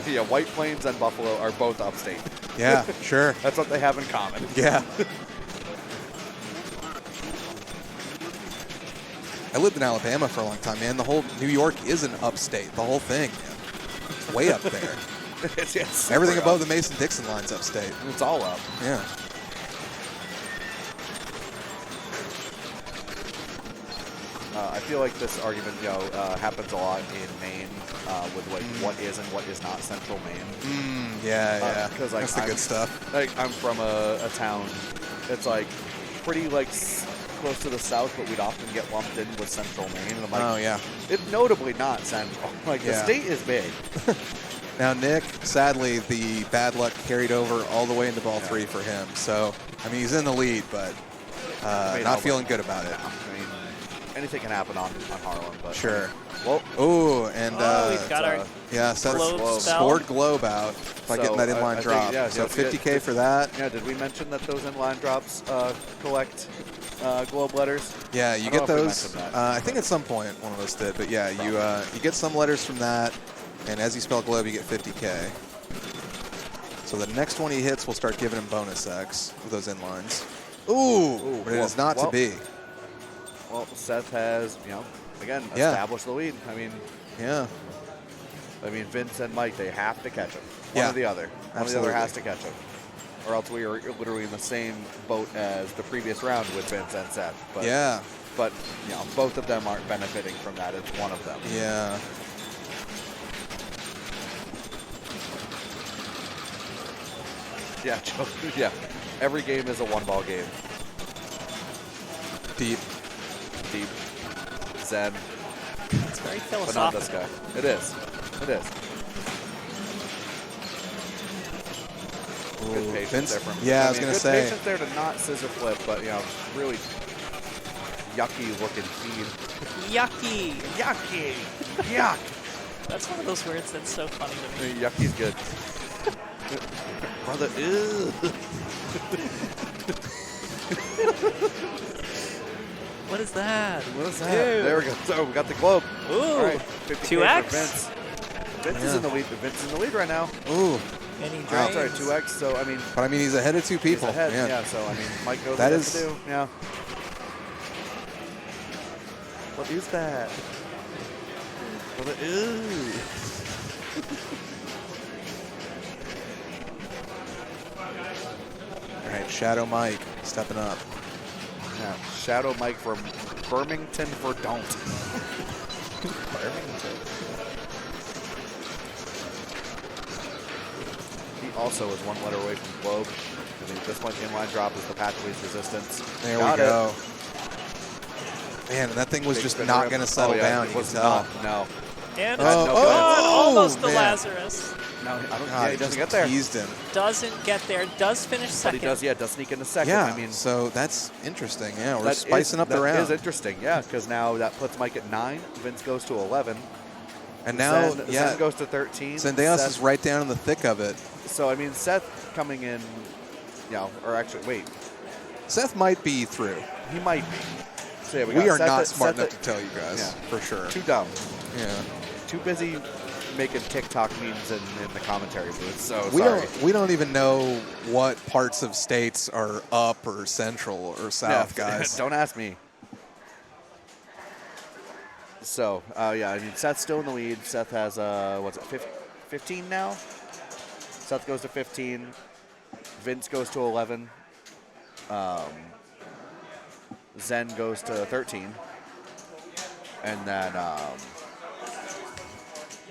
Yeah, White Plains and Buffalo are both upstate. Yeah, sure. That's what they have in common. Yeah. I lived in Alabama for a long time, man. The whole New York is an upstate. The whole thing, man. It's way up there. It's Everything super above up. the Mason-Dixon line's upstate. It's all up. Yeah. I feel like this argument, happens a lot in Maine with like what is and what is not central Maine. Yeah. 'cause, like, That's the I'm- good stuff. Like I'm from a town that's like pretty like close to the south, but we'd often get lumped in with central Maine. And I'm like, Oh yeah. it's notably not central. Like the Yeah. state is big. Now Nick, sadly, the bad luck carried over all the way into ball 3 for him. So I mean, he's in the lead, but not feeling good about it. I mean, anything can happen on Harlem, but Sure. Well, Ooh, and We've got our yeah, Seth globe spell. scored globe out by So, getting that I inline think, drop. yeah, So yeah, 50K for that. yeah. Did we mention that those inline drops collect globe letters? Yeah, you I don't get know if we those. mentioned that. I think at some point one of us did, but yeah, you get some letters from that, and as you spell globe, you get 50K. So the next one he hits will start giving him bonus X with those inlines. Ooh, but it is not to be. Well, Seth has, again, Yeah. established the lead. I mean, Yeah, Vince and Mike, they have to catch him. One Yeah, or the other. One or the absolutely. other has to catch him. Or else we are literally in the same boat as the previous round with Vince and Seth. But, yeah, But, both of them aren't benefiting from that. It's one of them. yeah. Yeah, yeah. Every game is a 1-ball game. Deep. Deep. Zen. It's very But not this philosophical. guy. It is. It is. Good Ooh, patience Vince- there from yeah, I was gonna good say. patience there to not scissor flip, but really yucky looking feed. Yucky. Yucky. Yuck. That's one of those words that's so funny to me. Yucky's good. Brother, ew. What is that? What is that? There we go. So we got the globe. Ooh. All right. 50K 2X. for Vince. Vince is in the lead. Vince is in the lead right now. Ooh, And he Sorry, drains. 2X. So I mean, but I mean, he's ahead of 2 he's people. ahead. Man. Yeah. So I mean, Mike knows That what he is- has to do. Yeah. What is that? Brother, ew. All right, Shadow Mike stepping up. Yeah, Shadow Mike from Birmingham for don't. Birmingham. He also is one letter away from Globe. I mean, this one inline drop is the pathways resistance. There Got we it. go. Man, that thing was Big just spin not rip. going to settle Oh, yeah, down. it You was can tell. not. No. And Oh, it's no. gone. Almost the man. Lazarus. No, I don't God, yeah, he he doesn't just get there. teased him. Doesn't get there. Does finish But second. he does, does sneak into second. Yeah, I mean, so that's interesting. Yeah, we're that spicing up the That round. is interesting, yeah, because now that puts Mike at 9. Vince goes to 11. And now, Zen goes to 13. Zendejas Seth- is right down in the thick of it. So, I mean, Seth coming in, or actually, wait, Seth might be through. he might be. So, yeah, We got are Seth not at- smart Seth enough to tell you guys, Yeah. for sure. Too dumb. Yeah. Too busy making TikTok memes in the commentary booth, so We sorry. don't even know what parts of states are up or central or south, guys. Don't ask me. So, I mean, Seth's still in the lead. Seth has, 15 now? Seth goes to 15. Vince goes to 11. Zen goes to 13. And then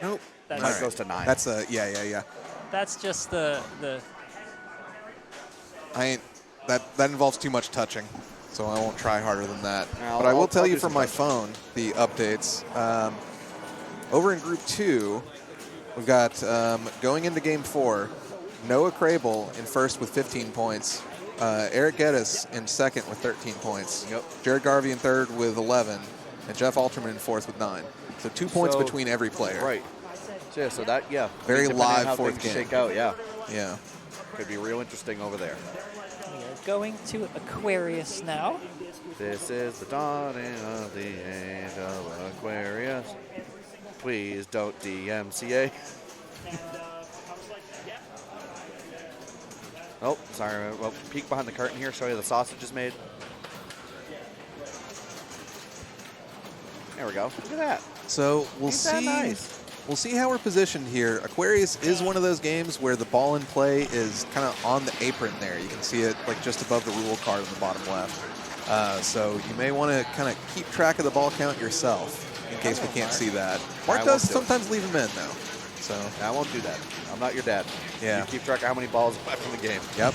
Nope. That's, Mike goes to 9. That's yeah. that's just the I ain't that involves too much touching, so I won't try harder than that. Yeah, but I will I'll tell you do from some my touching. phone the updates. Over in Group 2, we've got going into Game 4, Noah Crable in first with 15 points, Eric Geddes in second with 13 points, Yep. Jared Garvey in third with 11, and Jeff Alterman in fourth with 9. So 2 points So- between every player. Right. So, yeah, so that, Very depending on live how fourth things game. shake out, yeah. Yeah. Could be real interesting over there. we are going to Aquarius now. This is the dawning of the age of Aquarius. Please don't DMCA. Oh, sorry. Well, peek behind the curtain here, show you the sausage is made. There we go. Look at that. So we'll Ain't that see. nice? We'll see how we're positioned here. Aquarius is one of those games where the ball in play is kind of on the apron there. You can see it like just above the rule card in the bottom left. So you may want to kind of keep track of the ball count yourself in case we can't see that. Mark I does won't do it. sometimes leave them in though. So I won't do that. I'm not your dad. Yeah. You keep track of how many balls left in the game. yep.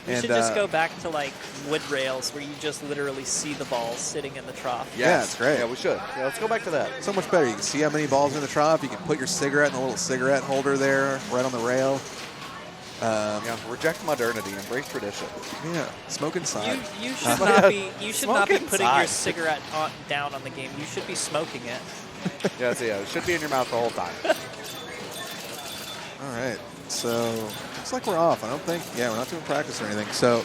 We And, should just go back to like wood rails where you just literally see the balls sitting in the trough. Yeah, it's great. Yeah, we should. Yeah, let's go back to that. So much better. You can see how many balls are in the trough. You can put your cigarette in a little cigarette holder there, right on the rail. Yeah, reject modernity, embrace tradition. Yeah, smoke inside. You should not be Smoke putting your inside. cigarette down on the game. You should be smoking it. Yeah, so it should be in your mouth the whole time. All right, so looks like we're off. I don't think, we're not doing practice or anything. So,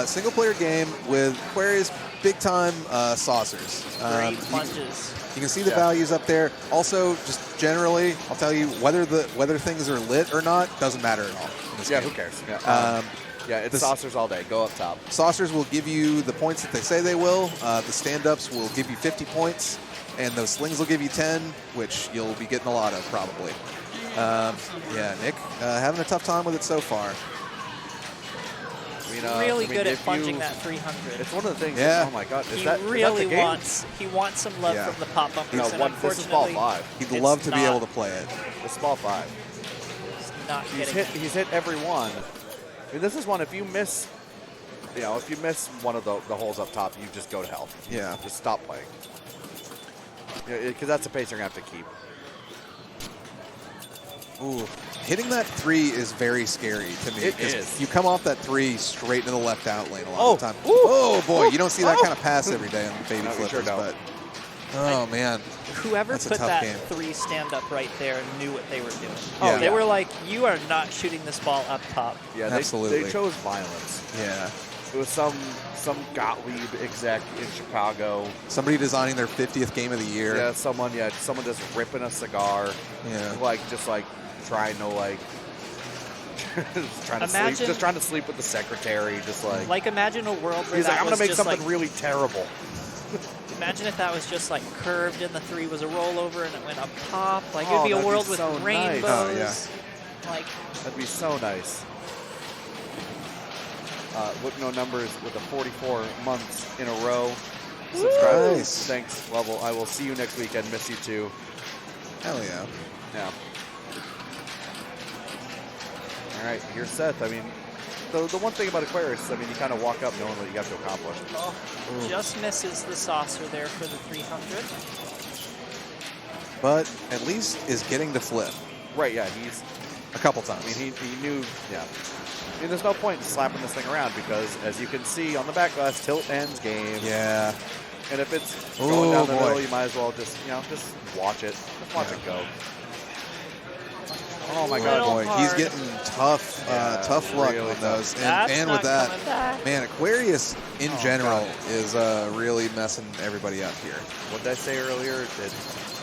single player game with Aquarius big time saucers. Great plunges. You can see the Yeah. values up there. Also, just generally, I'll tell you whether things are lit or not doesn't matter at all. In this Yeah, game. who cares? Yeah, Um, it's this- saucers all day. Go up top. Saucers will give you the points that they say they will. The stand-ups will give you 50 points, and those slings will give you 10, which you'll be getting a lot of probably. Nick, having a tough time with it so far. I mean, Really I mean, good at if plunging you- that 300. It's one of the things. Yeah. Oh my God, is He that really the game? wants some love Yeah. from the pop bumpers, No, and this is ball unfortunately, 5. He'd it's love to be not- able to play it. This is ball 5. it's not He's getting hit. it. He's hit every one. I mean, this is one. If you miss, if you miss one of the holes up top, you just go to hell. Yeah. Just stop playing. Because that's the pace you're gonna have to keep. Ooh, hitting that 3 is very scary to me. It 'cause is. You come off that 3 straight into the left out lane a lot Oh, of the time. ooh, Oh boy, ooh, you don't see that oh. kind of pass every day on baby No, we flippers, sure don't. but oh man, Whoever That's a put tough that game. 3 stand up right there knew what they were doing. Yeah. They were like, you are not shooting this ball up top. Yeah, Absolutely. They chose violence. yeah. It was some Gottlieb exec in Chicago. Somebody designing their 50th game of the year. Yeah, someone just ripping a cigar. Yeah. Just trying to Imagine- trying to sleep with the secretary, Like, imagine a world where he's that like, I'm was gonna make just something like, really terrible. imagine if that was just like curved and the 3 was a rollover and it went up top. Like, Oh, it'd be a that'd be world with so nice. rainbows. Oh, yeah. Like, That'd be so nice. Look No Numbers with the 44 months in a row. Subscribe. Nice. Thanks, Level. I will see you next weekend. Miss you too. Hell yeah. Yeah. All right, here's Seth. I mean, the one thing about Aquarius, I mean, you kind of walk up knowing what you have to accomplish. Oh, just misses the saucer there for the 300. But at least is getting to flip Right, yeah, he's, a couple times. I mean, he knew, yeah. I mean, there's no point in slapping this thing around because, as you can see on the back glass, tilt ends game. Yeah. And if it's going down the boy. middle, you might as well just, you know, just watch it. Just watch it go. Oh my God, Boy, hard. he's getting tough, tough luck really on those. That's And not with that, coming back. man, Aquarius in general God. is really messing everybody up here. What did I say earlier? Did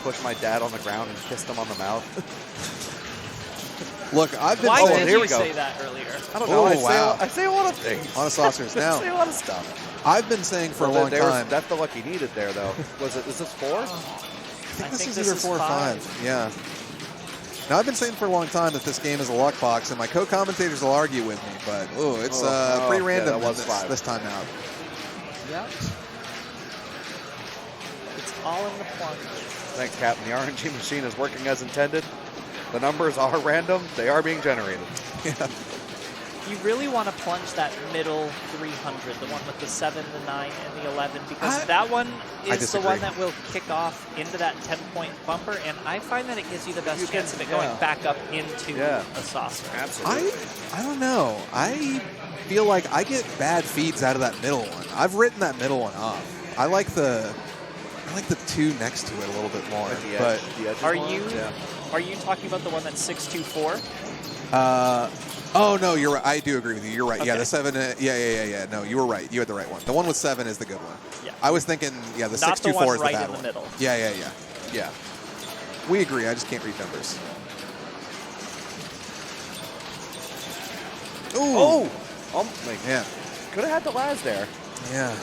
push my dad on the ground and kissed him on the mouth? Look, I've been Why saying did here you we go. say that earlier? I don't know. Oh, I wow. say a lot of things. on a saucers I now. say a lot of stuff. I've been saying for a Well, long there was- time. That's the luck he needed there, though. Is this 4? I think this is either 4 or 5. Yeah. Now, I've been saying for a long time that this game is a luck box, and my co-commentators will argue with me, but it's pretty yeah, random that was 5. this time out. Yep. It's all in the plunge. Thanks, Captain. The RNG machine is working as intended. The numbers are random. They are being generated. Yeah. You really want to plunge that middle 300, the one with the 7, the 9, and the 11, because that one is the disagree. one that will kick off into that 10-point bumper, and I find that it gives you the best chance of it going back up into a saucer. Absolutely. I don't know. I feel like I get bad feeds out of that middle one. I've written that middle one off. I like the 2 next to it a little bit more. At the But edge, the edges Are one? you Yeah. are you talking about the one that's 624? oh no, you're right. I do agree with you. You're right. Yeah, Okay. the 7. Yeah. No, you were right. You had the right one. The one with 7 is the good one. Yeah. I was thinking, the Not the 624 one is the right bad in the one. middle. Yeah. Yeah. We agree. I just can't read numbers. Ooh. Oh, my Yeah. Could have had the Laz there. Yeah.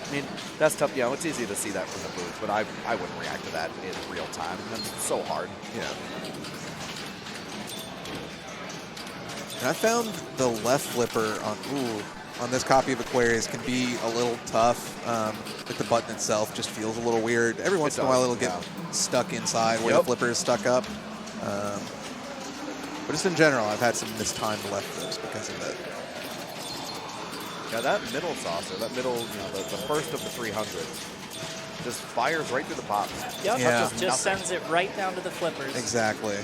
I mean, that's tough. Yeah, it's easy to see that from the booth, but I wouldn't react to that in real time. That's so hard. Yeah. And I found the left flipper on this copy of Aquarius can be a little tough. Like the button itself just feels a little weird. Every once in a while it'll get stuck inside where the flipper is stuck up. But just in general, I've had some mistimed left flips because of it. Yeah, that middle saucer, that middle, the first of the 300s, just fires right through the pops. Yep. Yeah. Just sends it right down to the flippers. Exactly.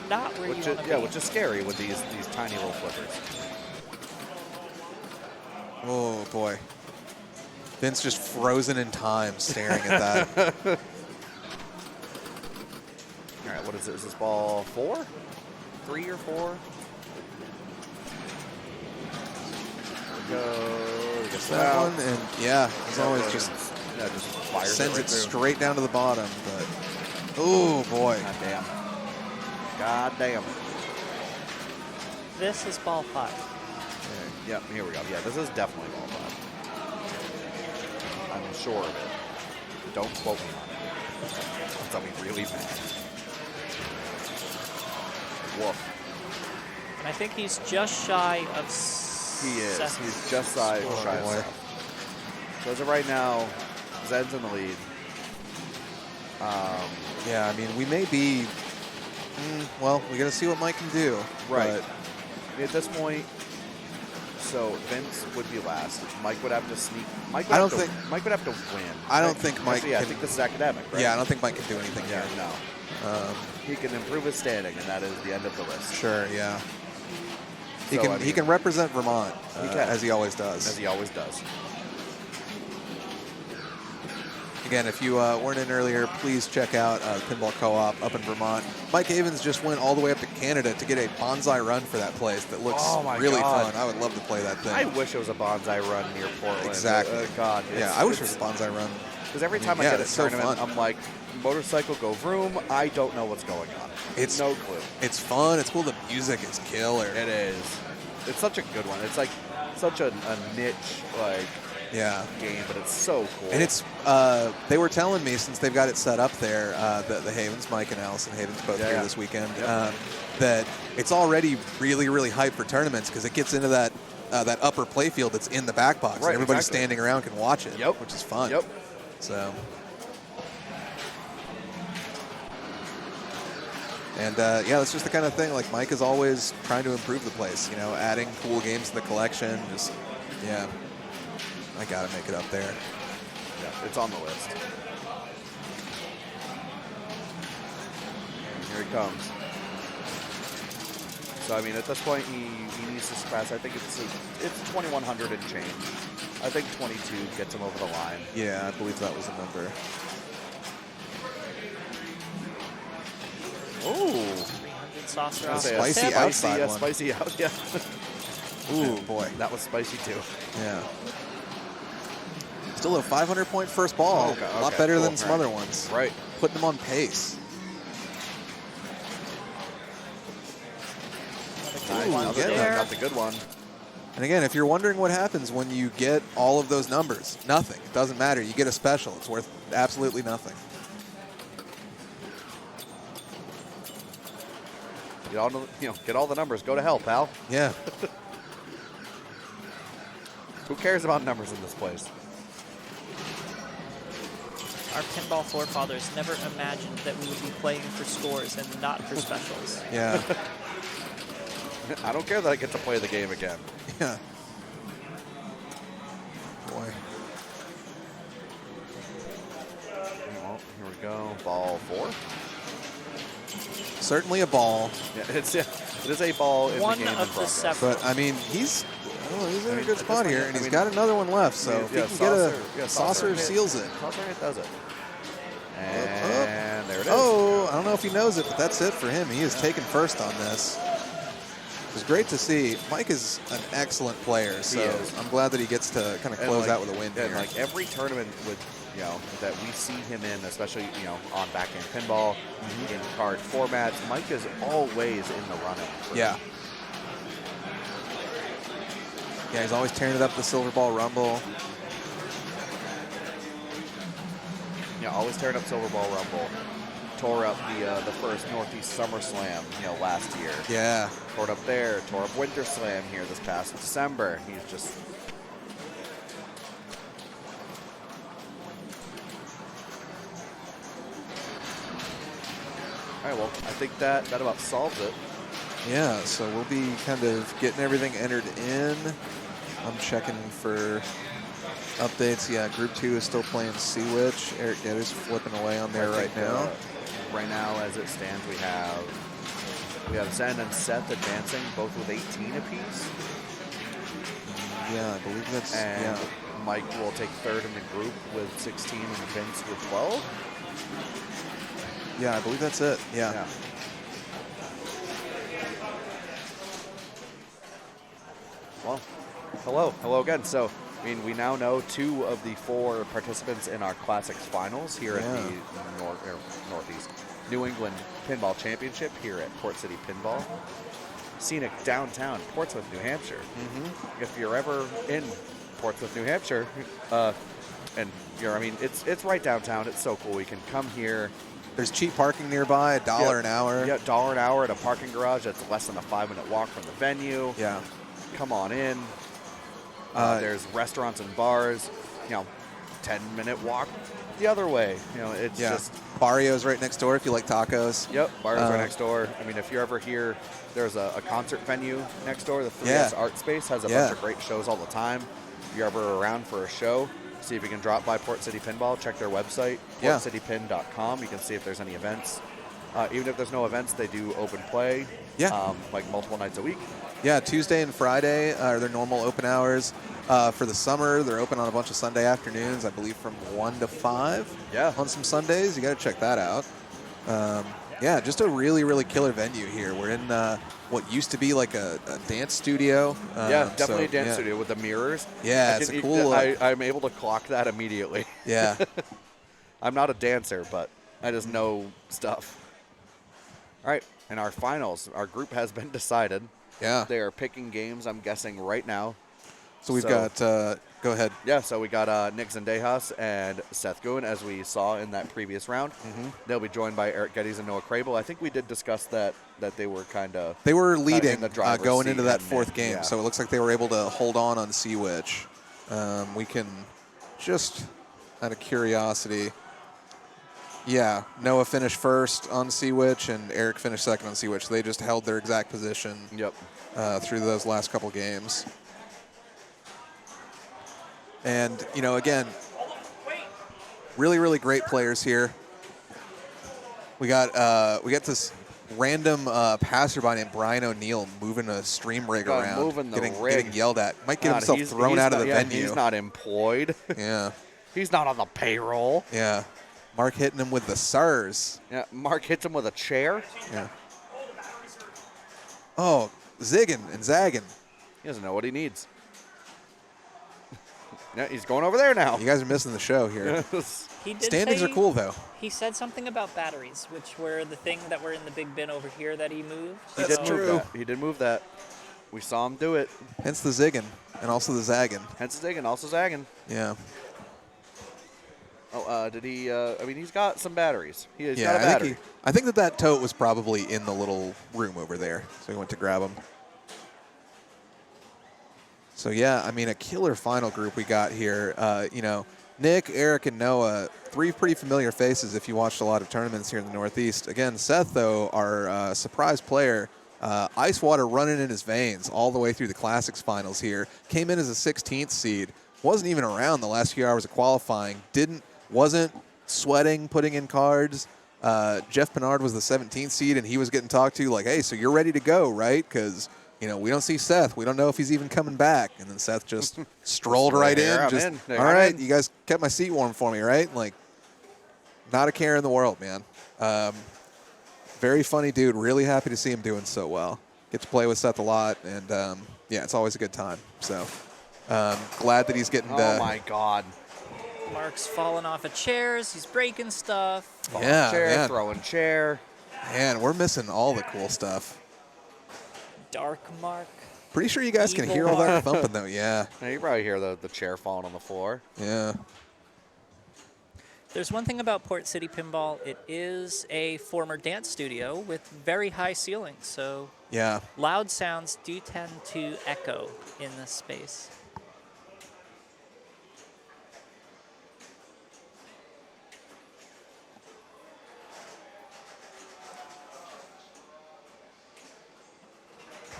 Not where you want to be. Which is scary with these tiny little flippers. Oh boy. Vince just frozen in time staring at that. All right, what is it? Is this ball 4? 3 or 4? There we go. Gets That out. one, and yeah, as always, just just fires sends right it through. straight down to the bottom. But oh boy. God damn. God damn. This is ball 5. Okay, yeah, here we go. Yeah, this is definitely ball 5. I'm sure of it. Don't quote me on it. That'll be really bad. Woof. And I think he's just shy of He is. Seth. He's just shy of Oh, Seth. boy. So as of right now, Zed's in the lead. Yeah, I mean, we may be. Well, we got to see what Mike can do. Right. But At this point, so Vince would be last. Mike would have to sneak. Mike would I have don't to, think- Mike would have to win. I don't right? think Mike Actually, yeah, I can- think this is academic, right? yeah, I don't think Mike can do anything Yeah, here. no. He can improve his standing, and that is the end of the list. Sure, yeah. He So, can I mean- he can represent Vermont He can. as he always does. As he always does. Again, if you weren't in earlier, please check out Pinball Co-op up in Vermont. Mike Havens just went all the way up to Canada to get a bonsai run for that place that looks Oh my really God. fun. I would love to play that thing. I wish it was a bonsai run near Portland. Exactly. God. Yeah, I wish it was a bonsai run. Because every time I Yeah, get a it's so tournament, fun. I'm like, motorcycle go vroom. I don't know what's going on. It's- no clue. It's fun. It's cool. The music is killer. It is. It's such a good one. It's like such a niche Yeah. game, but it's so cool. And it's, they were telling me since they've got it set up there, the Havens, Mike and Allison Havens both here Yeah. this weekend, Yep. that it's already really, really hyped for tournaments because it gets into that that upper playfield that's in the back box. Right, And everybody exactly. standing around can watch it, Yep. which is fun. Yep. So, and yeah, that's just the kind of thing. Like Mike is always trying to improve the place. You know, adding cool games to the collection. Just yeah, I gotta make it up there. Yeah, it's on the list. And here he comes. So I mean, at this point, he needs to surpass. I think it's 2,100 and change. I think 22 gets him over the line. Yeah, I believe that was the number. Ooh. 300 saucer off. Spicy outside yeah, one. spicy out. Yeah. Ooh, boy. That was spicy too. Yeah. Still a 500-point first ball. Okay, A lot okay, better cool, than some right. other ones. Right. Putting them on pace. Nice. get there. Got the good one. And again, if you're wondering what happens when you get all of those numbers, nothing. It doesn't matter. You get a special. It's worth absolutely nothing. Get all the numbers. Go to hell, pal. Yeah. Who cares about numbers in this place? Our pinball forefathers never imagined that we would be playing for scores and not for specials. Yeah. I don't care that I get to play the game again. Yeah. Boy. Well, here we go. Ball 4. Certainly a ball. Yeah, it is a ball in One the game of in the progress. several. But, I mean, he's in a good at spot this here, point, and I he's mean, got another one left. So if he can get a saucer hit. seals it. Saucer hit does it. And there it is. Oh, I don't know if he knows it, but that's it for him. He is taking first on this. It was great to see. Mike is an excellent player, so is. I'm glad that he gets to kind of close out with a win and here. like every tournament that we see him in, especially on backhand pinball, in card formats, Mike is always in the running. Yeah. Yeah, he's always tearing it up the Silver Ball Rumble. Yeah, always tearing up Silver Ball Rumble. Tore up the first Northeast Summer Slam, last year. Yeah. Tore it up there. Tore up Winter Slam here this past December. He's just. All right, well, I think that about solves it. Yeah, so we'll be kind of getting everything entered in. I'm checking for updates. Yeah, Group 2 is still playing Sea Witch. Eric Getter's flipping away on there right now. Right now, as it stands, we have Zen and Seth advancing, both with 18 apiece. Yeah, I believe that's, And yeah. Mike will take third in the group with 16 and Vince with 12. Yeah, I believe that's it. Yeah. Well, hello again. So, I mean, we now know 2 of the 4 participants in our Classics finals here at the Northeast New England Pinball Championship here at Port City Pinball. Scenic downtown Portsmouth, New Hampshire. If you're ever in Portsmouth, New Hampshire, it's right downtown. It's so cool. We can come here. There's cheap parking nearby, $1 an hour. Yeah, $1 an hour at a parking garage. That's less than a 5-minute walk from the venue. Yeah. Come on in. There's restaurants and bars. 10-minute walk the other way. It's just. Barrio's right next door if you like tacos. Yep, Barrio's right next door. I mean, if you're ever here, there's a concert venue next door. The 3S Art Space has a bunch of great shows all the time. If you're ever around for a show, see if you can drop by Port City Pinball. Check their website, portcitypin.com. You can see if there's any events. Even if there's no events, they do open play. Yeah. Like multiple nights a week. Yeah, Tuesday and Friday are their normal open hours. For the summer, they're open on a bunch of Sunday afternoons, I believe from 1 to 5. Yeah. On some Sundays. You got to check that out. Yeah, just a really, really killer venue here. We're in what used to be like a dance studio. Definitely a dance studio with the mirrors. Yeah, it's a cool look. I'm able to clock that immediately. Yeah. I'm not a dancer, but I just know stuff. All right, in our finals, our group has been decided. Yeah. They are picking games, I'm guessing, right now. So we've got Go ahead. Yeah, so we got Nick Zendejas and Seth Goon, as we saw in that previous round. They'll be joined by Eric Geddes and Noah Crable. I think we did discuss that they were kind of They were leading in the driver's going seat into that heading fourth in, game, yeah. so it looks like they were able to hold on Sea Witch. We can just, out of curiosity, yeah, Noah finished first on Sea Witch and Eric finished second on Sea Witch. They just held their exact position Yep. through those last couple games. And, you know, again, really, really great players here. We got this random passerby named Brian O'Neill moving a stream rig God, around, moving the rig. getting yelled at. Might get God, himself thrown out of the venue. He's not employed. Yeah, He's not on the payroll. yeah. Mark hitting him with the SARS. Yeah, Mark hits him with a chair. Yeah. Oh, zigging and zagging. He doesn't know what he needs. Yeah, he's going over there now. You guys are missing the show here. He did Standings are say- cool, though. He said something about batteries, which were the thing that were in the big bin over here that he moved. He That's did true. move that. He did move that. We saw him do it. Hence the zigging and also the zagging. Hence zigging, also zagging. Yeah. Oh, did he? I mean, he's got some batteries. He's Yeah, got a battery. I think that tote was probably in the little room over there, so he went to grab him. So yeah, I mean, a killer final group we got here. You know, Nick, Eric, and Noah, three pretty familiar faces if you watched a lot of tournaments here in the Northeast. Again, Seth, though, our surprise player, ice water running in his veins all the way through the Classics finals here. Came in as a 16th seed. Wasn't even around the last few hours of qualifying. Wasn't sweating, putting in cards. Jeff Pinard was the 17th seed, and he was getting talked to like, hey, so you're ready to go, right? Because, you know, we don't see Seth. We don't know if he's even coming back. And then Seth just strolled right There, in. I'm Just, in. There, all I'm right, in." you guys kept my seat warm for me, right? Like, not a care in the world, man. Very funny dude. Really happy to see him doing so well. Get to play with Seth a lot, and, yeah, it's always a good time. So glad that he's getting Oh, my God. Mark's falling off of chairs. He's breaking stuff. Falling Yeah, chair, man. throwing chair. Man, we're missing all the cool stuff. Dark Mark. Pretty sure you guys can Evil hear all that Mark. thumping, though. Yeah, Now, you probably hear the chair falling on the floor. yeah. There's one thing about Port City Pinball. It is a former dance studio with very high ceilings, so Yeah. loud sounds do tend to echo in this space.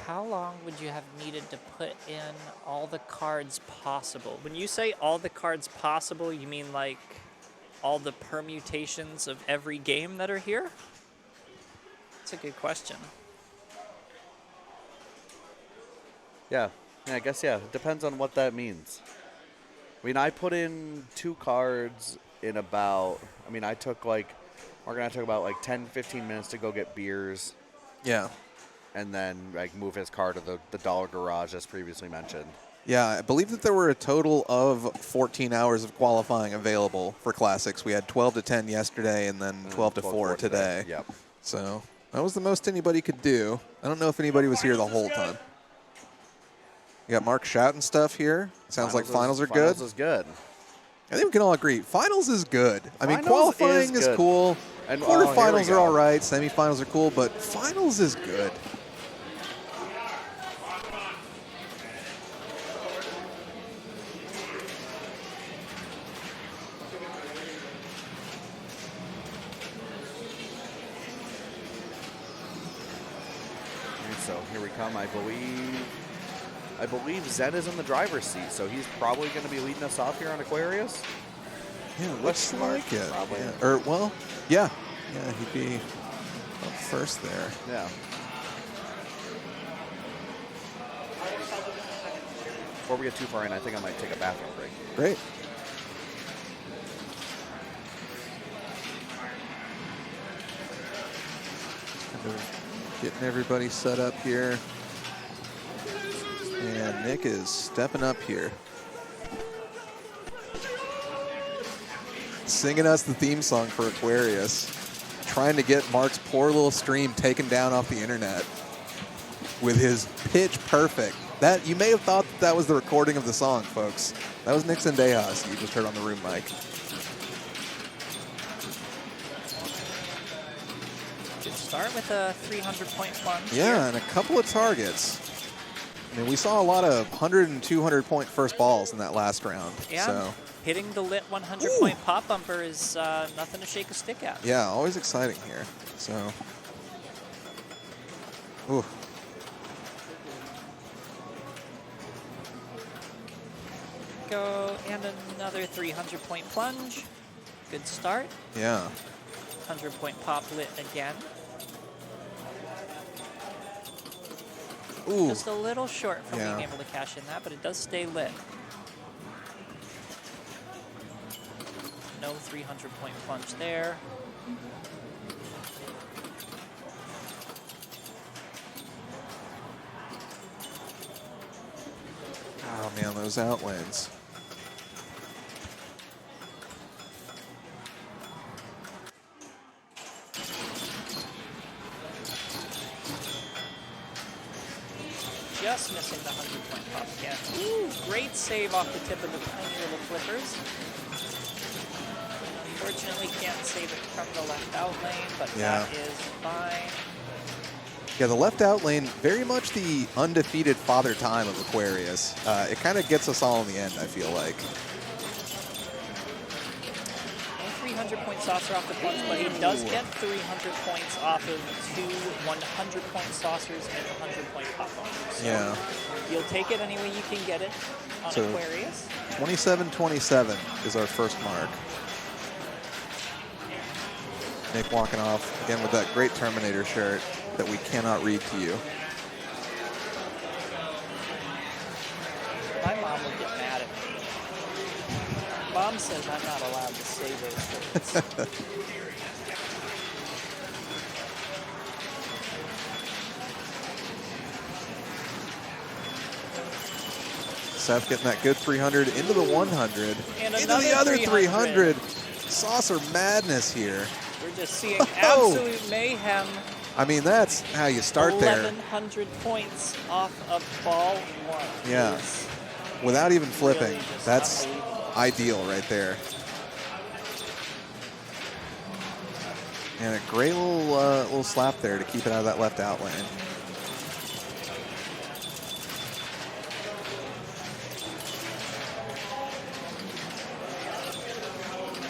How long would you have needed to put in all the cards possible? When you say all the cards possible, you mean like all the permutations of every game that are here? That's a good question. Yeah, I guess, yeah. It depends on what that means. I mean, I put in 2 cards in about, I mean, Mark and I took about like 10, 15 minutes to go get beers Yeah. and then like move his car to the Dollar Garage as previously mentioned. Yeah, I believe that there were a total of 14 hours of qualifying available for Classics. We had 12 to 10 yesterday and then 12 to 4 today. Yep. So that was the most anybody could do. I don't know if anybody was here the whole time. You got Mark shouting stuff here. Sounds like finals are good. Finals is good. I think we can all agree. Finals is good. I mean, Finals qualifying is is good. cool. And- Quarterfinals here we are all go. right. Semifinals are cool, but finals is good. And so here we come. I believe Zen is in the driver's seat, so he's probably going to be leading us off here on Aquarius. Yeah, looks Mark, like it. probably. Yeah. Or, well, yeah. Yeah, he'd be up first there. Yeah. Before we get too far in, I think I might take a bathroom break. Great. Kind of getting everybody set up here. And Nick is stepping up here. Singing us the theme song for Aquarius. Trying to get Mark's poor little stream taken down off the internet with his pitch perfect That you may have thought that was the recording of the song, folks. That was Nixon Dejas you just heard on the room mic. Good start with a 300-point plunge. Yeah, here. and a couple of targets. I mean, we saw a lot of 100 and 200-point first balls in that last round. Yeah, So, hitting the lit 100-point pop bumper is nothing to shake a stick at. yeah, always exciting here. So, ooh. Go, and another 300-point plunge. Good start. Yeah. 100-point pop lit again. Ooh. Just a little short from Yeah. being able to cash in that, but it does stay lit. No 300-point plunge there. Oh, man, those outlanes. Just missing the 100-point pop again. Ooh, great save off the tip of the tiny little flippers. Unfortunately, can't save it from the left out lane, but Yeah. that is fine. Yeah, the left out lane, very much the undefeated father time of Aquarius. It kind of gets us all in the end, I feel like. No 300-point saucer off the plunge, but he does get 300 points off of two 100-point saucers and 100-point pop bumpers. So Yeah. you'll take it any way you can get it on So- Aquarius. 27-27 is our first mark. Nick walking off, again, with that great Terminator shirt that we cannot read to you. My mom would get mad at me. Mom says I'm not allowed to say those words. Seth getting that good 300 into the 100. And Into the another other 300. 300. Saucer madness here. We're just seeing Oh! absolute mayhem. I mean, that's how you start there 1,100 points off of ball one. Yeah. Is without even flipping. really just That's unbelievable. ideal right there. And a great little slap there to keep it out of that left out lane.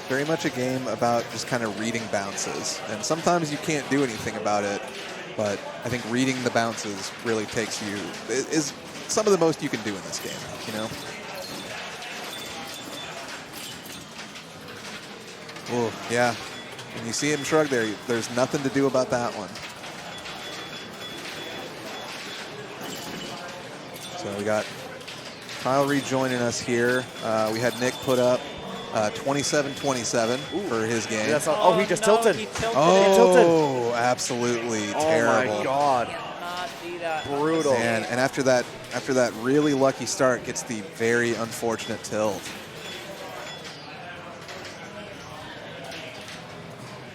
Very much a game about just kind of reading bounces. And sometimes you can't do anything about it, but I think reading the bounces really takes you, is some of the most you can do in this game, you know? Ooh, yeah. When you see him shrug there, there's nothing to do about that one. So we got Kyle rejoining us here. We had Nick put up 27-27 for his game. Yes, oh, he just tilted. He tilted it. Oh, absolutely terrible. Oh my God. Cannot be that. Brutal. And after that really lucky start, gets the very unfortunate tilt.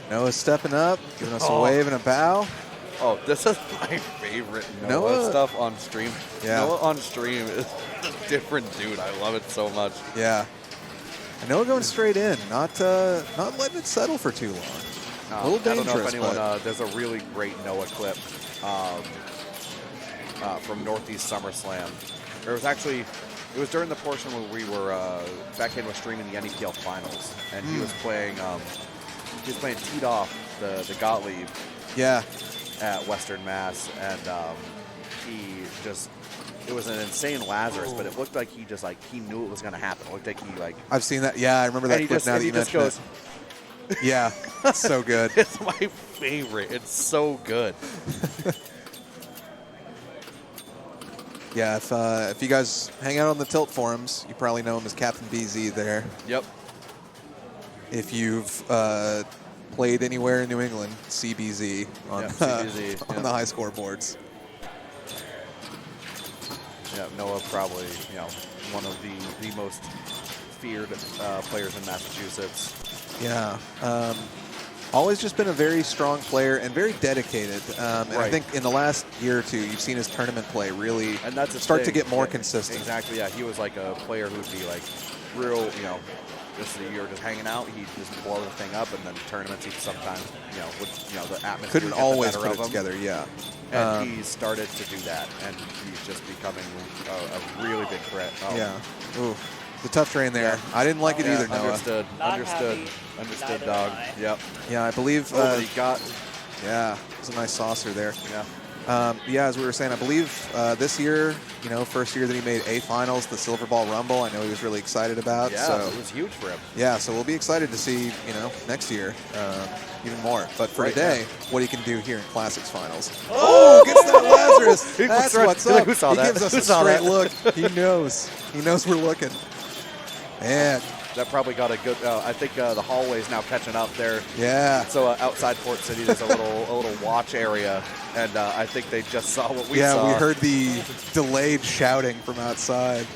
Noah's stepping up, giving us a wave and a bow. Oh, this is my favorite Noah, Noah- stuff on stream. Yeah. Noah on stream is a different dude. I love it so much. Yeah. And Noah going straight in, not letting it settle for too long. A little I don't know dangerous, if anyone, but there's a really great Noah clip from Northeast SummerSlam. It was during the portion where we were, Beckham was streaming the NEPL finals, and he was playing teed off the Gottlieb yeah, at Western Mass, and it was an insane Lazarus, but it looked like he knew it was going to happen. It looked like he I've seen that. Yeah, I remember that and he clip just, now and that he you just mentioned goes, it. Yeah, it's so good. it's my favorite. It's so good. Yeah, if you guys hang out on the Tilt forums, you probably know him as Captain BZ there. Yep. If you've played anywhere in New England, CBZ on, Yeah, CBZ, on yeah. the high score boards. Yeah, Noah probably, one of the most feared players in Massachusetts. Yeah. always just been a very strong player and very dedicated. And I Right. think in the last year or two, you've seen his tournament play really And that's his start to thing. get more Yeah, consistent. Exactly. Yeah, he was like a player who would be like real, just a year just hanging out. He'd just blow the thing up, and then tournaments, he'd sometimes, would, the atmosphere Couldn't get the always better put of it him. together, yeah. And he started to do that, and he's just becoming a really big threat. Oh, Yeah. Ooh, the tough train there. I didn't like it yeah, either, Noah. Understood. Not Understood. happy. Understood, Neither dog. am I. Yep. Yeah, I believe. Oh, but he got. Yeah, it's a nice saucer there. Yeah. Yeah, as we were saying, I believe this year, first year that he made A finals, the Silver Ball Rumble. I know he was really excited about. Yeah, so it was huge for him. yeah, so we'll be excited to see next year even more. But for Right, today, what he can do here in Classics finals. Oh, gets that Lazarus. He That's was what's right. up. Who saw He that? gives us Who a saw straight that? look. He knows. He knows we're looking. And That probably got a good. I think the hallway's now catching up there. yeah. So outside Port City, there's a little watch area, and I think they just saw what we saw. Yeah, we heard the delayed shouting from outside.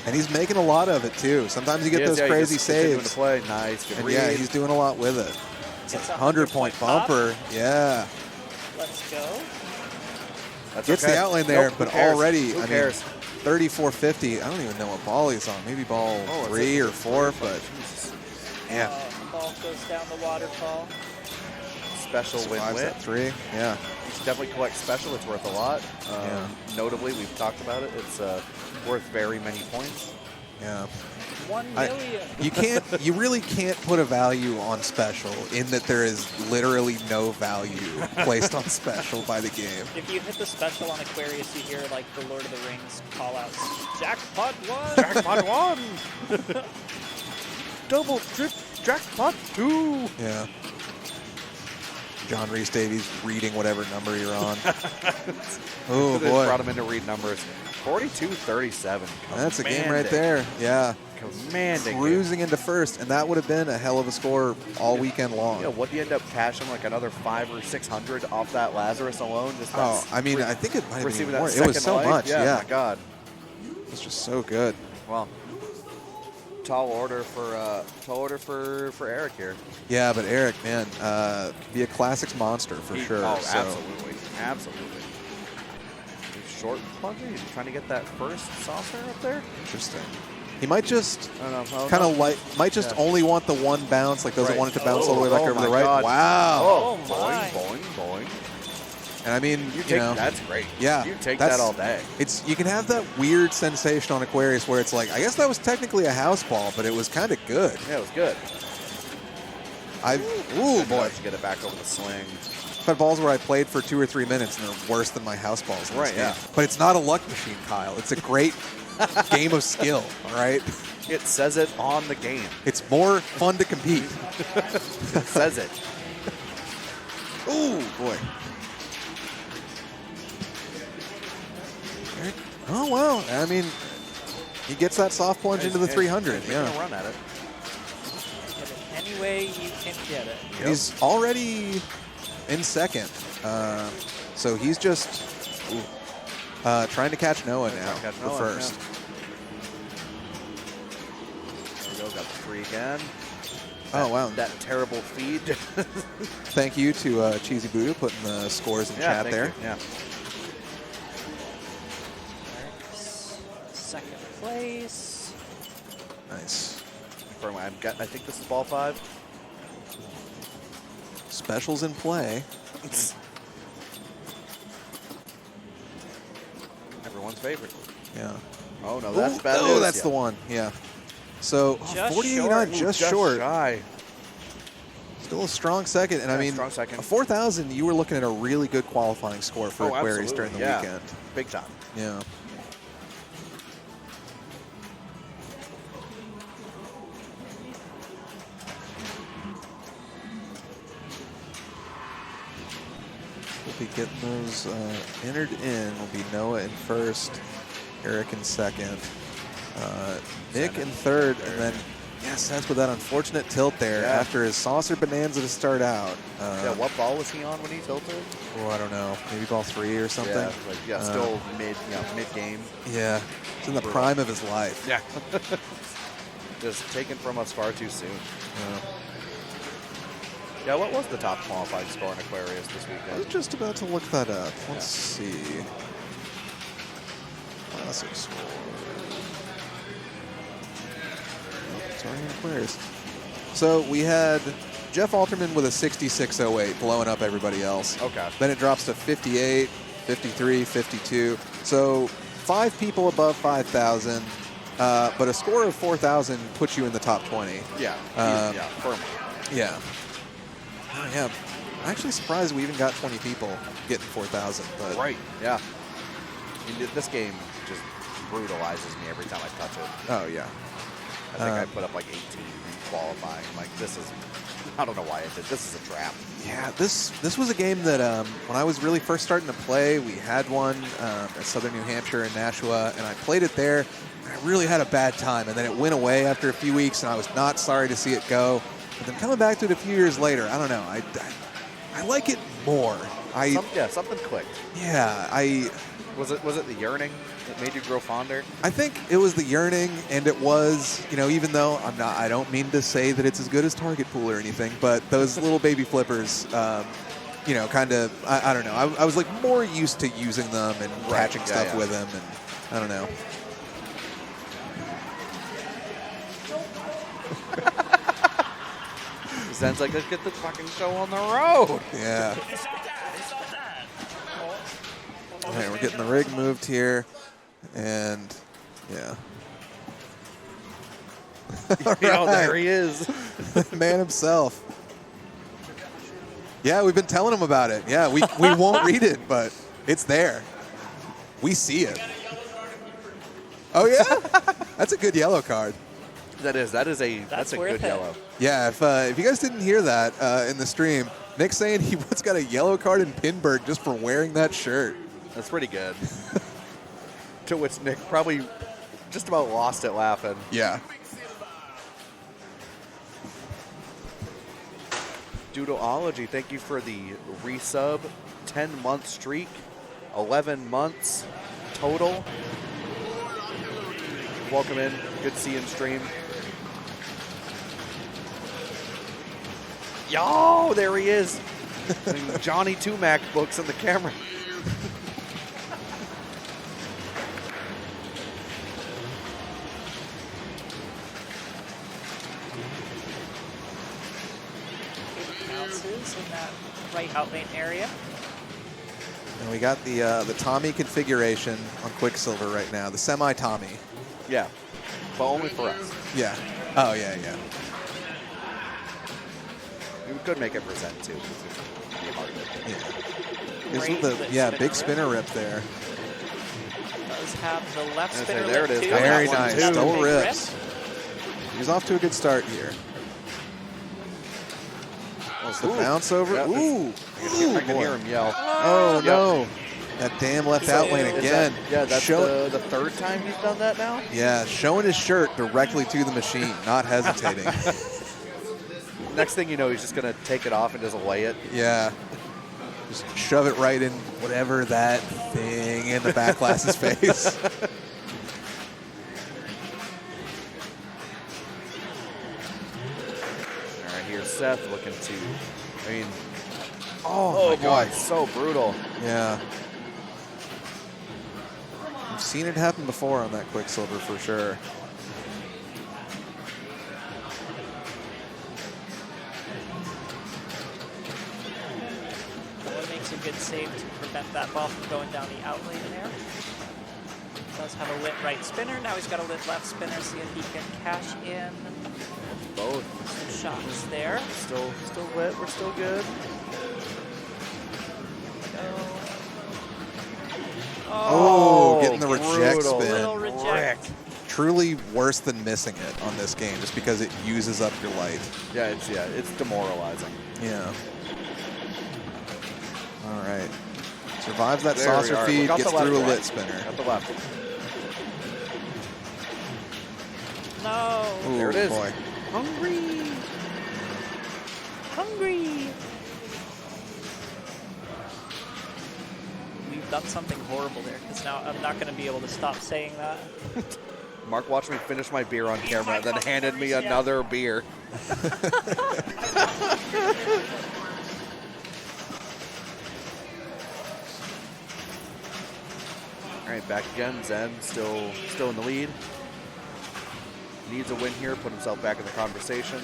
And he's making a lot of it, too. Sometimes you get He is, those yeah, crazy he's continuing saves. to play. Nice. Good And read. yeah, he's doing a lot with it. It's Gets a a 100-point 100-point pop. bumper. Yeah. Let's go. That's Gets okay. the outline there, Nope, but who cares? already, Who I cares? mean, 34-50. I don't even know what ball he's on. Maybe ball Oh, it's 3 or 4, but Jesus. yeah. Ball goes down the waterfall. Special Survives win-win. that 3. Yeah. You should definitely collect special. It's worth a lot. Yeah. Notably, we've talked about it. It's worth very many points. Yeah. 1 I- million. You really can't put a value on special in that there is literally no value placed on special by the game. If you hit the special on Aquarius, you hear like the Lord of the Rings call outs. Jackpot 1! Jackpot 1! Double trip jackpot 2! Yeah. John Reese Davies reading whatever number you're on. Oh, They boy. brought him in to read numbers. 42-37. That's a game Commanding. right there. Yeah. Commanding. Cruising into first, and that would have been a hell of a score all weekend long. Yeah, what do you end up cashing like another 500 or 600 off that Lazarus alone? Just Oh, that I mean, I think it might have been receiving even more. that It was second so life? much. Yeah. My God. It was just so good. Well, tall order for Eric here. Yeah, but Eric, man, could be a classics monster for sure. Oh, so. absolutely. He's short plunging. He's trying to get that first saucer up there. Interesting. He might just I don't know. kind of only want the one bounce, like doesn't Right. want it to bounce all the way back Oh, over my the right. God. Wow. Oh, boing, my. boing. And I mean, You you take know, that's great. yeah, You take that's- that all day. you can have that weird sensation on Aquarius where it's like, I guess that was technically a house ball, but it was kind of good. Yeah, it was good. Ooh, boy. Let's get it back over the sling. I've had balls where I played for 2 or 3 minutes and they're worse than my house balls. In this Right, yeah. game. But it's not a luck machine, Kyle. It's a great game of skill, all right? It says it on the game. It's more fun to compete. It says it. Ooh, boy. Oh, wow. I mean, he gets that soft plunge into the 300. He's Yeah. gonna run at it. Get it any way you can get it. Yep. He's already in second. So he's just trying to catch Noah now Catch for Noah, first. There we go. Got the 3 again. Oh, wow. That terrible feed. Thank you to Cheesy Buddha putting the scores in chat thank there. you. Yeah. Second place. Nice. I think this is ball 5. Specials in play. Everyone's favorite. Yeah. Oh no, that's bad Oh, news. that's Yeah. the one. Yeah. So Just 49, short. just Just short. shy. Still a strong second. And I Yeah, mean, strong second. a 4,000, you were looking at a really good qualifying score for Oh, Aquarius absolutely, during the yeah. weekend. Big time. Yeah. We'll be getting those entered in. Will be Noah in first, Eric in second, Nick in third, and then yes, that's with that unfortunate tilt there Yeah. after his saucer bonanza to start out. Yeah, what ball was he on when he tilted? Oh, I don't know, maybe ball 3 or something. Yeah, still mid game. Yeah, it's in the prime of his life. Yeah. Just taken from us far too soon. Yeah. Yeah, what was the top qualified score in Aquarius this I was weekend? just about to look that up. Let's see. Classic score. Sorry, Aquarius. So we had Jeff Alterman with a 66.08, blowing up everybody else. Okay. Then it drops to 58, 53, 52. So 5 people above 5,000, but a score of 4,000 puts you in the top 20. Yeah. Um, Firmly. Yeah. Oh, yeah. I'm actually surprised we even got 20 people getting 4,000. But Right. Yeah. I mean, this game just brutalizes me every time I touch it. Oh, yeah. I think I put up like 18 in qualifying. Like, this is, I don't know why I did. This is a trap. Yeah, this was a game that when I was really first starting to play, we had one at Southern New Hampshire in Nashua, and I played it there. I really had a bad time, and then it went away after a few weeks, and I was not sorry to see it go. But then coming back to it a few years later, I don't know. I like it more. Something clicked. Yeah, Was it the yearning that made you grow fonder? I think it was the yearning, and it was, even though I don't mean to say that it's as good as Target Pool or anything, but those little baby flippers, kind of, I don't know. I was like more used to using them and patching stuff with them, and I don't know. Sounds like let's get the fucking show on the road. Yeah. All right, we're getting the rig moved here, and yeah. There he is. Man himself. Yeah, we've been telling him about it. Yeah, we won't read it, but it's there. We see it. Oh yeah, that's a good yellow card. That's a worth good it. yellow. Yeah, if you guys didn't hear that in the stream, Nick's saying he once got a yellow card in Pinburg just for wearing that shirt. That's pretty good. To which Nick probably just about lost it laughing. Yeah. Doodleology, thank you for the resub. 10-month streak, 11 months total. Welcome in. Good to see you in stream. Yo, there he is. Johnny Tumac books in the camera. Bounces in that right outlane area. And we got the Tommy configuration on Quicksilver right now, the semi-Tommy. Yeah, but only for us. Yeah. Oh, yeah, yeah. We could make it present too. 'Cause it'd be hard to- Yeah. Here's Great with lip the spinner big rip. spinner rip there. Does have the left I was spinner gonna say, there lip it is. too. Got Very that one nice. too. Another Still big rips. rip. He's off to a good start here. What's the Ooh. bounce over? Yeah, Ooh. I can hear him yell. Oh, Yep. no. That damn left out lane Is again. that's Show- the third time he's done that now? Yeah, showing his shirt directly to the machine, not hesitating. Next thing you know, he's just going to take it off and just lay it. Yeah. Just shove it right in whatever that thing in the back glass's face. All right, here's Seth looking to, I mean, Oh, my boy, God. so brutal. Yeah. I've seen it happen before on that Quicksilver for sure. Noah makes a good save to prevent that ball from going down the outlane there. Does have a lit right spinner. Now he's got a lit left spinner. See if he can cash in Both. some shots there. Still lit. We're still good. Oh, getting the reject brutal. spin. Little reject. Truly worse than missing it on this game just because it uses up your light. Yeah, it's demoralizing. Yeah. All right. Survives that There we saucer are. feed, Look out gets the left through a one. lit spinner. At the left. No. Ooh, There it is. Boy. Hungry. Hungry. We've done something horrible there because now I'm not going to be able to stop saying that. Mark watched me finish my beer on camera, then handed me another beer. right, back again. Zen still in the lead. Needs a win here, put himself back in the conversation.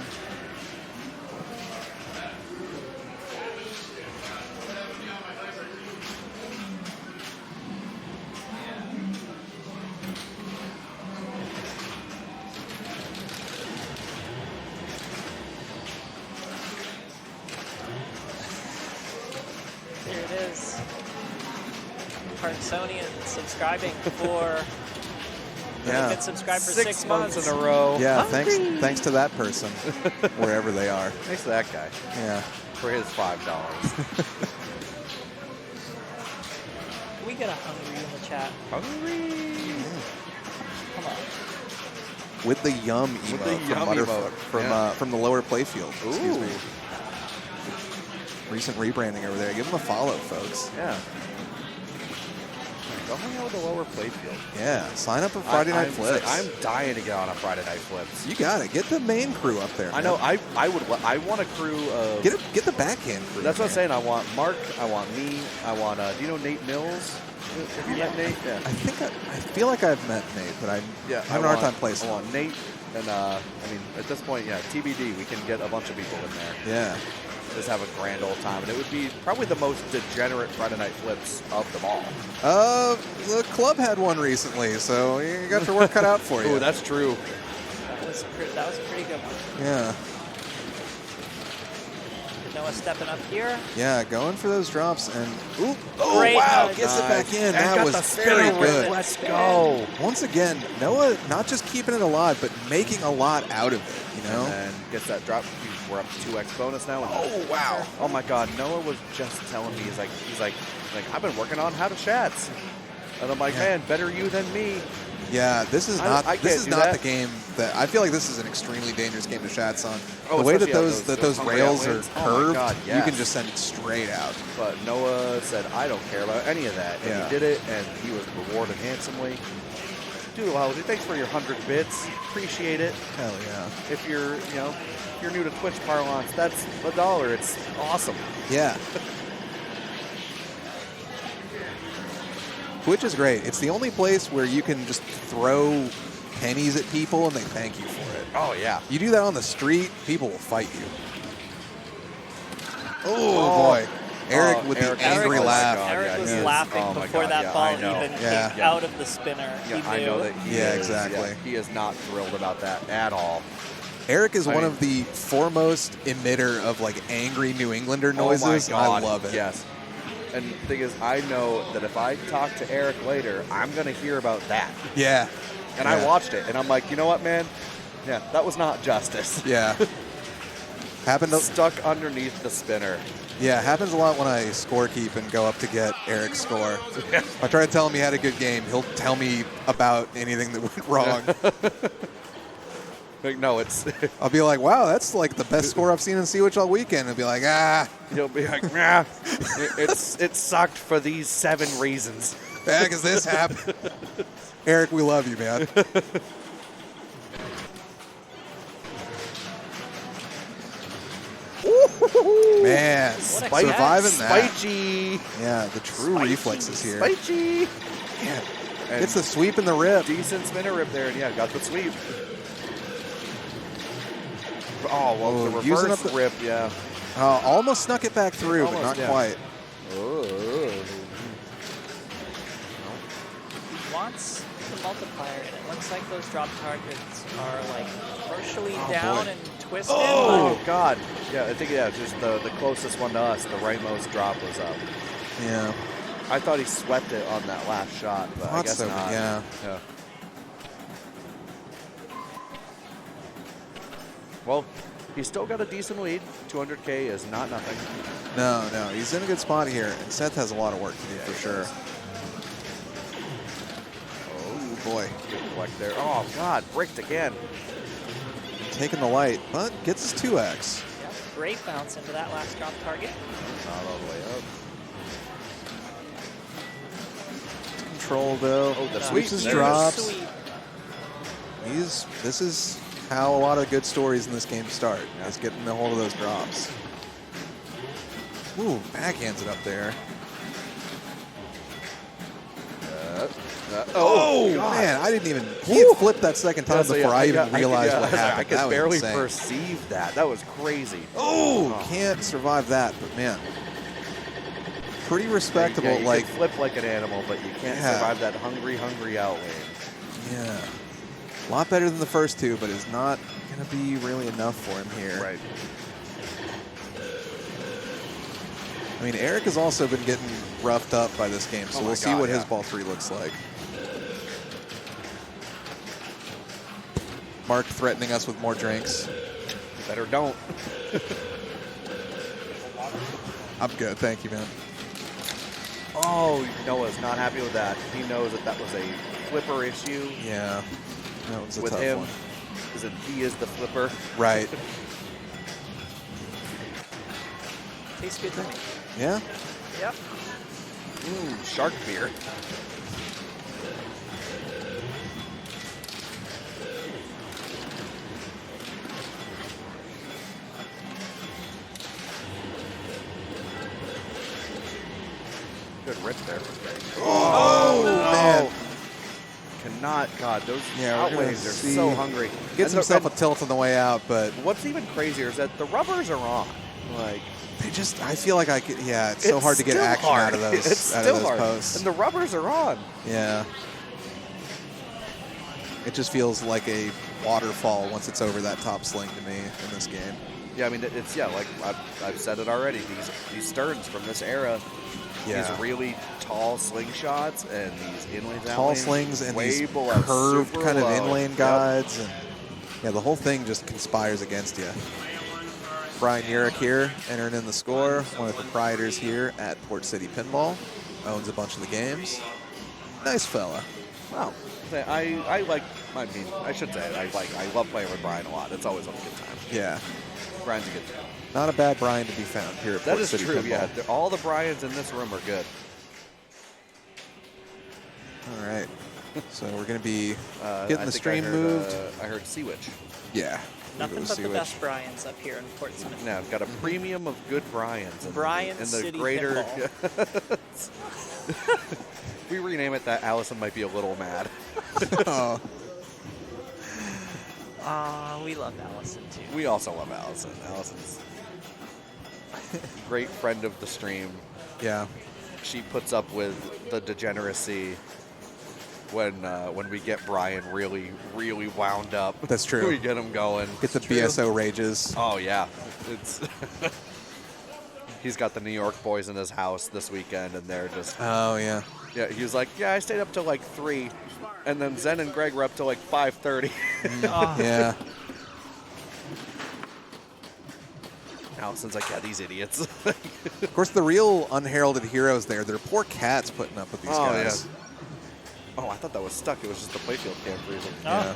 Here it is. Parksonian subscribing for. Yeah. Been subscribed for 6 months months in a row. Yeah, thanks to that person, wherever they are. Thanks to that guy Yeah. for his $5. Can we get a hungry in the chat? Hungry. Come on. With the yum emote With the from yum Butterfoot emote, yeah. from the lower playfield. Excuse Ooh. me. Recent rebranding over there. Give them a follow, folks. Yeah. Go hang out with the lower playfield. Yeah. Sign up for Friday Night Flips. I'm dying to get on a Friday Night Flips. You got it. Get the main crew up there. I man. know. I want a crew of. Get the backhand crew. That's what I'm man. saying. I want Mark. I want me. I want. Do you know Nate Mills? Have you met Nate? Yeah. I feel like I've met Nate, but I'm having a hard time placing. I want Nate, and I mean, at this point, yeah, TBD. We can get a bunch of people in there. Yeah. Just have a grand old time, and it would be probably the most degenerate Friday Night Flips of them all. The club had one recently, so you got your work cut out for you. Oh, that's true. That was a pretty good one. Yeah. Noah stepping up here. Yeah, going for those drops and ooh, Great wow, nudge. gets it back in. And That got was the very spinner good. Let's go. Once again, Noah not just keeping it alive, but making a lot out of it. You know. And gets that drop. We're up to 2x bonus now. Oh wow. Oh my God! Noah was just telling me he's like I've been working on how to chats, and I'm like, man, better you than me. Yeah, this is I not can't this is do not that. the game that I feel like this is an extremely dangerous game to chats on. Oh, the way that especially, those hungry rails are outlanes. Oh my curved, God, you yes. can just send it straight out. But Noah said, I don't care about any of that, and Yeah. he did it, and he was rewarded handsomely. Dude, well, thanks for your 100 bits. Appreciate it. Hell yeah. If you're new to Twitch parlance, that's $1. It's awesome. Yeah. Twitch is great. It's the only place where you can just throw pennies at people and they thank you for it. Oh yeah. You do that on the street, people will fight you. Oh boy. Eric with Eric- the angry Eric was- laugh. God, Eric yeah, was he is. laughing Oh my before God, that yeah, ball I know. even Yeah. came Yeah. out of the spinner. Yeah, He I knew. know that he Yeah, is, exactly. yeah, he is not thrilled about that at all. Eric is I one mean- of the foremost emitter of like angry New Englander noises. Oh my and God. I love it. Yes. And the thing is, I know that if I talk to Eric later, I'm going to hear about that. Yeah. And Yeah. I watched it, and I'm like, you know what, man? Yeah, that was not justice. Yeah. Happened. Stuck underneath the spinner. Yeah, happens a lot when I score keep and go up to get Eric's score. I try to tell him he had a good game. He'll tell me about anything that went wrong. Like, no, it's. I'll be like, wow, that's like the best score I've seen in Sea Witch all weekend. He'll be like, He'll be like, nah, it sucked for these 7 reasons. heck does this happen? Eric, we love you, man. Man, What a surviving catch. that. Spiky. Yeah, the true reflexes here. Spiky. Man, And it's the sweep and the rip. decent spinner rip there, and yeah, got the sweep. Oh, well, Oh, the using reverse up the- rip, yeah. Almost snuck it back through, but Almost, not yeah. quite. He wants the multiplier, and it looks like those drop targets are like partially Oh, down boy. and twisted. Oh, God. Yeah, I think, yeah, just the closest one to us, the rightmost drop was up. Yeah. I thought he swept it on that last shot, but I Thought guess so, but not. yeah. Well, he's still got a decent lead. 200K is not nothing. No, he's in a good spot here, and Seth has a lot of work to do for sure. Oh boy, Good collect there. Oh, God, bricked again. taking the light, but gets his 2x. Yep, great bounce into that last drop target. Not all the way up. Control though. Oh, the Sweeps sweep his there. drops. Sweep. This is how a lot of good stories in this game start. Is getting a hold of those drops. Ooh, backhands it up there. Oh, God. man, I didn't even. He had flipped that second time So, before I even realized what I happened. could That was barely insane. perceive that. That was crazy. Oh, can't survive that, but man. Pretty respectable. Yeah, you like, can flip like an animal, but you can't Yeah. survive that hungry out lane. yeah. A lot better than the first two, but it's not going to be really enough for him here. Right. I mean, Eric has also been getting roughed up by this game, so Oh my we'll see God, what yeah. his ball 3 looks like. Mark threatening us with more drinks. Better don't. I'm good, thank you, man. Oh, Noah's not happy with that. He knows that that was a flipper issue Yeah, that was a with tough him. one. Because he is the flipper. Right. Tastes good to me. Yeah. Yep. Shark beer. Good rip there. Oh, man. Cannot. God, those Yeah, we're gonna outlays are see. so hungry. Gets And himself a tilt on the way out, but what's even crazier is that the rubbers are on. Like, they just, I feel like I could, yeah, it's so hard to get still action hard. out of those, It's out still of those hard. posts. And the rubbers are on. Yeah. It just feels like a waterfall once it's over that top sling to me in this game. Yeah, I mean, it's, like I've said it already. These Stearns from this era, Yeah. these really tall slingshots and these inlanes, Tall outlanes, slings and way these below, curved super kind of low. inlane Yep. guides. And yeah, the whole thing just conspires against you. Brian Urich here, entering in the score. One of the proprietors here at Port City Pinball. Owns a bunch of the games. Nice fella. Wow. I like. I mean, I should say it. I love playing with Brian a lot. It's always a good time. Yeah. Brian's a good time. Not a bad Brian to be found here at That Port is City true. Pinball. Yeah, all the Brians in this room are good. All right. So we're going to be I getting the think stream I heard, moved. I heard Sea Witch. Yeah. Nothing Leave it but with the Sea best Witch. Bryans up here in Port City. Now I've got a premium of good Brians. Bryan in the City greater. Pinball. If we rename it that, Allison might be a little mad. Oh. We love Allison too. We also love Allison. Allison's a great friend of the stream. Yeah. She puts up with the degeneracy when we get Brian really, really wound up. That's true. We get him going. Get the BSO rages. Oh yeah, it's. He's got the New York boys in his house this weekend, and they're just. Oh, yeah. Yeah, he was like, yeah, I stayed up till like 3, and then Zen and Greg were up till like 5:30. Yeah. Allison's like, yeah, these idiots. Of course, the real unheralded heroes there, they're poor cats putting up with these Oh, guys. Oh, I thought that was stuck. It was just the playfield cam freezing. Yeah.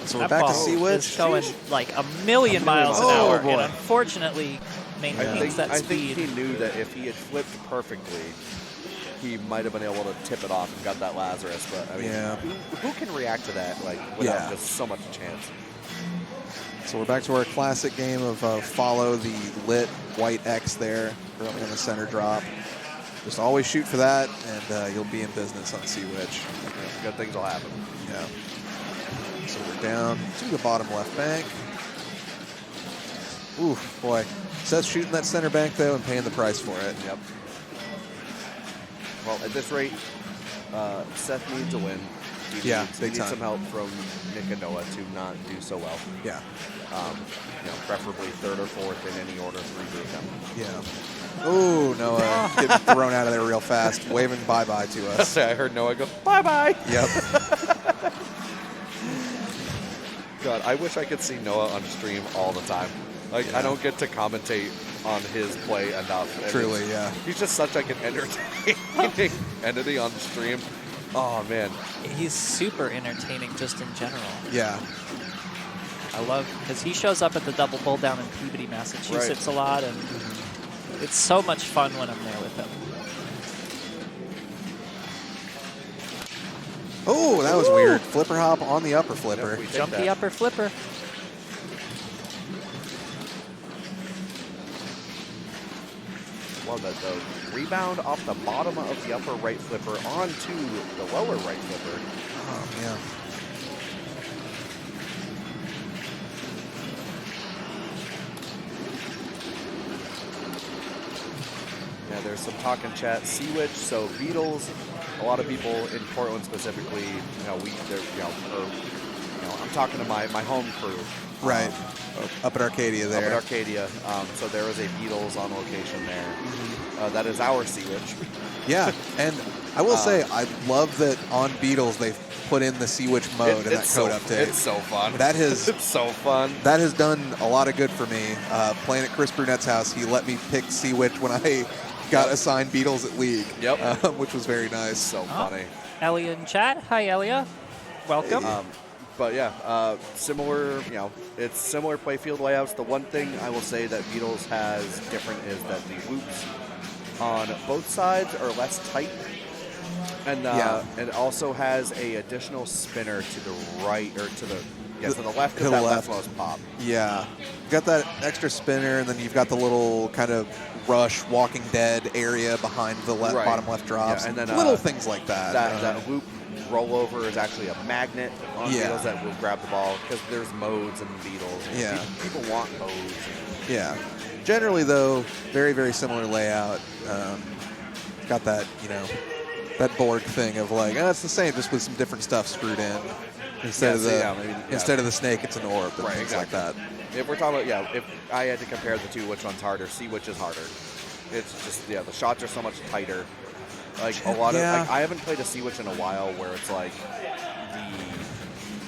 So we're That back to ball Sea is Witch. going like a million miles an Oh, hour, boy. and unfortunately maintains that I speed. think he knew that if he had flipped perfectly, he might have been able to tip it off and got that Lazarus. But I mean, Yeah. who can react to that like without Yeah. just so much chance? So we're back to our classic game of follow the lit white X there, currently on the center drop. Just always shoot for that, and you'll be in business on Sea Witch. Yeah, good things will happen. Yeah. So we're down to the bottom left bank. Ooh, boy. Seth's shooting that center bank, though, and paying the price for it. Yep. Well, at this rate, Seth needs a win. He Yeah, needs, big he needs time. some help from Nick and Noah to not do so well. Yeah. Preferably third or fourth in any order through the attempt. Yeah. Ooh, Noah getting thrown out of there real fast, waving bye-bye to us. I heard Noah go, bye-bye. Yep. God, I wish I could see Noah on stream all the time. Like, Yeah. I don't get to commentate on his play enough. And Truly, yeah. He's just such like an entertaining entity on stream. Oh, man. He's super entertaining just in general. Yeah. I love because he shows up at the double pull down in Peabody, Massachusetts a lot, and it's so much fun when I'm there with him. Oh, that was weird. Flipper hop on the upper flipper. Yep, we take Jumpy that. upper flipper. love that. The rebound off the bottom of the upper right flipper onto the lower right flipper. Oh, yeah. Yeah, there's some talk in chat. Sea-Witch, so Beatles. A lot of people in Portland specifically, I'm talking to my home crew. Right. Up at Arcadia there. Up at Arcadia. So there is a Beatles on location there. That is our Sea-Witch. Yeah, and I will say, I love that on Beatles they've put in the Sea-Witch mode in that code update. It's so fun. That has it's so fun. That has done a lot of good for me. Playing at Chris Brunette's house, he let me pick Sea-Witch when I got assigned Beatles at League. Yep. Which was very nice. So funny. Elia in chat. Hi, Elia. Welcome. But yeah, similar, it's similar playfield layouts. The one thing I will say that Beatles has different is that the loops on both sides are less tight. And it also has a additional spinner to the right, or to the left of that leftmost pop. Yeah. Got that extra spinner, and then you've got the little kind of Rush Walking Dead area behind the bottom left drops. Yeah, and then little things like that. That loop rollover is actually a magnet on Beatles that will grab the ball, because there's modes in Beatles. Yeah. People want modes. Yeah. Generally, though, very, very similar layout. Got that, that board thing of like, it's the same, just with some different stuff screwed in. Instead of the snake, it's an orb and things like that. If we're talking about, if I had to compare the two, which one's harder? Sea-Witch is harder. It's just, the shots are so much tighter. Like a lot of, I haven't played a Sea-Witch in a while where it's like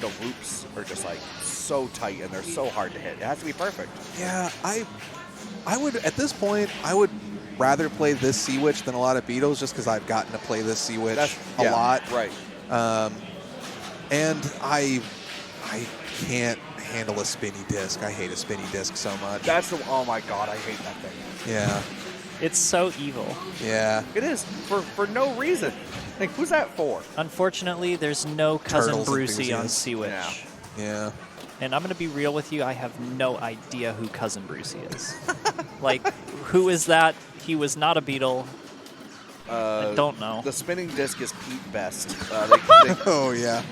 the loops are just like so tight and they're so hard to hit. It has to be perfect. Yeah, I would, at this point, I would rather play this Sea-Witch than a lot of Beatles, just because I've gotten to play this Sea-Witch a lot. Right. And I can't handle a spinny disc. I hate a spinny disc so much. Oh my god, I hate that thing. Yeah. It's so evil. Yeah. It is, for no reason. Like, who's that for? Unfortunately, there's no Cousin Turtles Brucey on enthusiasts. Sea-Witch. Yeah. And I'm going to be real with you, I have no idea who Cousin Brucey is. Like, who is that? He was not a Beatle. I don't know. The spinning disc is Pete Best. Oh, yeah.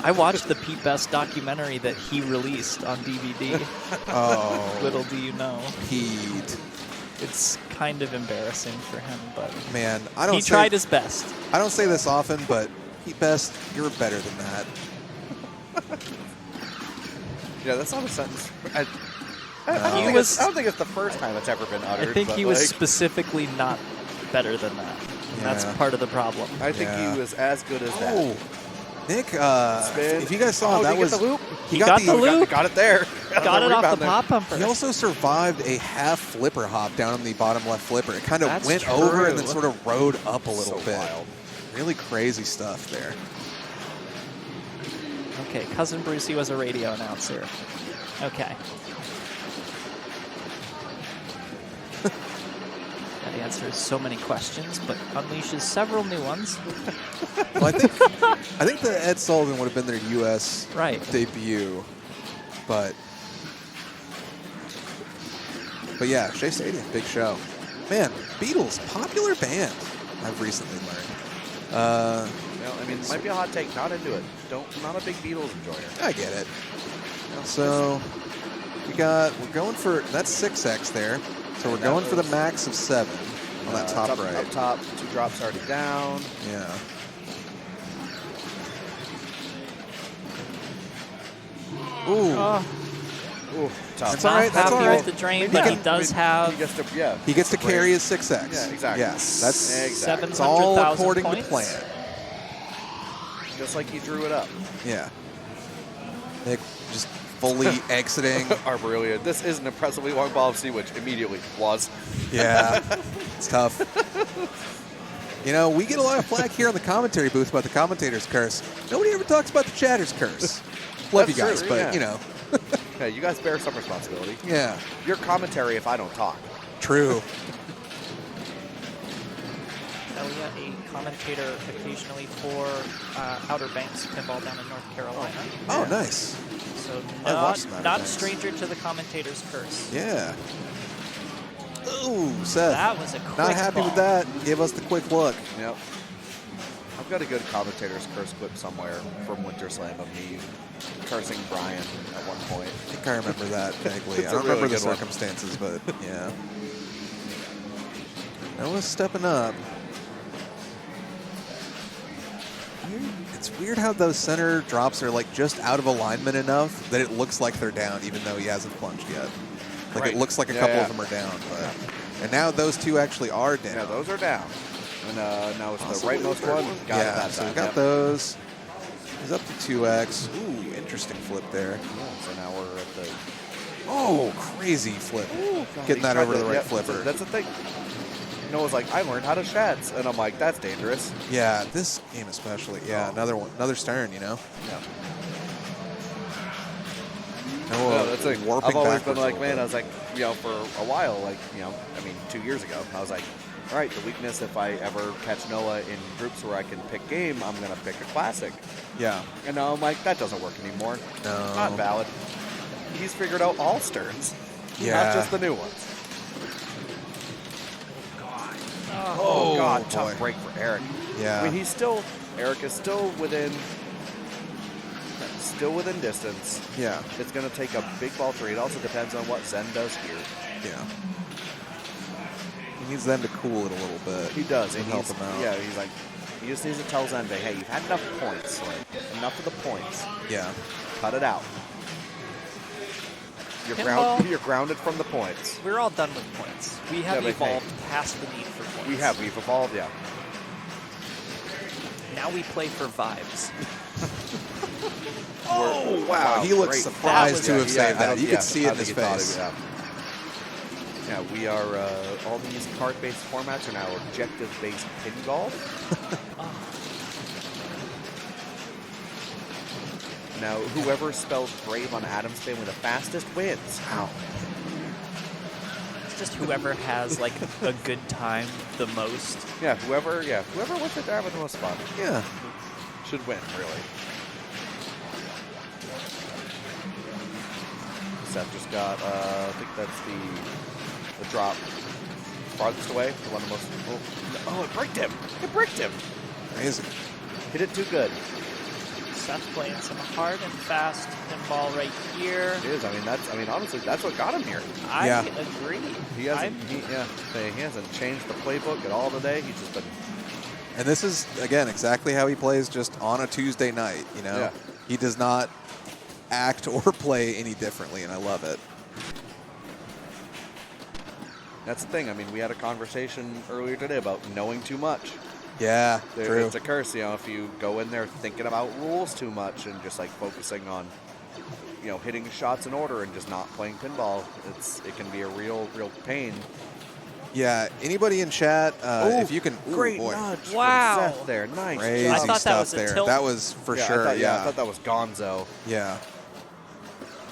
I watched the Pete Best documentary that he released on DVD. Oh. Little do you know. Pete. It's kind of embarrassing for him, but Man, he tried his best. I don't say this often, but Pete Best, you're better than that. Yeah, that's not a sentence. I don't think it's the first time it's ever been uttered. I think he was like, specifically not better than that. And that's part of the problem. I think he was as good as that. Oh, Nick, Spin. if you guys saw, that did he was get the loop. He got the loop. Got it there. Got it off the there. pop bumper. He also survived a half flipper hop down on the bottom left flipper. It kind of That's went true. over and then sort of rode up a little So bit. wild. Really crazy stuff there. Okay, Cousin Brucey was a radio announcer. Okay. That answers so many questions, but unleashes several new ones. Well, I think the Ed Sullivan would have been their U.S. debut, but yeah, Shea Stadium, big show. Man, Beatles, popular band. I've recently learned. Well, I mean, it might be a hot take. Not into it. Not a big Beatles enjoyer. I get it. So we're going for, that's 6x there. So we're going for the max of 7 on that top right. Up top, 2 drops already down. Yeah. Ooh. Ooh, tough. That's all right. That's Happy all right. with the drain, but he does have He gets to carry his 6x. Yeah, exactly. Yes, that's it's all 700,000 according points. to plan. Just like he drew it up. Yeah. Nick just fully exiting. Arborelia. This is an impressively long ball of Sea-Witch. Immediately was. Yeah, it's tough. You know, we get a lot of flack here on the commentary booth about the commentator's curse. Nobody ever talks about the chatter's curse. Love you guys, true, but, yeah. you know. Okay, you guys bear some responsibility. Yeah. Your commentary if I don't talk. True. Elia, a commentator occasionally for Outer Banks Pinball down in North Carolina. Oh, nice. So I watched Outer not a Banks. stranger to the commentator's curse. Yeah. Ooh, Seth. That was a quick Not happy ball. with that. Gave us the quick look. Yep. I've got a good commentator's curse clip somewhere from Winter Slam of me cursing Brian at one point. I think I remember that vaguely. It's I don't a really remember the good one. circumstances, but yeah. Noah's stepping up. It's weird how those center drops are like just out of alignment enough that it looks like they're down, even though he hasn't plunged yet. Like Right. it looks like a Yeah, couple yeah. of them are down, but and now those two actually are down. Yeah, those are down. And now it's the Possibly rightmost the third one. Got it yeah, that so we time, got yep. those. He's up to 2x. Ooh, interesting flip there. Yeah, so now we're at the. Oh, crazy flip. God, Getting he that tried over to- the right yep, flipper. That's the thing. Noah's like, I learned how to shats, and I'm like, that's dangerous. Yeah, this game especially. Yeah, Oh. another one, another stern, you know? Yeah. Noah Yeah, that's like, warping I've always backwards been like, a man, little I was like, for a while, like, 2 years ago, I was like, all right, the weakness, if I ever catch Noah in groups where I can pick game, I'm going to pick a classic. bit. Yeah. And now I'm like, that doesn't work anymore. No. Not valid. He's figured out all sterns, Yeah. not just the new ones. Oh, God, boy. tough break for Eric. Yeah. I mean, Eric is still within distance. Yeah. It's going to take a big ball three. It also depends on what Zen does here. Yeah. He needs them to cool it a little bit. He does. To And help he's, him out. yeah, he's like, he just needs to tell Zenbe, hey, you've had enough points. Like, enough of the points. Yeah. Cut it out. Pinball. You're grounded from the points. We're all done with points. We have Yeah, but hey. evolved past the need for points. We've evolved, yeah. Now we play for vibes. Oh, wow. He looks Great. surprised to have saved I that. don't- You yeah, could see I it in his think he thought face. Yeah, we are, all these card-based formats are now objective-based pinball. Now, whoever spells brave on Adam's family the fastest wins. Wow. It's just whoever has like a good time the most. Yeah, whoever wins it, they're having the most fun. Yeah. Should win, really. Seth just got, I think that's the drop farthest away, the one of the most. Oh, it bricked him! It bricked him! Amazing. Hit it too good. Seth playing some hard and fast pinball right here. It is. Honestly, that's what got him here. I Yeah. agree. He hasn't changed the playbook at all today. He's just been. And this is, again, exactly how he plays just on a Tuesday night, you know? Yeah. He does not act or play any differently, and I love it. That's the thing. I mean, we had a conversation earlier today about knowing too much. Yeah, true. It's a curse, if you go in there thinking about rules too much and just like focusing on, hitting shots in order and just not playing pinball, it can be a real pain. Yeah, anybody in chat, if you can... Ooh, Great boy. nudge from Wow. Seth there. Nice Crazy job. I thought that stuff was a there. tilt. That was for sure, I yeah. thought that was Gonzo. Yeah.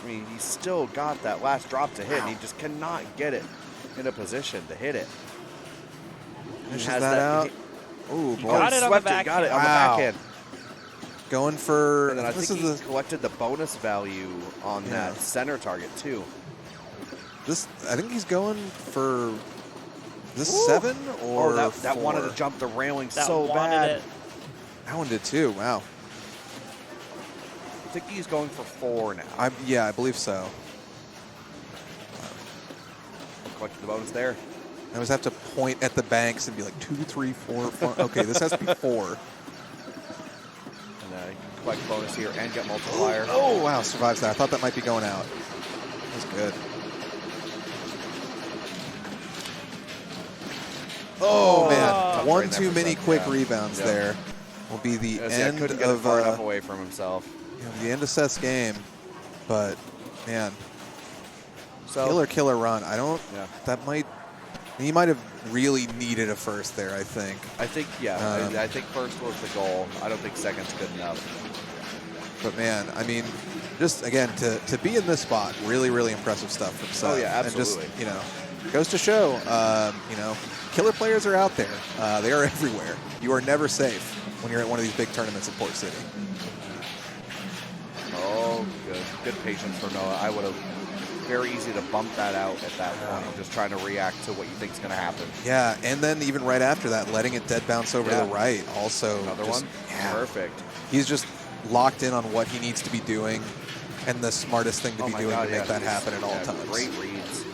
I mean, he still got that last drop to hit, and he just cannot get it in a position to hit it. Finishes has that out. he- Ooh, he boy. got it on the swept backhand. Got it on the Wow. backhand. Going for... And then I this think is he collected the bonus value on Yeah. that center target, too. I think he's going for... This Ooh. 7 or that 4? wanted to jump the railing That so wanted bad. it. That one did too. Wow. I think he's going for 4 now. I believe so. Collected the bonus there. I always have to point at the banks and be like 2, 3, 4, 5. Okay, this has to be 4. And he can collect bonus here and get multiplier. Oh, wow, survives that. I thought that might be going out. That's good. Oh, man. Tough One right there too for many Seth, quick yeah. rebounds Yep. there. Will be the Yes, end couldn't get it of far enough away from himself. the end of Seth's game. But, man, So killer run. I don't... Yeah. That might... He might have really needed a first there, I think. I think, I think first was the goal. I don't think second's good enough. But man, I mean, just again to be in this spot, really impressive stuff from Seth. Oh, yeah, And absolutely. just goes to show, killer players are out there. They are everywhere. You are never safe when you're at one of these big tournaments in Port City. Oh, good patience for Noah. I would have very easy to bump that out at that point, just trying to react to what you think is going to happen. Yeah, and then even right after that, letting it dead bounce over to the right. Also, Another just, one? Yeah. Perfect. He's just locked in on what he needs to be doing, and the smartest thing to be doing to make that happen at all times. Great reads.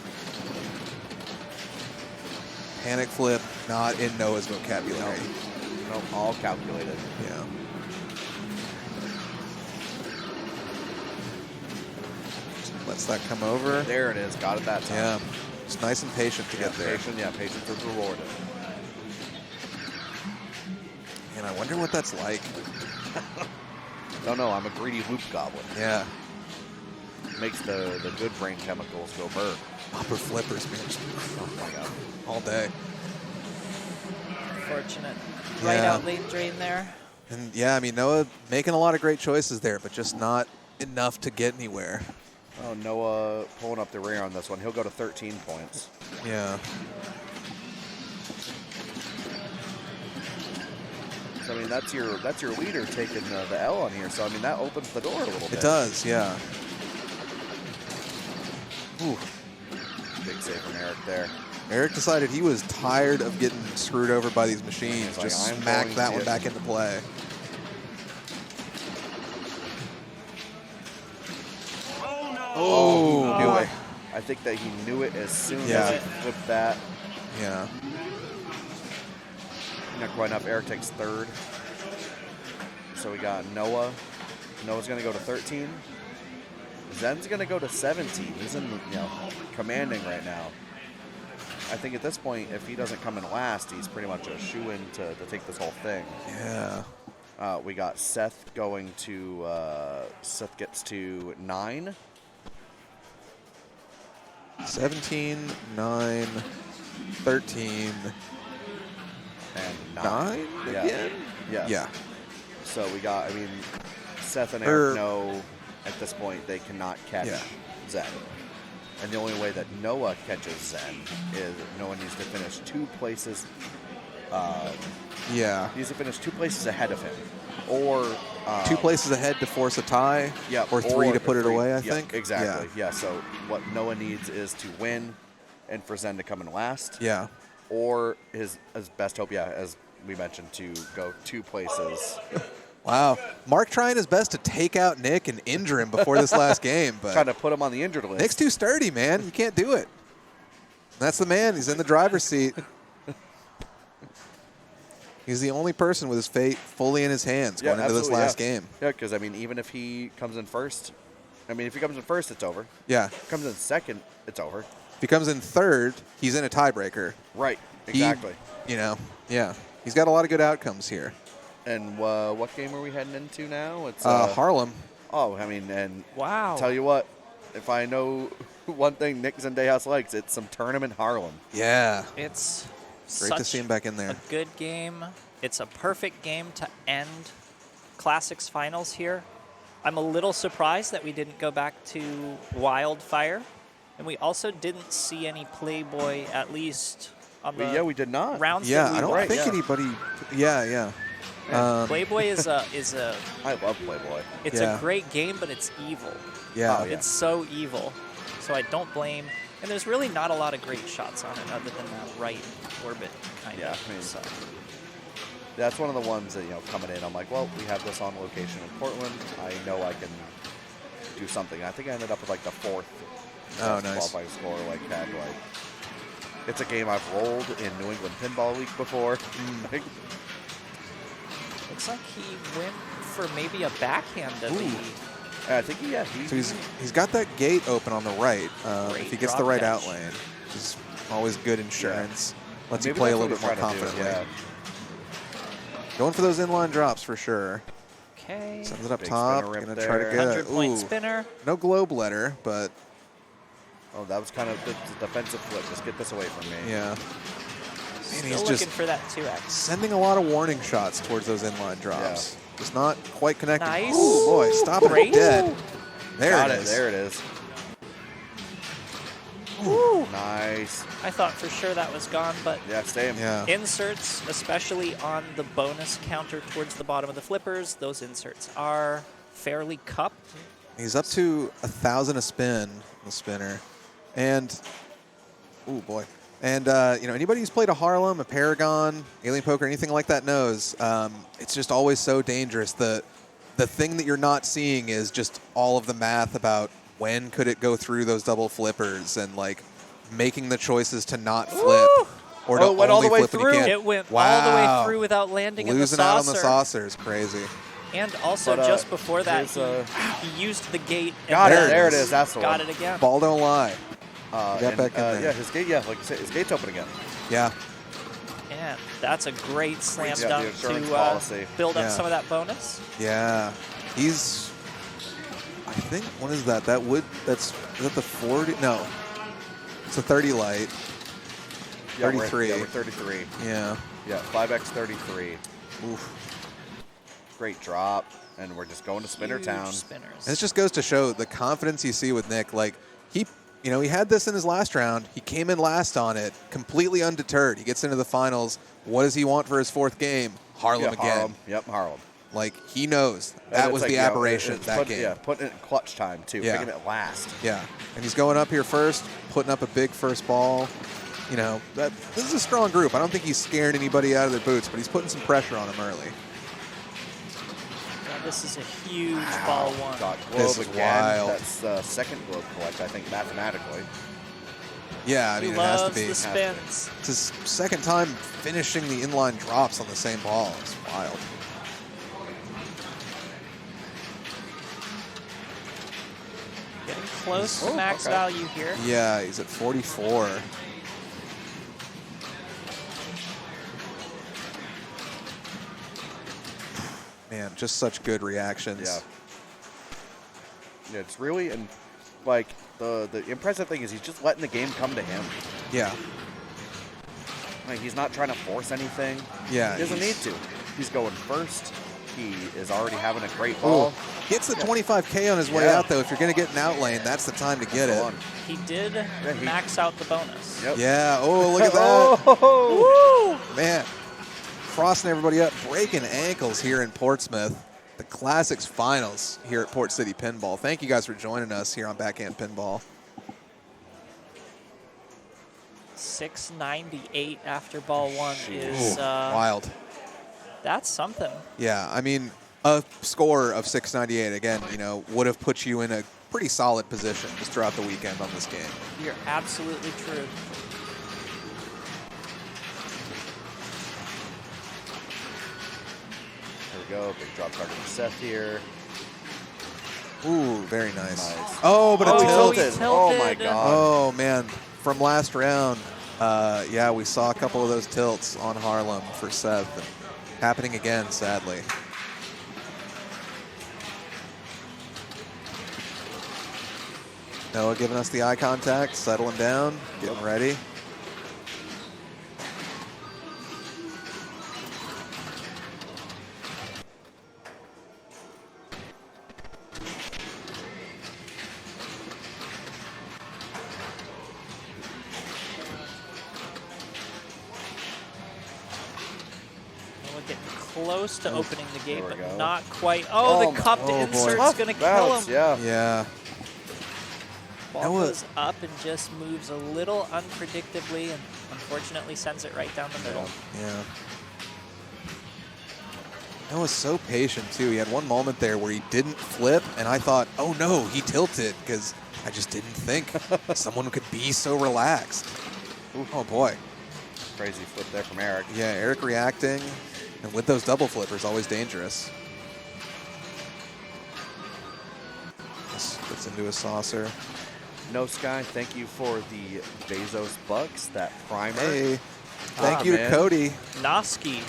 Panic flip, not in Noah's vocabulary. Nope, all calculated. Yeah. Just lets that come over. There it is. Got it that time. Yeah. Just nice and patient to get there. Patience is rewarded. And I wonder what that's like. Don't know. I'm a greedy loop goblin. Yeah. Makes the good brain chemicals go burr. Upper flippers, man. Oh my god. All day. Fortunate. Right Yeah. out lane drain there. And yeah, I mean, Noah making a lot of great choices there, but just not enough to get anywhere. Oh, Noah pulling up the rear on this one. He'll go to 13 points. Yeah. So, I mean, that's your leader taking the L on here. So, I mean, that opens the door a little bit. It does, yeah. Ooh. Big save from Eric there. Eric decided he was tired of getting screwed over by these machines. He's like, Just "I'm smack going that to one get-" back into play. Oh, Knew it. I think that he knew it as soon Yeah. as he flipped that. Yeah. Not quite enough. Eric takes third. So we got Noah. Noah's going to go to 13. Zen's going to go to 17. He's in, commanding right now. I think at this point, if he doesn't come in last, he's pretty much a shoe-in to take this whole thing. Yeah. We got Seth going to, Seth gets to 9. 17, 9, 13, And 9 Yeah. again? Yeah. Yeah. So we got, Seth and Er- Eric know at this point they cannot catch Yeah. Zen. And the only way that Noah catches Zen is Noah needs to finish 2 places. Yeah. He needs to finish 2 places ahead of him. Or 2 places ahead to force a tie. Yeah, Or 3 to put it away, I yeah, think. Exactly. Yeah. So what Noah needs is to win and for Zen to come in last. Yeah. Or his best hope, as we mentioned, to go 2 places. Wow. Mark trying his best to take out Nick and injure him before this last game. But Trying to put him on the injured list. Nick's too sturdy, man. You can't do it. That's the man. He's in the driver's seat. He's the only person with his fate fully in his hands going into this absolutely, last game. Yeah, because, even if he comes in first, if he comes in first, it's over. Yeah. If he comes in second, it's over. If he comes in third, he's in a tiebreaker. Right, exactly. Yeah. He's got a lot of good outcomes here. And what game are we heading into now? It's Harlem. Oh, and Wow. tell you what, if I know one thing Nick Zendejas likes, it's some tournament Harlem. Yeah. It's Great to see him back in there. a good game. It's a perfect game to end Classics finals here. I'm a little surprised that we didn't go back to Wildfire. And we also didn't see any Playboy, at least on the we did not. rounds Yeah, that we I don't went. think anybody. Yeah. Playboy is a I love Playboy. it's Yeah. a great game, but it's evil. Yeah. Oh, yeah. It's so evil. So I don't blame. And there's really not a lot of great shots on it other than that right orbit kind Yeah, of. So That's one of the ones that, coming in, I'm like, well, we have this on location in Portland. I know I can do something. I think I ended up with the 4th Oh, nice. qualifying score. It's a game I've rolled in New England Pinball League before. looks like he went for maybe a backhand of the I think So he's got that gate open on the right. Great If he gets the drop right dash. out lane, which is always good insurance. Lets you Maybe play a that's little what bit more he's trying to do, confidently. Going for those inline drops for sure. Okay. Sends it up Big top. spinner rip Gonna try to there. get 100-point ooh, spinner. no globe letter, but Oh, that was kind of the defensive flip. Just get this away from me. yeah. Man, Still he's looking just for that 2x. sending a lot of warning shots towards those inline drops. Just not quite connecting. Nice. Oh boy, stopping Great. it dead. There Got it it. is. There it is. Woo. Nice. I thought for sure that was gone, but Yeah, stay him. Yeah. inserts, especially on the bonus counter towards the bottom of the flippers, those inserts are fairly cupped. He's up to 1,000 a spin, the spinner. And, oh boy. And, you know, anybody who's played a Harlem, a Paragon, Alien Poker, anything like that knows, it's just always so dangerous. The thing that you're not seeing is just all of the math about when could it go through those double flippers and, like, making the choices to not flip. Or to it went all only the way flip when you through. can't. It went all Wow. the way through without landing in the Losing saucer. out on the saucer is crazy. And also, But, just before that, here's, he used the gate. And Got it. then There it is. That's the got one. it again. Ball don't lie. Got And, back in there. Yeah, his gate. Yeah, like you said, his gate's open again. Yeah. And that's a great slam Yeah, the dunk insurance to policy. build up Yeah. some of that bonus. Yeah. He's, I think, what is that? Is that the 40? No. It's a 30 light. Yeah, 33. We're 33. Yeah. Yeah, 5x 33. Oof. Great drop, and we're just going to Spinner Huge Town. spinners. And it just goes to show the confidence you see with Nick. Like, he had this in his last round. He came in last on it, completely undeterred. He gets into the finals. What does he want for his fourth game? Harlem Yeah, again. Harlem. Yep, Harlem. Like, he knows And that it's was like, the you know, aberration it's that game. Yeah, putting it in clutch time, too. Yeah. Picking it last. Yeah, and he's going up here first, putting up a big first ball. You know, this is a strong group. I don't think he's scaring anybody out of their boots, but he's putting some pressure on them early. Yeah, this is a huge ball one. Got This globe is again. wild. That's the second globe collect, I think, mathematically. Yeah, I He mean, it has to loves be. the spins. It's his second time finishing the inline drops on the same ball. It's wild. Getting close to Oh, max okay. value here. Yeah, he's at 44. Man, just such good reactions. Yeah. Yeah, it's really, and like, the impressive thing is he's just letting the game come to him. Yeah. Like, he's not trying to force anything. Yeah, He doesn't need he's- to. He's going first. He is already having a great Ooh. ball. Gets the 25K on his way Yeah. out, though. If you're going to get an out lane, that's the time to get That's the it. one. He did he- max out the bonus. Yep. Yeah. Oh, look at that. Oh! Man, crossing everybody up, breaking ankles here in Portsmouth. The Classics Finals here at Port City Pinball. Thank you guys for joining us here on Backhand Pinball. 698 after ball one Ooh, is wild. that's something. Yeah, I mean, a score of 698, again, you know, would have put you in a pretty solid position just throughout the weekend on this game. You're absolutely true. There we go. Big drop target for Seth here. Ooh, very nice. Nice. Oh, but a Oh, tilt. he tilted. Oh my tilted. god. Oh, man. From last round, yeah, we saw a couple of those tilts on Harlem for Seth. Happening again, sadly. Noah giving us the eye contact, settling down, getting ready. We're getting close to opening the gate, there we but go. not quite. Oh, Oh, the cupped oh, boy. insert's Tough going to kill bounce, him. Yeah. Yeah. Ball Noah- goes up and just moves a little unpredictably and unfortunately sends it right down the middle. Yeah. Noah's so patient, too. He had one moment there where he didn't flip, and I thought, oh, no, he tilted, because I just didn't think someone could be so relaxed. Oh, boy. Crazy flip there from Eric. Yeah, Eric reacting, and with those double flippers, always dangerous. This gets into a saucer. No Sky, thank you for the Bezos Bucks, that primer. Hey, thank you to man. Cody. Noski.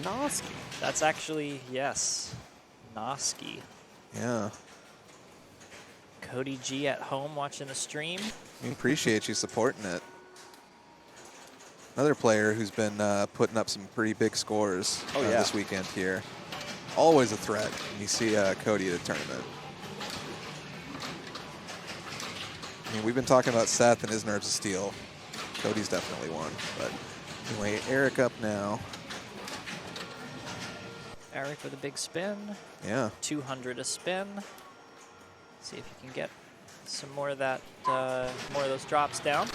Noski. That's actually, yes, Noski. Yeah, Cody G at home watching the stream. we appreciate you supporting it. Another player who's been putting up some pretty big scores Oh, yeah. this weekend here. Always a threat when you see Cody at a tournament. I mean, we've been talking about Seth and his nerves of steel. Cody's definitely one. But anyway, Eric up now. Eric with a big spin. Yeah. 200 a spin. See if you can get some more of that, more of those drops down.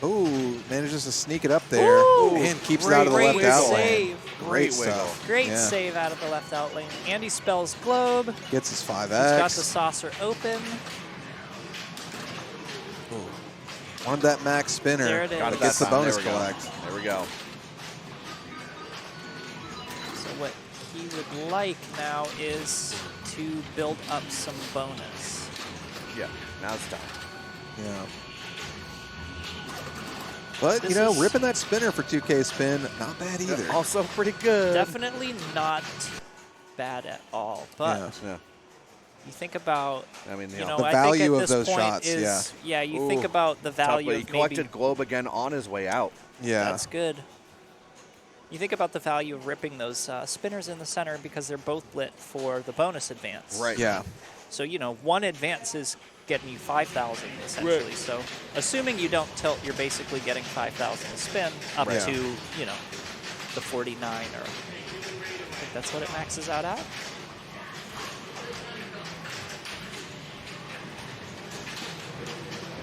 Ooh, manages to sneak it up there Ooh, and keeps it out of the great left out save. lane. Great stuff. Great Yeah. save out of the left out lane. Andy spells globe. Gets his 5X. He's got the saucer open. Ooh. Wanted that max spinner. There it is. Got it Gets that the time. bonus There we go. collect. There we go. So what he would like now is to build up some bonus. Yeah, now it's time. Yeah. But, This you know, is- ripping that spinner for 2K spin, not bad either. Also pretty good. Definitely not bad at all, but Yeah. you think about, I mean, you know, The I value think of at this those point shots, is, yeah. you think Ooh, about the value But he of collected maybe, globe again on his way out. Yeah. that's good. You think about the value of ripping those spinners in the center because they're both lit for the bonus advance. Right. Yeah. So, you know, one advance is getting you 5,000 essentially. Right. So, assuming you don't tilt, you're basically getting 5,000 to spin up Right. to, you know, the 49 or I think that's what it maxes out at.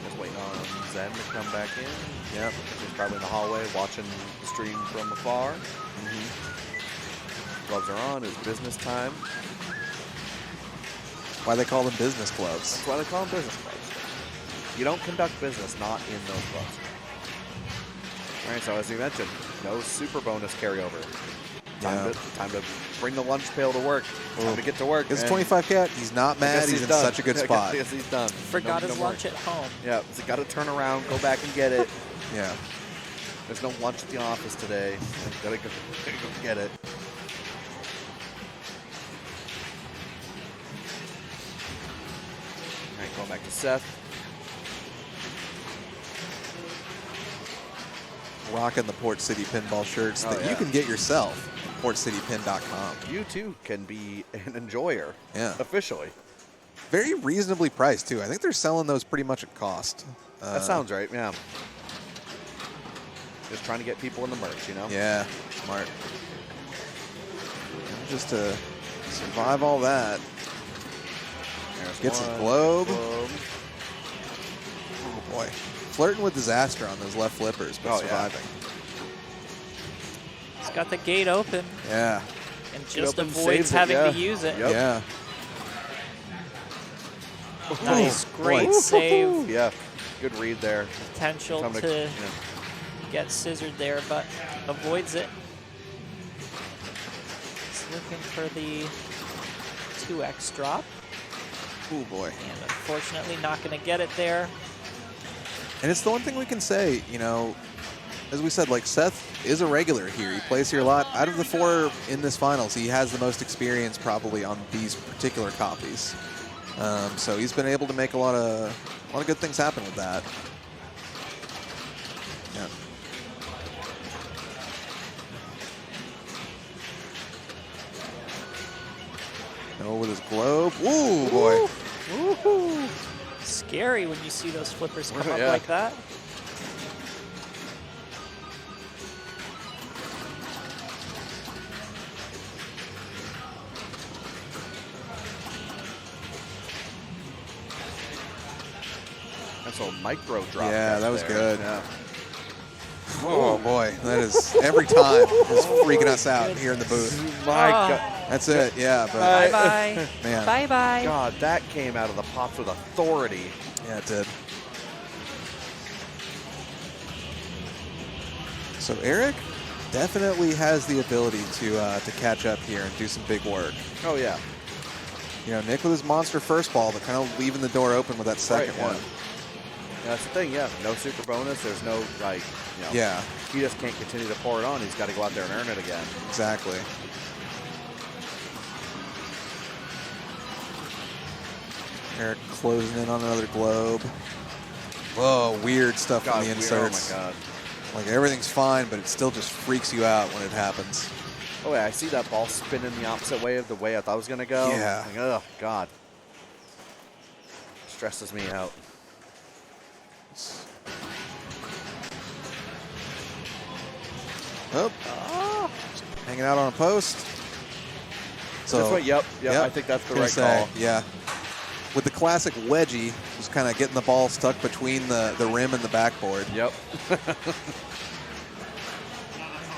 Just waiting on Zen to come back in. Yep. He's probably in the hallway watching the stream from afar. Gloves are on. It's business time. Why they call them business gloves. That's why they call them business gloves. You don't conduct business not in those gloves. All right, so as you mentioned, no super bonus carryover. Yeah. Time to bring the lunch pail to work. Time to get to work. It's and 25 cat. He's not I mad. guess He's in done. such a good I spot. guess he's done. Forgot his more. lunch at home. Yeah, so got to turn around, go back and get it. Yeah. There's no lunch at the office today. Gotta go get it. All right, going back to Seth. Rocking the Port City pinball shirts Oh, that you yeah. can get yourself at portcitypin.com. You too can be an enjoyer. Yeah. Officially. Very reasonably priced, too. I think they're selling those pretty much at cost. That sounds right, yeah. Just trying to get people in the merch, you know? Yeah, smart. Just to survive all that. There's Gets his one. globe. Globe. Oh, boy. Flirting with disaster on those left flippers, but Oh, yeah. surviving. He's got the gate open Yeah. and just open, avoids saves it, having yeah. to use it. Yep. Yeah. Nice, Oh, great boy. save. Yeah, good read there. Potential Time to yeah. get scissored there, but avoids it. He's looking for the 2x drop, Oh, boy. and unfortunately not going to get it there. And it's the one thing we can say, you know, as we said, like, Seth is a regular here. He plays here a lot. Out of the 4 in this finals, he has the most experience probably on these particular copies. So he's been able to make a lot of good things happen with that. Yeah. No, with his globe. Ooh, boy. Woohoo! Scary when you see those flippers come up Yeah. like that. That's a micro drop. Yeah, right that was there. good. Yeah. Oh, boy. That is every time is freaking us out here in the booth. My Oh. God. That's it. Yeah, but Bye-bye. man. Bye-bye. God, that came out of the pops with authority. Yeah, it did. So Eric definitely has the ability to catch up here and do some big work. Oh, yeah. You know, Nick with his monster first ball, but kind of leaving the door open with that second Right, yeah. one. Yeah, that's the thing, yeah. No super bonus. There's no, like, you know. Yeah, He just can't continue to pour it on. He's got to go out there and earn it again. exactly. Eric closing in on another globe. Whoa, weird stuff God, in the weird. inserts. Oh, my God. Like, everything's fine, but it still just freaks you out when it happens. Oh, yeah, I see that ball spinning the opposite way of the way I thought it was going to go. Yeah. Like, oh, God. stresses me out. Oh, hanging out on a post. So, This way, yep. I think that's the right call. Yeah. With the classic wedgie, just kind of getting the ball stuck between the rim and the backboard. Yep.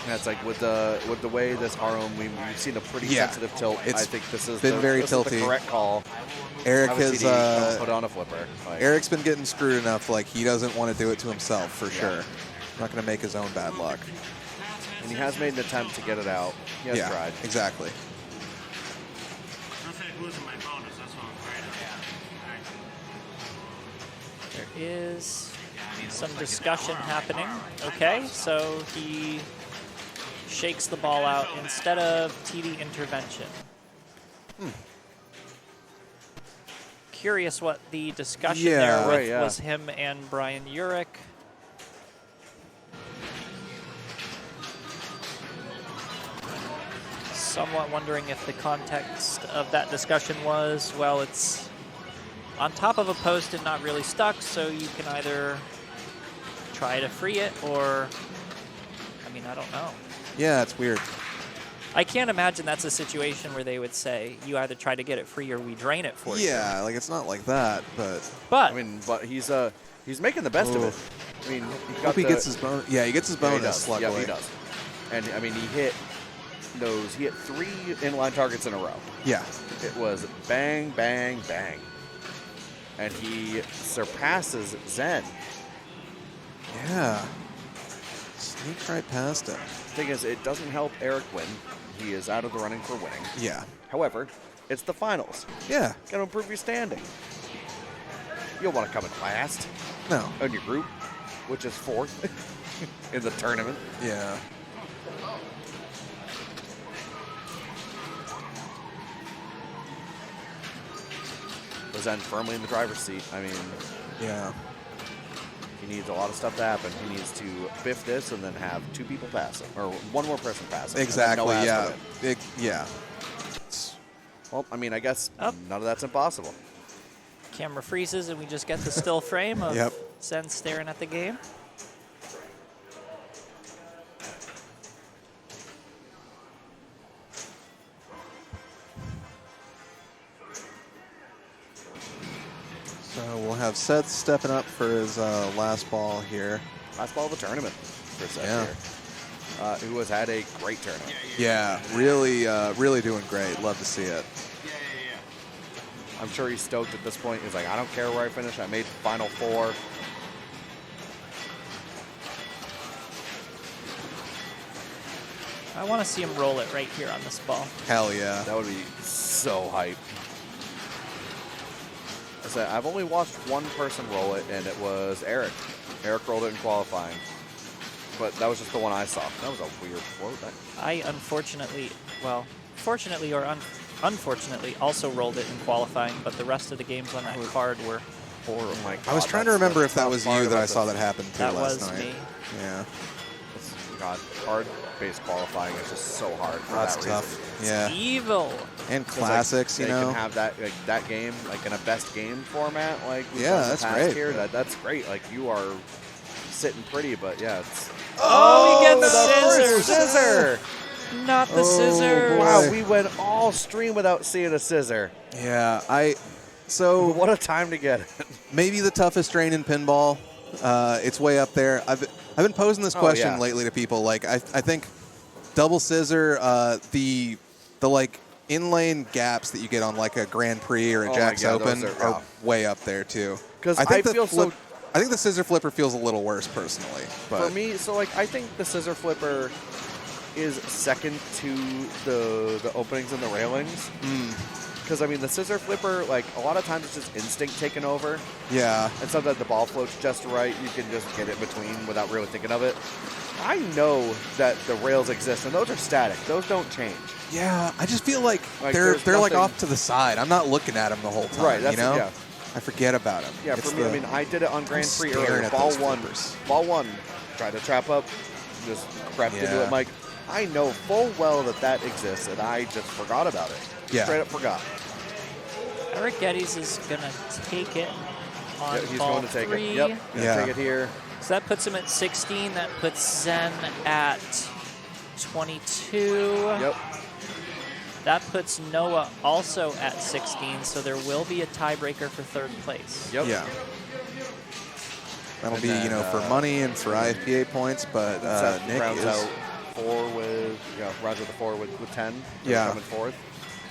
That's like with the way this Harum, we've seen a pretty sensitive tilt. It's I think this is been very tilty. Is the correct call. Eric Obviously, has put on a flipper. Like, Eric's been getting screwed enough. Like he doesn't want to do it to himself for sure. Not going to make his own bad luck. and he has made an attempt to get it out. He has tried. Exactly. That's like losing my bonus. That's what I'm afraid of. There is some discussion happening. Okay, so he shakes the ball out instead of TD intervention. Curious what the discussion there with was him and Brian Urich. Somewhat wondering if the context of that discussion was, well, it's on top of a post and not really stuck, so you can either try to free it or, I mean, I don't know. Yeah, it's weird. I can't imagine that's a situation where they would say, you either try to get it free or we drain it for you. Yeah, like it's not like that, but I mean, but he's making the best of it. I mean, hope he gets his bonus. Yeah, he gets his bonus. Yeah, Luckily, he does. And I mean, he hit 3 inline targets in a row. Yeah, it was bang, bang, bang, and he surpasses Zen. Yeah, sneaked right past him. Thing is, it doesn't help Eric win. He is out of the running for winning. Yeah. However, it's the finals. Yeah. Got to improve your standing. You don't want to come in last. No. On your group, which is 4th in the tournament. Yeah. Zen firmly in the driver's seat. I mean, yeah. He needs a lot of stuff to happen. He needs to biff this and then have 2 people pass it, or 1 more person pass it. Exactly. No Yeah. Yeah. Well, I mean, I guess none of that's impossible. Camera freezes and we just get the still frame of Zen staring at the game. So we'll have Seth stepping up for his last ball here. Last ball of the tournament for Seth here. Who has had a great tournament. Yeah, really, really doing great. Love to see it. I'm sure he's stoked at this point. He's like, I don't care where I finish. I made Final 4. I want to see him roll it right here on this ball. Hell yeah. That would be so hype. I said, I've only watched one person roll it, and it was Eric. Eric rolled it in qualifying. But that was just the one I saw. That was a weird float. I unfortunately, well, fortunately or unfortunately, also rolled it in qualifying, but the rest of the games on that card were horrible. Oh my God, I was trying to remember if that was you that I saw that happen to last night. That was me. Yeah. God, card-based qualifying is just so hard for That's that tough. reason. Yeah. Evil. And classics, like, you know. They can have that game like in a best game format, like we've done in the that's past great. Here. That's great. Like you are sitting pretty, but yeah, it's. Oh, he gets the scissors. Scissor. Not the scissors. Wow, we went all stream without seeing a scissor. Yeah, so what a time to get it. Maybe the toughest drain in pinball. It's way up there. I've been posing this question lately to people. Like I think double scissor, the like in-lane gaps that you get on like a Grand Prix or a Jack's Open are way up there too. Because I think the scissor flipper feels a little worse personally. But for me, so like I think the scissor flipper is second to the openings and the railings. Because I mean, the scissor flipper, like a lot of times it's just instinct taking over. Yeah. And sometimes the ball floats just right. You can just get it between without really thinking of it. I know that the rails exist, and those are static. Those don't change. Yeah, I just feel like they're like off to the side. I'm not looking at them the whole time. Right. That's you know. Yeah. I forget about them. Yeah, for me, I mean, I did it on Grand Prix earlier. Ball one, tried to trap up, just crept into it, Mike. I know full well that exists, and I just forgot about it. Yeah. Straight up forgot. Eric Geddes is going to take it on Yep, he's ball going to take 3. it. Yep. Gonna Yeah. take it here. So that puts him at 16. That puts Zen at 22. Yep. That puts Noah also at 16, so there will be a tiebreaker for third place. Yep. Yeah. That'll And be, then, you know, for money and for IFPA points, but Seth Nick rounds is out 4 with, rounds out the 4 with 10. Yeah. Coming fourth.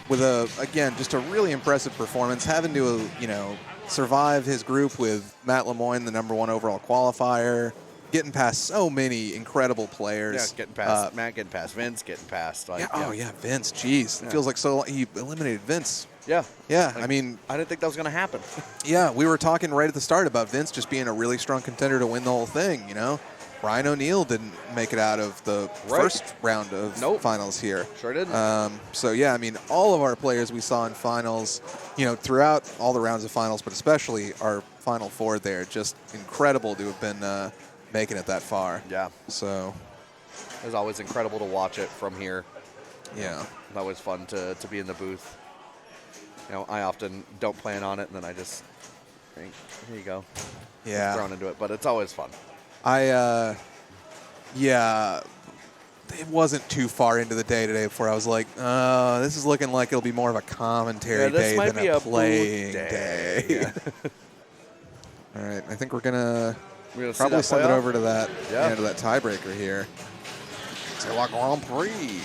with again, just a really impressive performance, having to, you know, survive his group with Matt Lemoyne, the #1 overall qualifier, getting past so many incredible players. Yeah, getting past Matt, getting past Vince, getting past. Like, yeah, Vince, jeez. Yeah. It feels like so he eliminated Vince. Yeah. Yeah, Like, I mean, I didn't think that was going to happen. yeah, we were talking right at the start about Vince just being a really strong contender to win the whole thing, you know? Brian O'Neill didn't make it out of the first round of finals here. Sure didn't. So, yeah, I mean, all of our players we saw in finals, you know, throughout all the rounds of finals, but especially our Final Four there, just incredible to have been making it that far. Yeah. So, It was always incredible to watch it from here. yeah. It's always fun to be in the booth. You know, I often don't plan on it, and then I just think, here you go. Yeah. Thrown into it, but it's always fun. Yeah, it wasn't too far into the day today before I was like, this is looking like it'll be more of a commentary this day might than be a booth playing day. day. Yeah. All right, I think we're gonna We're gonna see probably that send play it out? over to that, Yeah. to that tiebreaker here. C'est la Grand Prix.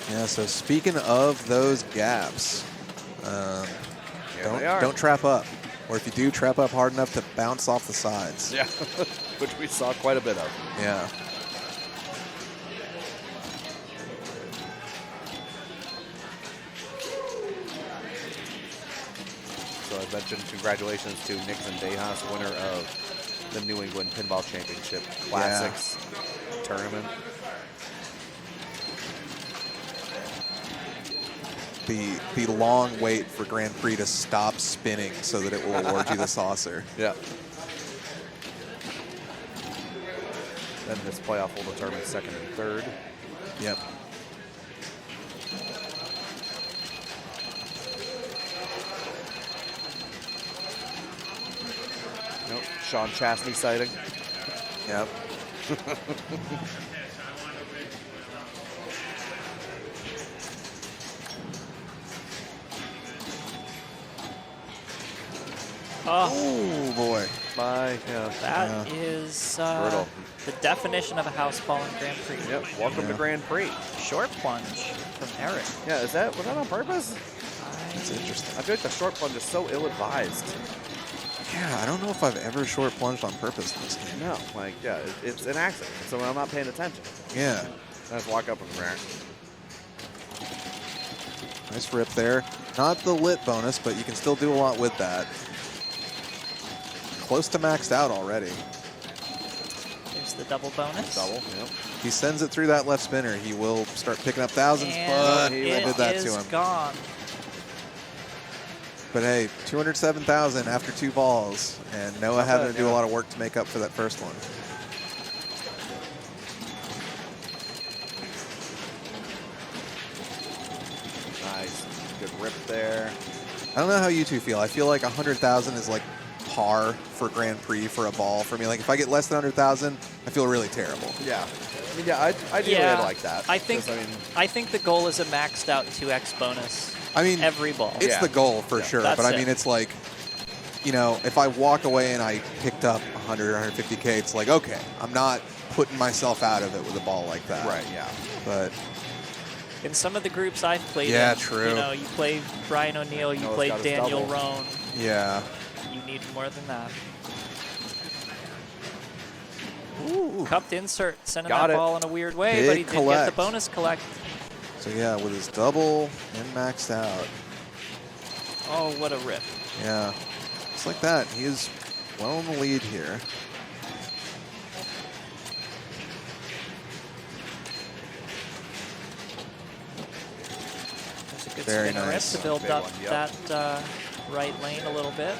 Yeah, so speaking of those gaps, Here they are. don't trap up. Or if you do, trap up hard enough to bounce off the sides. Yeah, which we saw quite a bit of. Yeah. So I mentioned congratulations to Nixon Dejas, winner of the New England Pinball Championship Classics tournament. The long wait for Grand Prix to stop spinning so that it will award you the saucer. Yeah. Then this playoff will determine second and third. Yep. Nope. Sean Chastney sighting. Yep. Oh boy. That is Brutal. the definition of a house ball in Grand Prix. Yep. Welcome to Grand Prix. Short plunge from Eric. Yeah. Was that on purpose? That's interesting. I feel like the short plunge is so ill-advised. Yeah, I don't know if I've ever short plunged on purpose in this game. No, like, yeah, it's an accident. So I'm not paying attention. Yeah. I just walk up and Nice rip there. Not the lit bonus, but you can still do a lot with that. Close to maxed out already. There's the double bonus. double. Yep. He sends it through that left spinner. He will start picking up thousands, And but it did that is to him. gone. But hey, 207,000 after 2 balls, and Noah having to do a lot of work to make up for that first one. Nice. Good rip there. I don't know how you two feel. I feel like 100,000 is like par for Grand Prix for a ball for me. Like if I get less than 100,000, I feel really terrible. Yeah. I mean, yeah, ideally Yeah, I'd like that. I think 'cause, I think the goal is a maxed out 2x bonus. I mean, Every ball. it's the goal for sure. That's But I it. mean, it's like, you know, if I walk away and I picked up 100 or 150K, it's like, okay, I'm not putting myself out of it with a ball like that. Right, yeah. But In some of the groups I've played Yeah, in, true. you know, you play Brian O'Neill, you Noah's play got his Daniel double. Rohn. yeah. You need more than that. Ooh. Cupped insert, sending Got that it. ball in a weird way, Big but he did get collect. the bonus collect. So yeah, with his double and maxed out. Oh, what a rip. Yeah. Just like that. He is well in the lead here. There's a good Very spinner rip nice. to build Big up one, yep. that right lane a little bit.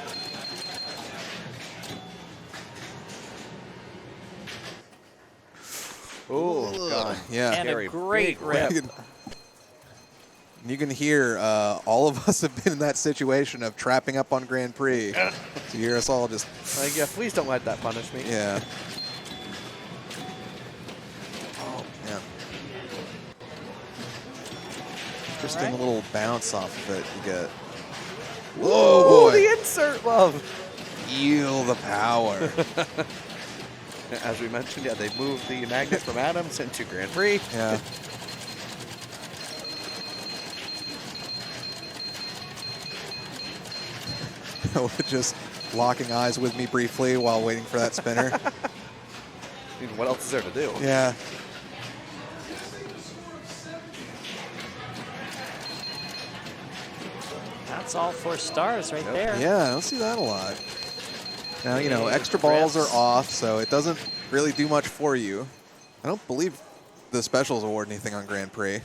Oh, God. time. Yeah. And Scary, a great big rip. You can hear all of us have been in that situation of trapping up on Grand Prix. So you hear us all just, Like, yeah, please don't let that punish me. yeah. Oh, man. Interesting All right. little bounce off of it you get. Whoa, Oh, boy. the insert love. Feel the power. As we mentioned, yeah, they moved the magnet from Adams into Grand Prix. Yeah. Just locking eyes with me briefly while waiting for that spinner. I mean, what else is there to do? Yeah. That's all 4 stars right there. Yeah, I don't see that a lot. Now, you know, extra balls are Rips. off, so it doesn't really do much for you. I don't believe the specials award anything on Grand Prix.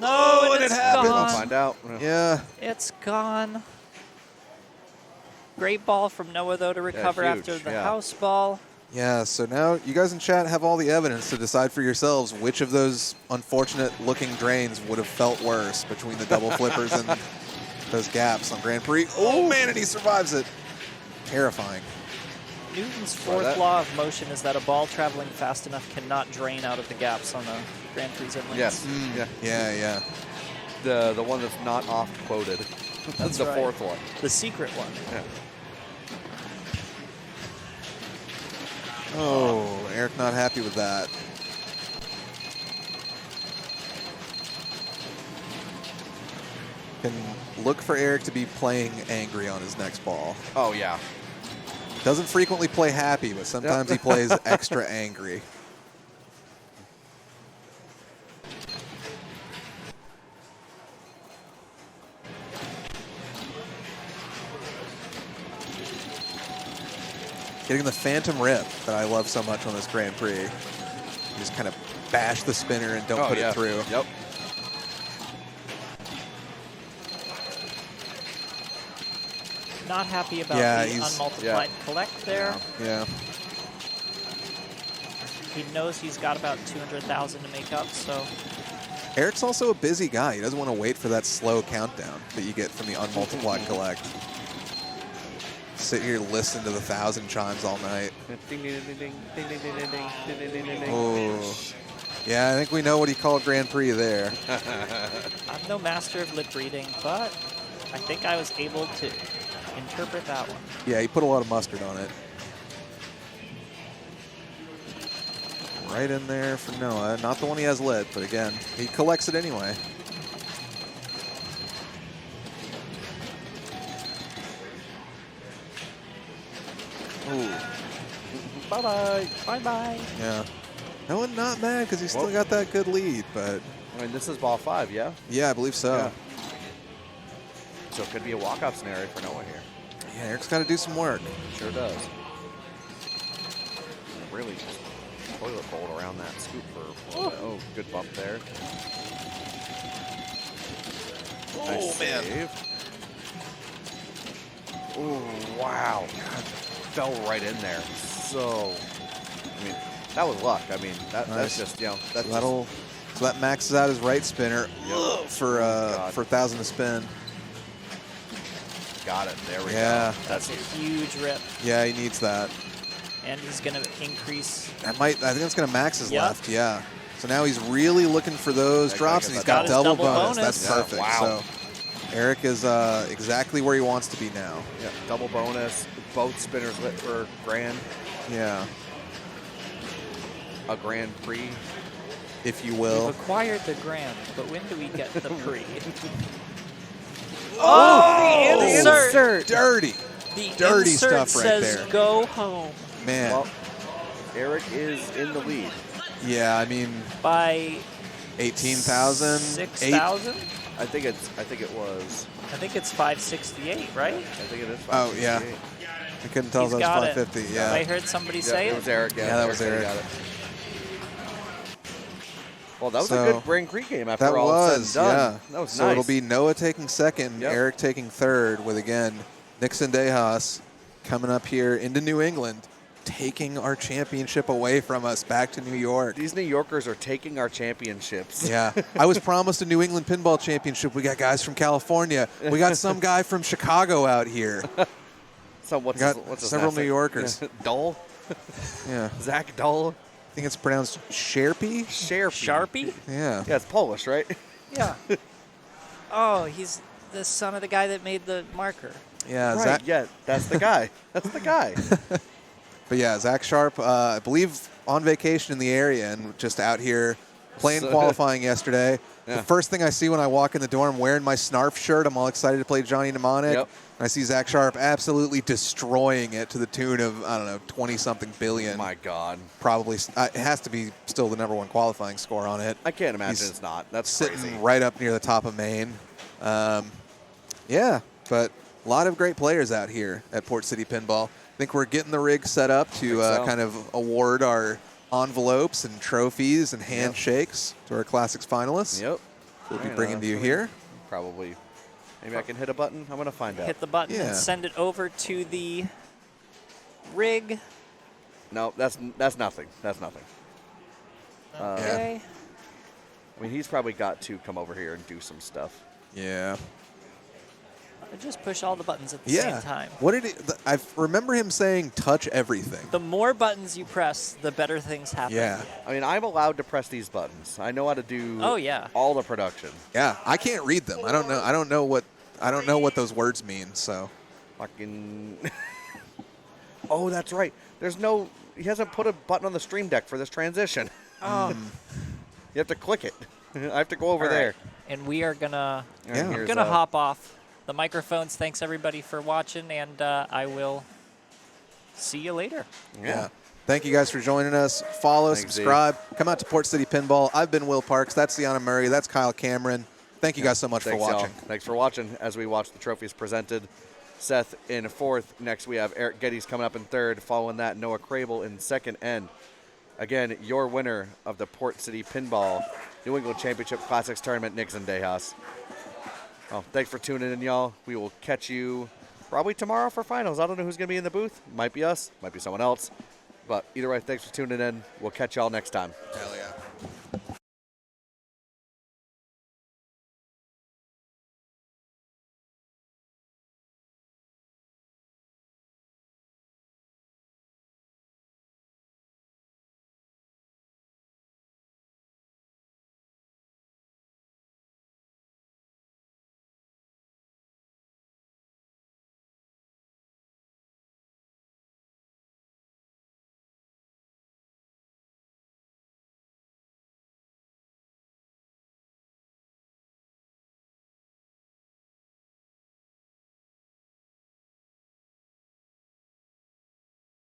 No, and and it it's happened. We'll gone. find out. Yeah. It's gone. Great ball from Noah, though, to recover huge, after the yeah. house ball. Yeah, so now you guys in chat have all the evidence to decide for yourselves which of those unfortunate-looking drains would have felt worse between the double flippers and those gaps on Grand Prix. Oh, man, and he survives it. Terrifying. Newton's Try 4th that. law of motion is that a ball traveling fast enough cannot drain out of the gaps on the Grand Prix inlanes. Yes. Yeah. Yeah, yeah. The one that's not oft quoted. That's the right. 4th one. The secret one. Yeah. Oh, Eric not happy with that. Can look for Eric to be playing angry on his next ball. Oh, yeah. Doesn't frequently play happy, but sometimes he plays extra angry. Getting the phantom rip that I love so much on this Grand Prix. You just kind of bash the spinner and don't Oh, put yeah. it through. Yep. Not happy about Yeah, the he's- unmultiplied collect there. Yeah. He knows he's got about 200,000 to make up, so Eric's also a busy guy. He doesn't want to wait for that slow countdown that you get from the unmultiplied collect. Sit here, listen to the 1,000 chimes all night. Ding, ding, ding, ding, ding, ding, ding, ding, ding, ding, ding, ding, ding. Oh, yeah, I think we know what he called Grand Prix there. I'm no master of lip reading, but I think I was able to interpret that one. Yeah, he put a lot of mustard on it. Right in there for Noah. Not the one he has lit, but again, he collects it anyway. Ooh, Bye-bye. Bye-bye. yeah. Noah not mad because he's still Whoa. got that good lead, but I mean, this is ball 5, yeah? yeah, I believe so. Yeah. So it could be a walkout scenario for Noah here. Yeah, Eric's got to do some work. Sure does. Really just toilet bowl around that scoop for a little bit. Oh, good bump there. Nice save. Oh, wow. God, fell right in there. So, I mean, that was luck. I mean, that's Nice. just, you know, that's So that maxes out his right spinner Yep. for God. 1,000 to spin. got it. There we Yeah. go. That's a huge rip, Yeah, he needs that. and he's going to increase. I think that's going to max his Yep. left, yeah. So now he's really looking for those Yeah, drops, gotta and he's get got that double double bonus. bonus. That's Yeah, perfect. wow. So Eric is exactly where he wants to be now. Yeah, double bonus. Both spinners lit for grand. Yeah, A Grand Prix. if you We've will. acquired the grand, but when do we get the pre? Oh, the insert. Dirty. The Dirty insert stuff right says there. go home Man. Well, Eric is in the lead. Yeah, I mean, by 18,000. 6,000? I think it was. I think it's 568, right? I think it is. Oh, yeah. 568. I couldn't tell if He's that was got it. 550. Yeah. I heard somebody Yeah, say it it. was Eric. Yeah, that was said he Eric. got it. Well, that was So, a good Grand Prix game after That all was, said and done. yeah. That was so nice. it'll be Noah taking second, Yep. Eric taking third, with again Nixon Dejas coming up here into New England taking our championship away from us back to New York. These New Yorkers are taking our championships. Yeah. I was promised a New England Pinball Championship. We got guys from California. We got some guy from Chicago out here. So what's got what's his several last New name? Yorkers. Dull? Yeah. Zach Dull? I think it's pronounced Sharpie. Sharpie? Yeah. Yeah, it's Polish, right? Yeah. Oh, he's the son of the guy that made the marker. Yeah. Right, Zach, yeah, that's the guy. That's the guy. but yeah, Zach Sharp, I believe on vacation in the area and just out here playing qualifying yesterday. Yeah. The first thing I see when I walk in the door, I'm wearing my Snarf shirt. I'm all excited to play Johnny Mnemonic. Yep. And I see Zach Sharp absolutely destroying it to the tune of, I don't know, 20-something billion. Oh my God. Probably. It has to be still the #1 qualifying score on it. I can't imagine He's it's not. That's sitting crazy. right up near the top of Maine. Yeah, but a lot of great players out here at Port City Pinball. I think we're getting the rig set up to so. kind of award our envelopes and trophies and handshakes to our Classics finalists. Yep. We'll be I bringing know. to you here. Probably. Maybe I can hit a button. I'm going to find out. Hit the button Yeah. and send it over to the rig. No, that's nothing. That's nothing. Okay. I mean, he's probably got to come over here and do some stuff. Yeah. Just push all the buttons at the Yeah. same time. What did I remember him saying? Touch everything. The more buttons you press, the better things happen. Yeah. I mean, I'm allowed to press these buttons. I know how to do Oh, yeah. all the production. Yeah. I can't read them. I don't know what those words mean. So. Fucking. Oh, that's right. He hasn't put a button on the stream deck for this transition. Oh. You have to click it. I have to go over All right. there. And we are gonna Yeah. Here's, gonna hop off the microphones. Thanks everybody for watching, and I will see you later. Yeah. Thank you guys for joining us. Follow, Thanks, subscribe. Come out to Port City Pinball. I've been Will Parks. That's Deanna Murray. That's Kyle Cameron. Thank you guys so much for Thanks, y'all. watching. Thanks for watching as we watch the trophies presented. Seth in 4th. Next we have Eric Geddes coming up in 3rd. Following that, Noah Crable in 2nd. And again, your winner of the Port City Pinball New England Championship Classics Tournament, Nixon Dayhouse. Well, thanks for tuning in, y'all. We will catch you probably tomorrow for finals. I don't know who's going to be in the booth. Might be us. Might be someone else. But either way, thanks for tuning in. We'll catch y'all next time. Hell yeah.